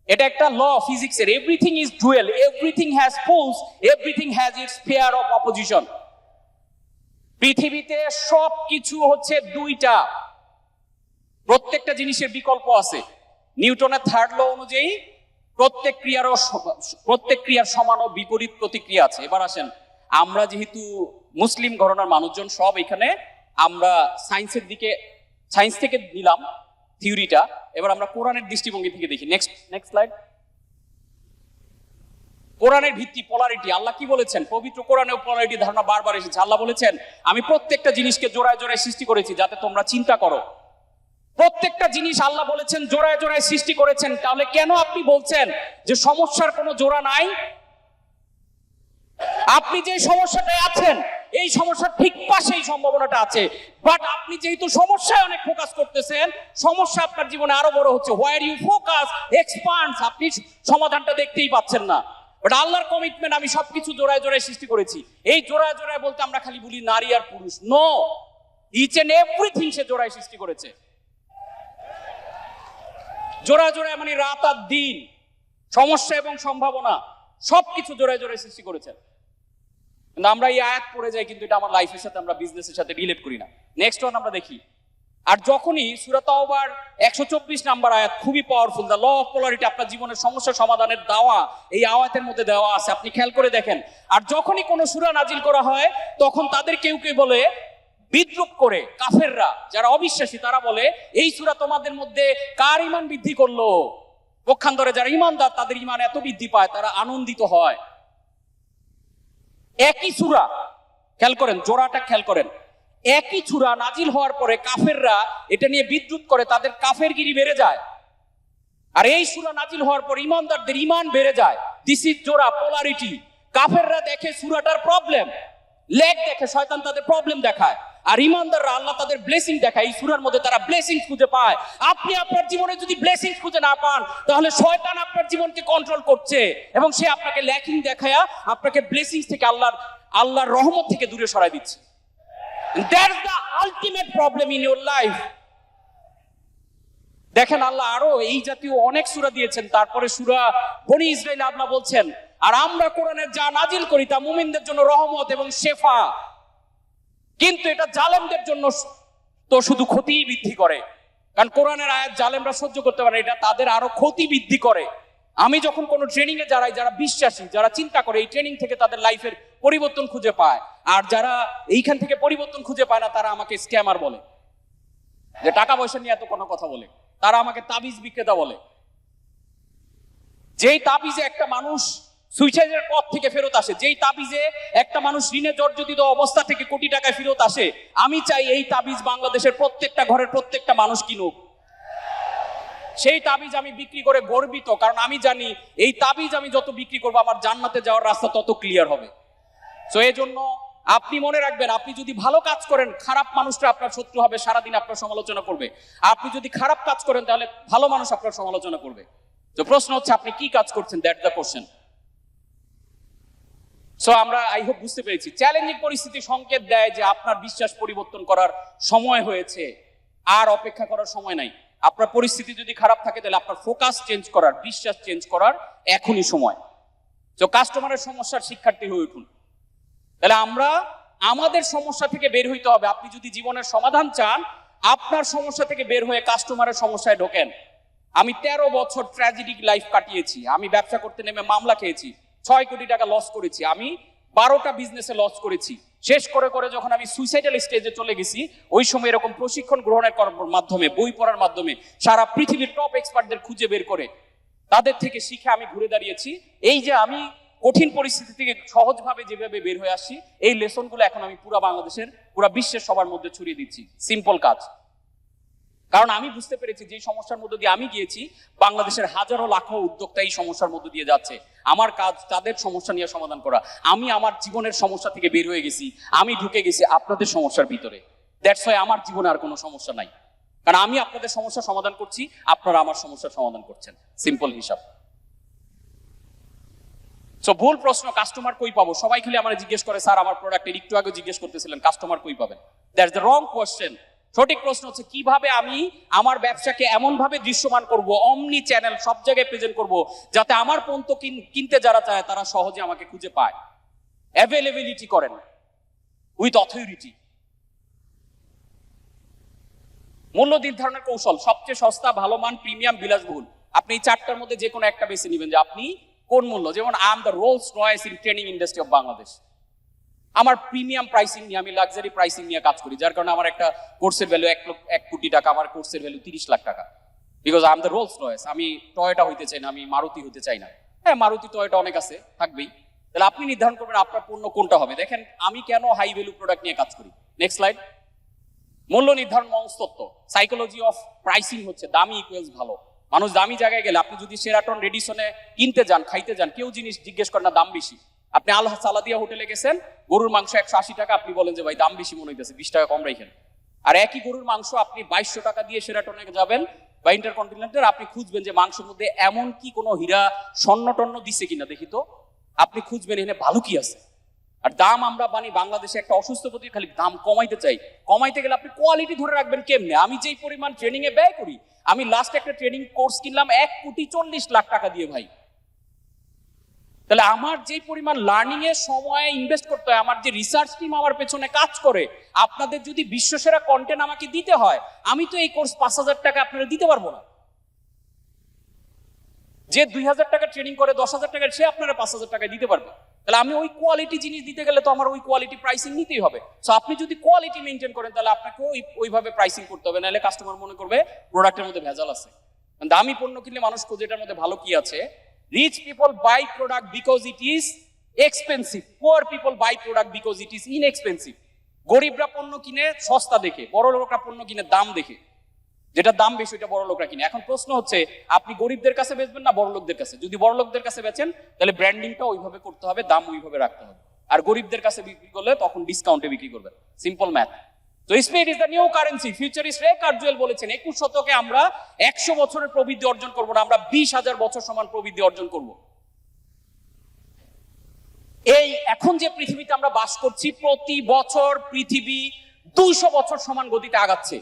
এটা একটা ল ফিজিক্সের। Everything is dual, everything has poles, everything has its pair of opposition. পৃথিবীতে সব কিছু হচ্ছে দুইটা, প্রত্যেকটা জিনিসের বিকল্প আছে। নিউটনের 3rd ল অনুযায়ী প্রত্যেক ক্রিয়ার সমান ও বিপরীত প্রতিক্রিয়া আছে। এবার আসেন, আমরা যেহেতু মুসলিম ঘরানার মানুষজন সব, এখানে আমরা সায়েন্স থেকে নিলাম থিওরিটা, এবার আমরা কোরআনের দৃষ্টিভঙ্গি থেকে দেখি। Next slide. কোরআনের ভিত্তি পোলারিটি। আল্লাহ কি বলেছেন? পবিত্র কোরআনেও পোলারিটি ধারণা বারবার এসেছে। আল্লাহ বলেছেন আমি প্রত্যেকটা জিনিসকে জোড়ায় জোড়ায় সৃষ্টি করেছি যাতে তোমরা চিন্তা করো। প্রত্যেকটা জিনিস আল্লাহ বলেছেন জোড়ায় জোড়ায় সৃষ্টি করেছেন। তাহলে কেন আপনি বলছেন যে সমস্যার কোনো জোড়া নাই? আপনি যে সমস্যাটায় আছেন এই সমস্যার ঠিক পাশে এই সম্ভাবনাটা আছে, বাট আপনি যেহেতু সমস্যায় অনেক ফোকাস করতেছেন, সমস্যা আপনার জীবনে আরো বড় হচ্ছে। হোয়ার ইউ ফোকাস এক্সপান্ডস, আপনি সমাধানটা দেখতেই পাচ্ছেন না। বাট আল্লাহর কমিটমেন্ট আমি সবকিছু জোড়ায় জোড়ায় সৃষ্টি করেছি। এই জোড়ায় জোড়ায় বলতে আমরা খালি বলি নারী আর পুরুষ, নো, ইচ এন্ড এভরিথিং সে জোড়ায় সৃষ্টি করেছে। জোড়ায় জোড়ায় মানে রাত আর দিন, সমস্যা এবং সম্ভাবনা, সবকিছু জোড়ায় জোড়ায় সৃষ্টি করেছেন। কিন্তু আমরা এই আয়াত পড়ে যাই, কিন্তু এটা আমার লাইফের সাথে, আমরা বিজনেসের সাথে রিলেট করি না। নেক্সট ওয়ান আমরা দেখি। আর যখনই সূরা তাওবার 124 নাম্বার আয়াত, খুবই powerful, the law of polarity, আপনার জীবনের সমস্যা সমাধানের দাওয়া এই আয়াতের মধ্যে দেওয়া আছে, আপনি খেয়াল করে দেখেন। আর যখনই কোনো সূরা নাজিল করা হয় তখন তাদের কেউ কেউ বলে, বিদ্রুপ করে কাফেররা যারা অবিশ্বাসী তারা বলে এই সূরা তোমাদের মধ্যে কার ঈমান বৃদ্ধি করলো? পক্ষান্তরে যারা ঈমানদার তাদের ঈমান এত বৃদ্ধি পায়, তারা আনন্দিত হয়। একই সূরা, খেয়াল করেন জোড়াটা, খেয়াল করেন, একই সূরা নাজিল হওয়ার পরে কাফেররা এটা নিয়ে বিদ্রুপ করে, তাদের কাফেরগিরি বেড়ে যায়। আর এই সূরা নাজিল হওয়ার পর ঈমানদারদের ঈমান বেড়ে যায়। দিস ইজ জোড়া, পোলারিটি। কাফেররা দেখে সূরাটার প্রবলেম, লেগ দেখে শয়তান তাদের প্রবলেম দেখায়, আর ঈমানদাররা আল্লাহ তাদের ব্লেসিং দেখায়। এই সূরার মধ্যে তারা ব্লেসিংস খুঁজে পায়। আপনি আপনার জীবনে যদি ব্লেসিংস খুঁজে না পান তাহলে শয়তান আপনার জীবনকে কন্ট্রোল করছে এবং সে আপনাকে ল্যাকিং দেখায়া আপনাকে ব্লেসিংস থেকে, আল্লাহর রহমত থেকে দূরে সরাই দিচ্ছে। That's the ultimate problem in your life. দেখেন আল্লাহ আরো এই জাতীয় অনেক সূরা দিয়েছেন। তারপরে সূরা বনী ইসরাইল আল্লাহ বলছেন, আর আমরা কোরআনের যা নাজিল করি তা মুমিনদের জন্য রহমত এবং শেফা, কিন্তু এটা জালেমদের জন্য তো শুধু ক্ষতিই বৃদ্ধি করে। কারণ কোরআনের আয়াত জালেমরা সহ্য করতে পারে, এটা তাদের আরো ক্ষতি বৃদ্ধি করে। আমি যখন কোনো ট্রেনিং এ যারা বিশ্বাসী, যারা চিন্তা করে, এই ট্রেনিং থেকে তাদের লাইফের পরিবর্তন খুঁজে পায়। আর যারা এইখান থেকে পরিবর্তন খুঁজে পায় না তারা আমাকে স্ক্যামার বলে, যে টাকা পয়সা নিয়ে এত কোনো কথা বলে। তারা আমাকে তাবিজ বিক্রেতা বলে। যেই তাবিজে একটা মানুষ সুইসাইডের পথ থেকে ফেরত আসে, যেই তাবিজে একটা মানুষ ঋণে জর্জরিত অবস্থা থেকে কোটি টাকায় ফেরত আসে, আমি চাই এই তাবিজ বাংলাদেশের প্রত্যেকটা ঘরের প্রত্যেকটা মানুষ কিনুক। সেই তাবিজ আমি বিক্রি করে গর্বিত, কারণ আমি জানি এই তাবিজ আমি যত বিক্রি করবো আমার জান্নাতে যাওয়ার রাস্তা তত ক্লিয়ার হবে। সো এই জন্য আপনি মনে রাখবেন, আপনি যদি ভালো কাজ করেন খারাপ মানুষরা আপনার শত্রু হবে, সারাদিন আপনার সমালোচনা করবে। আপনি যদি খারাপ কাজ করেন তাহলে ভালো মানুষ আপনার সমালোচনা করবে। তো প্রশ্ন হচ্ছে আপনি কি কাজ করছেন, দ্যাট দ্য কোশ্চেন। সো আমরা আই হোপ বুঝতে পেরেছি। চ্যালেঞ্জিং পরিস্থিতি সংকেত দেয় যে আপনার বিশ্বাস পরিবর্তন করার সময় হয়েছে, আর অপেক্ষা করার সময় নাই। আপনার পরিস্থিতি যদি খারাপ থাকে তাহলে আপনার ফোকাস চেঞ্জ করার, বিশ্বাস চেঞ্জ করার এখনই সময়। তো কাস্টমারের সমস্যার শিক্ষার্থী হয়ে উঠুন। তাহলে আমরা আমাদের সমস্যা থেকে বের হইতে হবে। আপনি যদি জীবনের সমাধান চান, আপনার সমস্যা থেকে বের হয়ে কাস্টমারের সমস্যায় ঢোকেন। আমি 13 বছর ট্র্যাজেডিক লাইফ কাটিয়েছি। আমি ব্যবসা করতে নেমে মামলা খেয়েছি, 6 কোটি টাকা লস করেছি, আমি 12টা বিজনেসে লস করেছি। শেষ করে করে যখন আমি সুইসাইডাল স্টেজে চলে গেছি, ওই সময় এরকম প্রশিক্ষণ গ্রহণের মাধ্যমে, বই পড়ার মাধ্যমে, সারা পৃথিবীর টপ এক্সপার্টদের খুঁজে বের করে তাদের থেকে শিখে আমি ঘুরে দাঁড়িয়েছি। এই যে আমি কঠিন পরিস্থিতি থেকে সহজভাবে যেভাবে বের হয়ে আসছি, এই লেসনগুলো এখন আমি পুরো বাংলাদেশের, পুরো বিশ্বের সবার মধ্যে ছড়িয়ে দিচ্ছি। সিম্পল কাজ। কারণ আমি বুঝতে পেরেছি যে সমস্যার মধ্যে দিয়ে আমি গিয়েছি, বাংলাদেশের হাজারো লাখো উদ্যোক্তা এই সমস্যার মধ্যে দিয়ে যাচ্ছে। আমার কাজ তাদের সমস্যা নিয়ে সমাধান করা। আমি আমার জীবনের সমস্যা থেকে বের হয়ে গেছি, আমি ঢুকে গেছি আপনাদের সমস্যার ভিতরে। দ্যাটস ওয়াই আমার জীবনে আর কোনো সমস্যা নাই, কারণ আমি আপনাদের সমস্যা সমাধান করছি, আপনারা আমার সমস্যার সমাধান করছেন। সিম্পল হিসাব। সো ভুল প্রশ্ন, কাস্টমার কই পাবো? সবাই খালি আমার জিজ্ঞেস করে, স্যার আমার প্রোডাক্টের একটু আগে জিজ্ঞেস করতেছিলেন কাস্টমার কই পাবেন। That's the wrong question. সঠিক প্রশ্ন হচ্ছে কিভাবে আমি আমার ব্যবসাকে এমন ভাবে দৃশ্যমান করব, অমনি চ্যানেল সব জায়গায় প্রেজেন্ট করব, যাতে আমার পণ্য কিনতে যারা চায় তারা সহজে আমাকে খুঁজে পায়। অ্যাভেলেবিলিটি করেন উইথ অথরিটি। মূল্য নির্ধারণের কৌশল, সবচেয়ে সস্তা, ভালো মান, প্রিমিয়াম, বিলাসবহুল। আপনি এই 4টার মধ্যে যে কোনো একটা বেছে নেবেন যে আপনি কোন মূল্য। যেমন I am the Rolls Royce in training industry of Bangladesh. আমার প্রিমিয়াম প্রাইসিং নিয়ে, আমি লাক্সারি প্রাইসিং নিয়ে কাজ করি, যার কারণে আমার একটা কোর্সের ভ্যালু 1 কোটি টাকা, আমার কোর্সের ভ্যালু 30 লাখ টাকা। Because I am the Rolls Royce. আমি টয়োটা হইতে চাই না, আমি মারুতি হতে চাই না। হ্যাঁ, মারুতি টয়োটা অনেক আছে, থাকবেই। তাহলে আপনি নির্ধারণ করবেন আপনার পণ্য কোনটা হবে। দেখেন আমি কেন হাই ভ্যালু প্রোডাক্ট নিয়ে কাজ করি। Next slide. মূল্য নির্ধারণ মনস্তত্ত্ব, সাইকোলজি অফ প্রাইসিং হচ্ছে দামি ইকুয়ালস ভালো। মানুষ দামি জায়গায় গেলে, আপনি যদি সেরাটন রেডিসনে কিনতে যান, খাইতে যান, কেউ জিনিস জিজ্ঞেস করে না দাম বেশি। আপনি আল সালাদিয়া হোটেলে গেছেন, গরুর মাংস 180 টাকা, আপনি বলেন যে ভাই দাম বেশি মনে হইতেছে, 20 টাকা কম রাখেন। আর একই গরুর মাংস আপনি 2200 টাকা দিয়ে সেরাটনে যাবেন বা ইন্টারকন্টিনেন্টাল, আপনি খুঁজবেন যে মাংসের মধ্যে এমন কি কোনো হীরা স্বর্ণ টন্ন দিছে কিনা দেখি তো। আপনি খুঁজবেন এখানে ভালো কি আছে। আর দাম আমরা বাংলাদেশে একটা অসুস্থ প্রতি খালি দাম কমাইতে চাই। কমাইতে গেলে আপনি কোয়ালিটি ধরে রাখবেন কেমনে? আমি যেই পরিমাণ ট্রেনিং এ ব্যয় করি, আমি লাস্ট একটা ট্রেনিং কোর্স কিনলাম 1,40,00,000 টাকা দিয়ে ভাই। তাহলে আমার যে পরিমাণ লার্নিং এর সময় ইনভেস্ট করতে হয়, আমার যে রিসার্চ টিম আমার পেছনে কাজ করে, আপনাদের যদি বিশ্বসেরা কন্টেন্ট আমাকে দিতে হয়, আমি তো এই কোর্স 5,000 টাকা আপনারা দিতে পারবো না। যে 2,000 টাকা ট্রেনিং করে 10,000 টাকা, সে আপনারা 5,000 টাকায় দিতে পারবে। তাহলে আমি ওই কোয়ালিটি জিনিস দিতে গেলে তো আমার ওই কোয়ালিটি প্রাইসিং নিতেই হবে। সো আপনি যদি কোয়ালিটি মেনটেন করেন, তাহলে আপনাকে ওইভাবে প্রাইসিং করতে হবে, নাহলে কাস্টমার মনে করবে প্রোডাক্টের মধ্যে ভেজাল আছে। দামি পণ্য কিনলে মানুষ খোঁজে এটার মধ্যে ভালো কি আছে। Rich people buy product because it is expensive, poor people buy product because it is inexpensive. গরিবরা পণ্য কিনে সস্তা দেখে, বড় লোকরা পণ্য কিনে দাম দেখে, যেটা দাম বেশি ওইটা বড় লোকরা কিনে। এখন প্রশ্ন হচ্ছে আপনি গরিবদের কাছে বেচবেন না বড় লোকদের কাছে? যদি বড় লোকদের কাছে বেচেন, তাহলে ব্র্যান্ডিংটা ওইভাবে করতে হবে, দাম ওইভাবে রাখতে হবে। আর গরিবদের কাছে বিক্রি করলে তখন ডিসকাউন্টে বিক্রি করবেন। Simple math. তো speed is the new currency. Futurist Ray Kurzweil বলেছেন 21 শতকে আমরা 100 বছরের প্রবৃদ্ধি অর্জন করবো না, আমরা 20,000 বছর সমান প্রবৃদ্ধি অর্জন করব। এই এখন যে পৃথিবীতে আমরা বাস করছি, প্রতি বছর পৃথিবী 200 বছর সমান গতিতে আগাচ্ছে।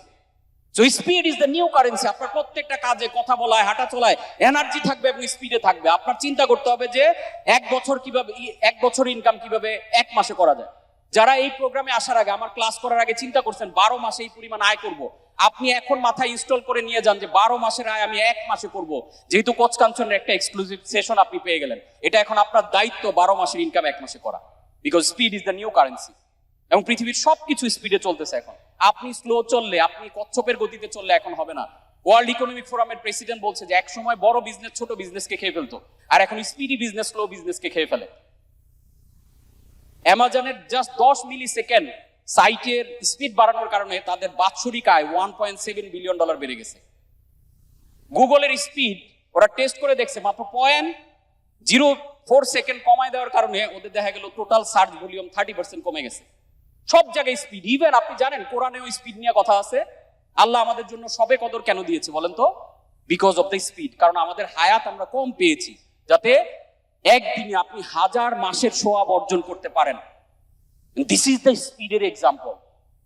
So speed is the new currency. আপনার প্রত্যেকটা কাজে, কথা বলায়, হাঁটা চলায় এনার্জি থাকবে এবং স্পিডে থাকবে। আপনার চিন্তা করতে হবে যে 1 বছর ইনকাম কিভাবে 1 মাসে করা যায়। যারা এই প্রোগ্রামে আসার আগে, আমার ক্লাস করার আগে চিন্তা করছেন 12 মাসে এই পরিমাণ আয় করব, আপনি এখন মাথায় ইনস্টল করে নিয়ে যান যে 12 মাসের আয় আমি 1 মাসে করব। যেহেতু কোচ কাঞ্চনের একটা এক্সক্লুসিভ সেশন আপনি পেয়ে গেলেন, এটা এখন আপনার দায়িত্ব 12 মাসের ইনকাম 1 মাসে করা। Because speed is the new currency. এবং পৃথিবীর সবকিছু স্পিডে চলতেছে এখন। আপনি স্লো চললে, আপনি কচ্ছপের গতিতে চললে এখন হবে না। ওয়ার্ল্ড ইকোনমিক ফোরামের প্রেসিডেন্ট বলছে যে এক সময় বড় বিজনেস ছোট বিজনেসকে খেয়ে ফেলতো, আর এখন স্পিডি বিজনেস স্লো বিজনেসকে খেয়ে ফেলে। অ্যামাজনের জাস্ট 10 মিলি সেকেন্ড সাইটের স্পিড বাড়ানোর কারণে তাদের বাৎসরিক আয় $1.7 বিলিয়ন বেড়ে গেছে। গুগলের স্পিড ওরা টেস্ট করে দেখছে মাত্র 0.04 সেকেন্ড কমায় দেওয়ার কারণে ওদের দেখা গেল টোটাল সার্চ ভলিউম 30% কমে গেছে। সব জায়গায় স্পিড। ইভেন আপনি জানেন কোরআনেও স্পিড নিয়ে কথা আছে। আল্লাহ আমাদের জন্য সবে কদর কেন দিয়েছে বলেন তো? Because of the speed. কারণ আমাদের হায়াত আমরা কম পেয়েছি, যাতে একদিনে আপনি 1000 মাসের সোয়াব অর্জন করতে পারেন। দিস ইজ দ্য স্পিডের এক্সাম্পল।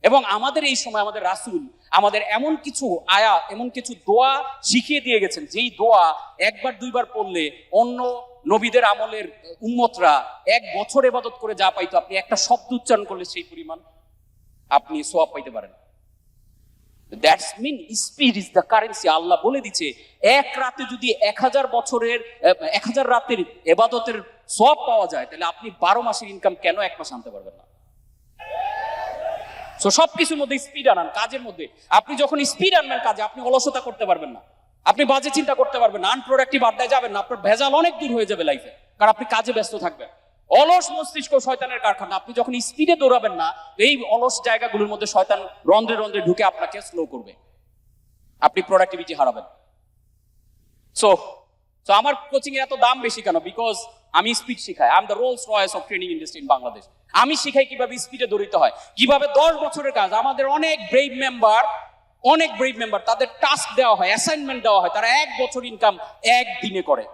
এবং আমাদের এই সময় আমাদের রাসূল আমাদের এমন কিছু আয়াত, এমন কিছু দোয়া শিখিয়ে দিয়ে গেছেন, যেই দোয়া একবার দুইবার পড়লে অন্য নবীদের আমলের উম্মতরা 1 বছর ইবাদত করে যা পাইতো, আপনি একটা শব্দ উচ্চারণ করলে সেই পরিমাণ আপনি সওয়াব পাইতে পারেন। That's mean speed is the currency. আল্লাহ বলে দিচ্ছে, এক রাতে যদি 1000 রাতের ইবাদতের সওয়াব পাওয়া যায়, তাহলে আপনি 12 মাসের ইনকাম কেন 1 মাস আনতে পারবেন না? সো সবকিছুর মধ্যে স্পিড আনান। কাজের মধ্যে আপনি যখন স্পিড আনবেন কাজে, আপনি অলসতা করতে পারবেন না, আপনি বাজে চিন্তা করতে পারবেন না, আনপ্রোডাক্টিভ আড্ডায় যাবেন না, আপনার ভেজাল অনেক দূর হয়ে যাবে লাইফে, কারণ আপনি কাজে ব্যস্ত থাকবেন। অলস মস্তিষ্ক শয়তানের কারখানা। আপনি যখন স্পিডে দৌড়াবেন না, এই অলস জায়গাগুলোর মধ্যে শয়তান রন্ধ্রে রন্ধ্রে ঢুকে আপনাকে স্লো করবে, আপনি প্রোডাক্টিভিটি হারাবেন। সো আমার কোচিং এর এত দাম বেশি কেন? বিকজ আমি স্পিড শিখাই। I am the Rolls Royce of training industry in Bangladesh. আমি শিখাই কিভাবে স্পিডে দৌড়িতে হয়, কিভাবে 10 বছরের কাজ। আমাদের অনেক ব্রেভ মেম্বার তাদের টাস্ক দেওয়া হয়, অ্যাসাইনমেন্ট দেওয়া হয়, তারা 1 বছর ইনকাম 1 দিনে করে।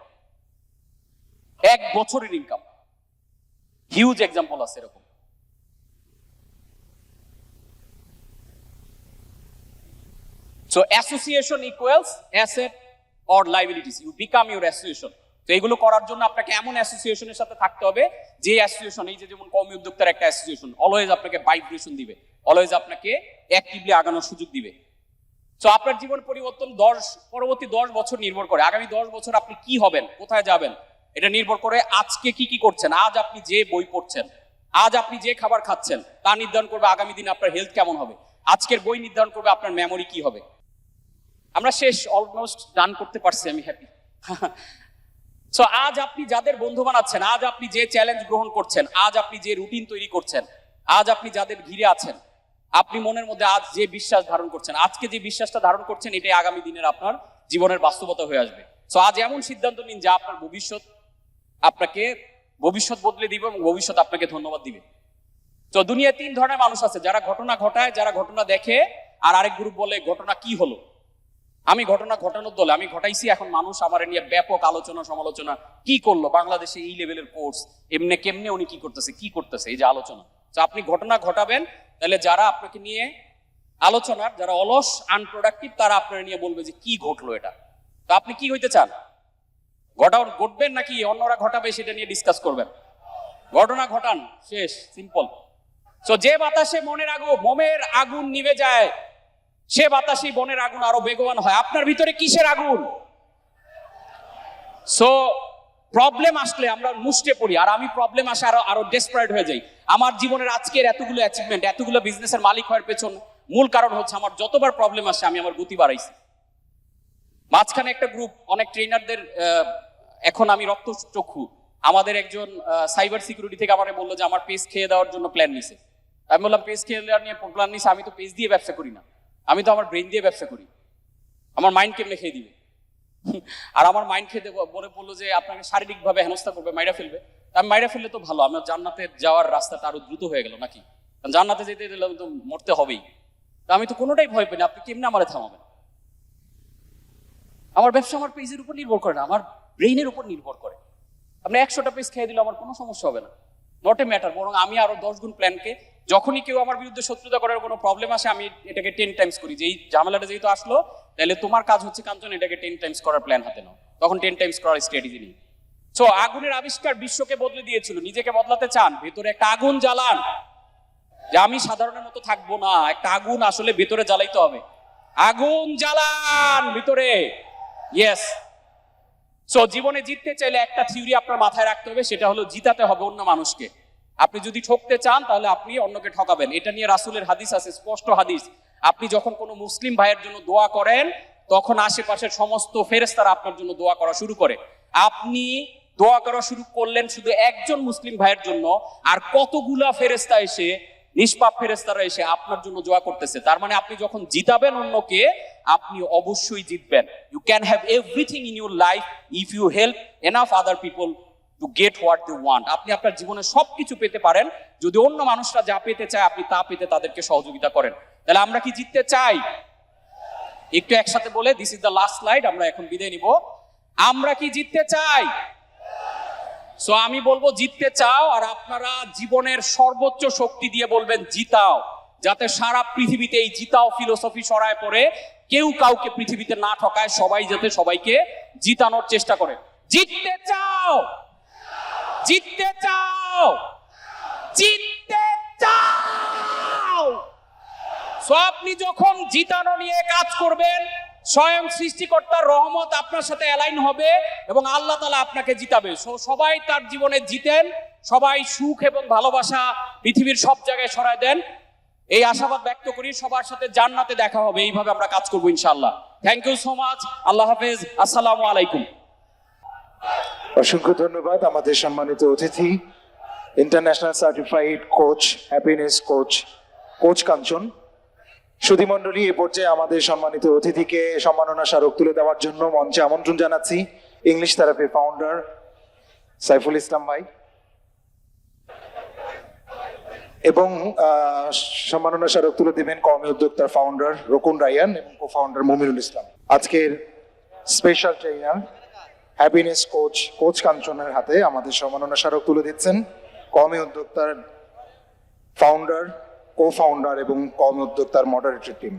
1 বছরের ইনকাম। হিউজ এক্সাম্পল আছে এরকম। So association equals asset or liabilities. You become your association. তো এগুলো করার জন্য আপনাকে এমন অ্যাসোসিয়েশনের সাথে থাকতে হবে যে অ্যাসোসিয়েশন, এই যে যেমন কওমি উদ্যোক্তার একটা অ্যাসোসিয়েশন, অলওয়েজ আপনাকে ভাইব্রেশন দিবে, অলওয়েজ আপনাকে অ্যাক্টিভলি আগানোর সুযোগ দিবে। সো আপনার জীবন পরিবর্তন পরবর্তী 10 বছর নির্ভর করে, আগামী 10 বছর আপনি কি হবেন, কোথায় যাবেন, এটা নির্ভর করে আজকে কি করছেন। আজ আপনি যে বই পড়ছেন, আজ আপনি যে খাবার খাচ্ছেন, তা নির্ধারণ করবে আগামী দিনে আপনার হেলথ কেমন হবে। আজকের বই নির্ধারণ করবে আপনার মেমোরি কি হবে। আমরা শেষ, অলমোস্ট ডান করতে পারছি, আমি হ্যাপি। সো আজ আপনি যাদের বন্ধু বানাচ্ছেন, আজ আপনি যে চ্যালেঞ্জ গ্রহণ করছেন, আজ আপনি যে রুটিন তৈরি করছেন, আজ আপনি যাদের ঘিরে আছেন, আপনি মনের মধ্যে আজ যে বিশ্বাস ধারণ করছেন, আজকে যে বিশ্বাসটা ধারণ করছেন, এটাই আগামী দিনের আপনার জীবনের বাস্তবতা হয়ে আসবে। সো আজ এমন সিদ্ধান্ত নিন যা আপনার ভবিষ্যৎ বদলে দিবে এবং ভবিষ্যৎ আপনাকে ধন্যবাদ দিবে। তো দুনিয়ায় 3 ধরনের মানুষ আছে, যারা ঘটনা ঘটায়, যারা ঘটনা দেখে, আর আরেক গ্রুপ বলে ঘটনা কি হলো। আমি ঘটনা ঘটানোর দলে, আমি ঘটাইছি, এখন মানুষ আমার নিয়ে ব্যাপক আলোচনা সমালোচনা, কি করলো বাংলাদেশে এই লেভেলের কোর্স, কেমনে উনি কি করতেছে, এই যে আলোচনা। তো আপনি ঘটনা ঘটাবেন, তাহলে যারা আপনাকে নিয়ে আলোচনার, যারা অলস আনপ্রোডাক্টিভ, তারা আপনার নিয়ে বলবে যে কি ঘটলো এটা। তো আপনি কি হইতে চান? ঘটবেন নাকি অন্যরা ঘটাবে সেটা নিয়ে ডিসকাস করবেন? ঘটনা ঘটান, শেষ, সিম্পল। সো যে বাতাসে মনের আগুন নিভে যায়, সে বাতাসে বনের আগুন আরো বেগবান হয়। আপনার ভিতরে কিসের আগুন? সো প্রবলেম আসলে আমরা মুষ্টে পড়ি, আর আমি প্রবলেম আসে আরো ডেসপারেট হয়ে যাই। আমার জীবনের আজকের এতগুলো অ্যাচিভমেন্ট, এতগুলো বিজনেসের মালিক হওয়ার পেছন মূল কারণ হচ্ছে আমার যতবার প্রবলেম আসে আমি আমার গতি বাড়াইছি। মাঝখানে একটা গ্রুপ, অনেক ট্রেনারদের, এখন আমি রক্তচক্ষু, আমাদের একজন সাইবার সিকিউরিটি থেকে আমাকে বললো যে আমার পেজ খেয়ে দেওয়ার জন্য প্ল্যান নিছে। আমি বললাম পেজ খেয়ে দেওয়ার নিয়ে প্ল্যান নিছে, আমি তো পেজ দিয়ে ব্যবসা করি না, আমি তো আমার ব্রেন দিয়ে ব্যবসা করি, আমার মাইন্ড কেমনে খেয়ে দিবে? আর আমার মাইন্ড খেতে বলে বললো যে আপনাকে শারীরিকভাবে হেনস্থা করবে, মাইরা ফেলবে। আমি মাইরা ফেললে তো ভালো, আমার জান্নাতে যাওয়ার রাস্তাটা আরো দ্রুত হয়ে গেল নাকি? জান্নাতে যেতে দিলে তো মরতে হবেই। তা আমি তো কোনোটাই ভয় পাই না, আপনি কেমনে আমারে থামাবেন? আমার ব্যবসা আমার পেজের উপর নির্ভর করে না, আমার ব্রেইনের উপর নির্ভর করে। আপনি 100টা পেজ খেয়ে দিলে আমার কোনো সমস্যা হবে না, নট এ ম্যাটার। বরং আমি আরো 10 গুণ প্ল্যানকে, যখনই কেউ আমার বিরুদ্ধে শত্রুতা করার কোনো প্রবলেম আসে, আমি এটাকে 10 টাইমস করি, যে এই ঝামেলাটা যেহেতু আসলো, তাহলে তোমার কাজ হচ্ছে কাঞ্চন এটাকে 10 টাইমস করার প্ল্যান হাতে নাও। তখন 10 টাইমস করার স্ট্র্যাটেজি নেই। সো আগুনের আবিষ্কার বিশ্বকে বদলে দিয়েছিল। নিজেকে বদলাতে চান, ভেতরে একটা আগুন জ্বালান, যে আমি সাধারণের মতো থাকবো না, একটা আগুন আসলে ভেতরে জ্বালাইতে হবে। আগুন জ্বালান ভিতরে, ইয়েস। সো জীবনে জিততে চাইলে একটা থিওরি আপনার মাথায় রাখতে হবে, সেটা হলো জিতাতে হবে অন্য মানুষকে। আপনি যদি ঠকতে চান তাহলে আপনি অন্যকে ঠকাবেন। এটা নিয়ে রাসূলের হাদিস আছে, স্পষ্ট হাদিস। আপনি যখন কোনো মুসলিম ভাইয়ের জন্য দোয়া করেন, তখন আশেপাশের সমস্ত ফেরেশতারা আপনার জন্য দোয়া করা শুরু করে। আপনি দোয়া করা শুরু করলেন শুধু একজন মুসলিম ভাইয়ের জন্য, আর কতগুলা ফেরেশতা এসে, নিষ্পাপ ফেরেশতারা এসে আপনার জন্য দোয়া করতেছে। তার মানে আপনি যখন জিতাবেন অন্যকে, আপনি অবশ্যই জিতবেন। You can have everything in your life if you help enough other people to get what they want. আপনি আপনার জীবনে সবকিছু পেতে পারেন যদি অন্য মানুষরা যা পেতে চায় আপনি তা পেতে তাদেরকে সহযোগিতা করেন। তাহলে আমরা কি জিততে চাই? একটু একসাথে বলে, this is the last slide, আমরা এখন বিদায় নিব। আমরা কি জিততে চাই? সো আমি বলবো জিততে চাও, আর আপনারা জীবনের সর্বোচ্চ শক্তি দিয়ে বলবেন জিতাও, যাতে সারা পৃথিবীতে এই জিতাও ফিলোসফি ছড়ায় পড়ে, কেউ কাউকে পৃথিবীতে না ঠকায়, সবাই যাতে সবাইকে জিতানোর চেষ্টা করে। জিততে চাও, জিততে চাও, জিততে চাও। সো আপনি যখন জিতানো নিয়ে কাজ করবেন, স্বয়ং সৃষ্টিকর্তার রহমত আপনার সাথে অ্যালাইন হবে এবং আল্লাহ তাআলা আপনাকে জিতাবে। সবাই তার জীবনে জিতেন, সবাই সুখ এবং ভালোবাসা পৃথিবীর সব জায়গায় ছড়ায় দেন, এই আশাবাদ ব্যক্ত করি। সবার সাথে জান্নাতে দেখা হবে, এইভাবে আমরা কাজ করবো ইনশাআল্লাহ। Thank you so much. আল্লাহ হাফেজ। আসসালামু আলাইকুম। অসংখ্য ধন্যবাদ আমাদের সম্মানিত অতিথি, international certified coach, happiness coach, coach Kanchan. সুধীমণ্ডলী, এ পর্যায়ে আমাদের সম্মানিত অতিথিকে সম্মাননা স্মারক তুলে দেওয়ার জন্য মঞ্চে আমন্ত্রণ জানাচ্ছি ইংলিশ থেরাপির ফাউন্ডার সাইফুল ইসলাম ভাই এবং সম্মাননা স্মারক তুলে দেবেন কওমি উদ্যোক্তার ফাউন্ডার রকুন রায়ান এবং কো ফাউন্ডার মুমিনুল ইসলাম। আজকের special trainer happiness coach, coach কাঞ্চনের হাতে আমাদের সম্মাননা স্মারক তুলে দিচ্ছেন কওমি উদ্যোক্তার ফাউন্ডার, কো ফাউন্ডার এবং কওমি উদ্যোক্তার মডারেটর টিম।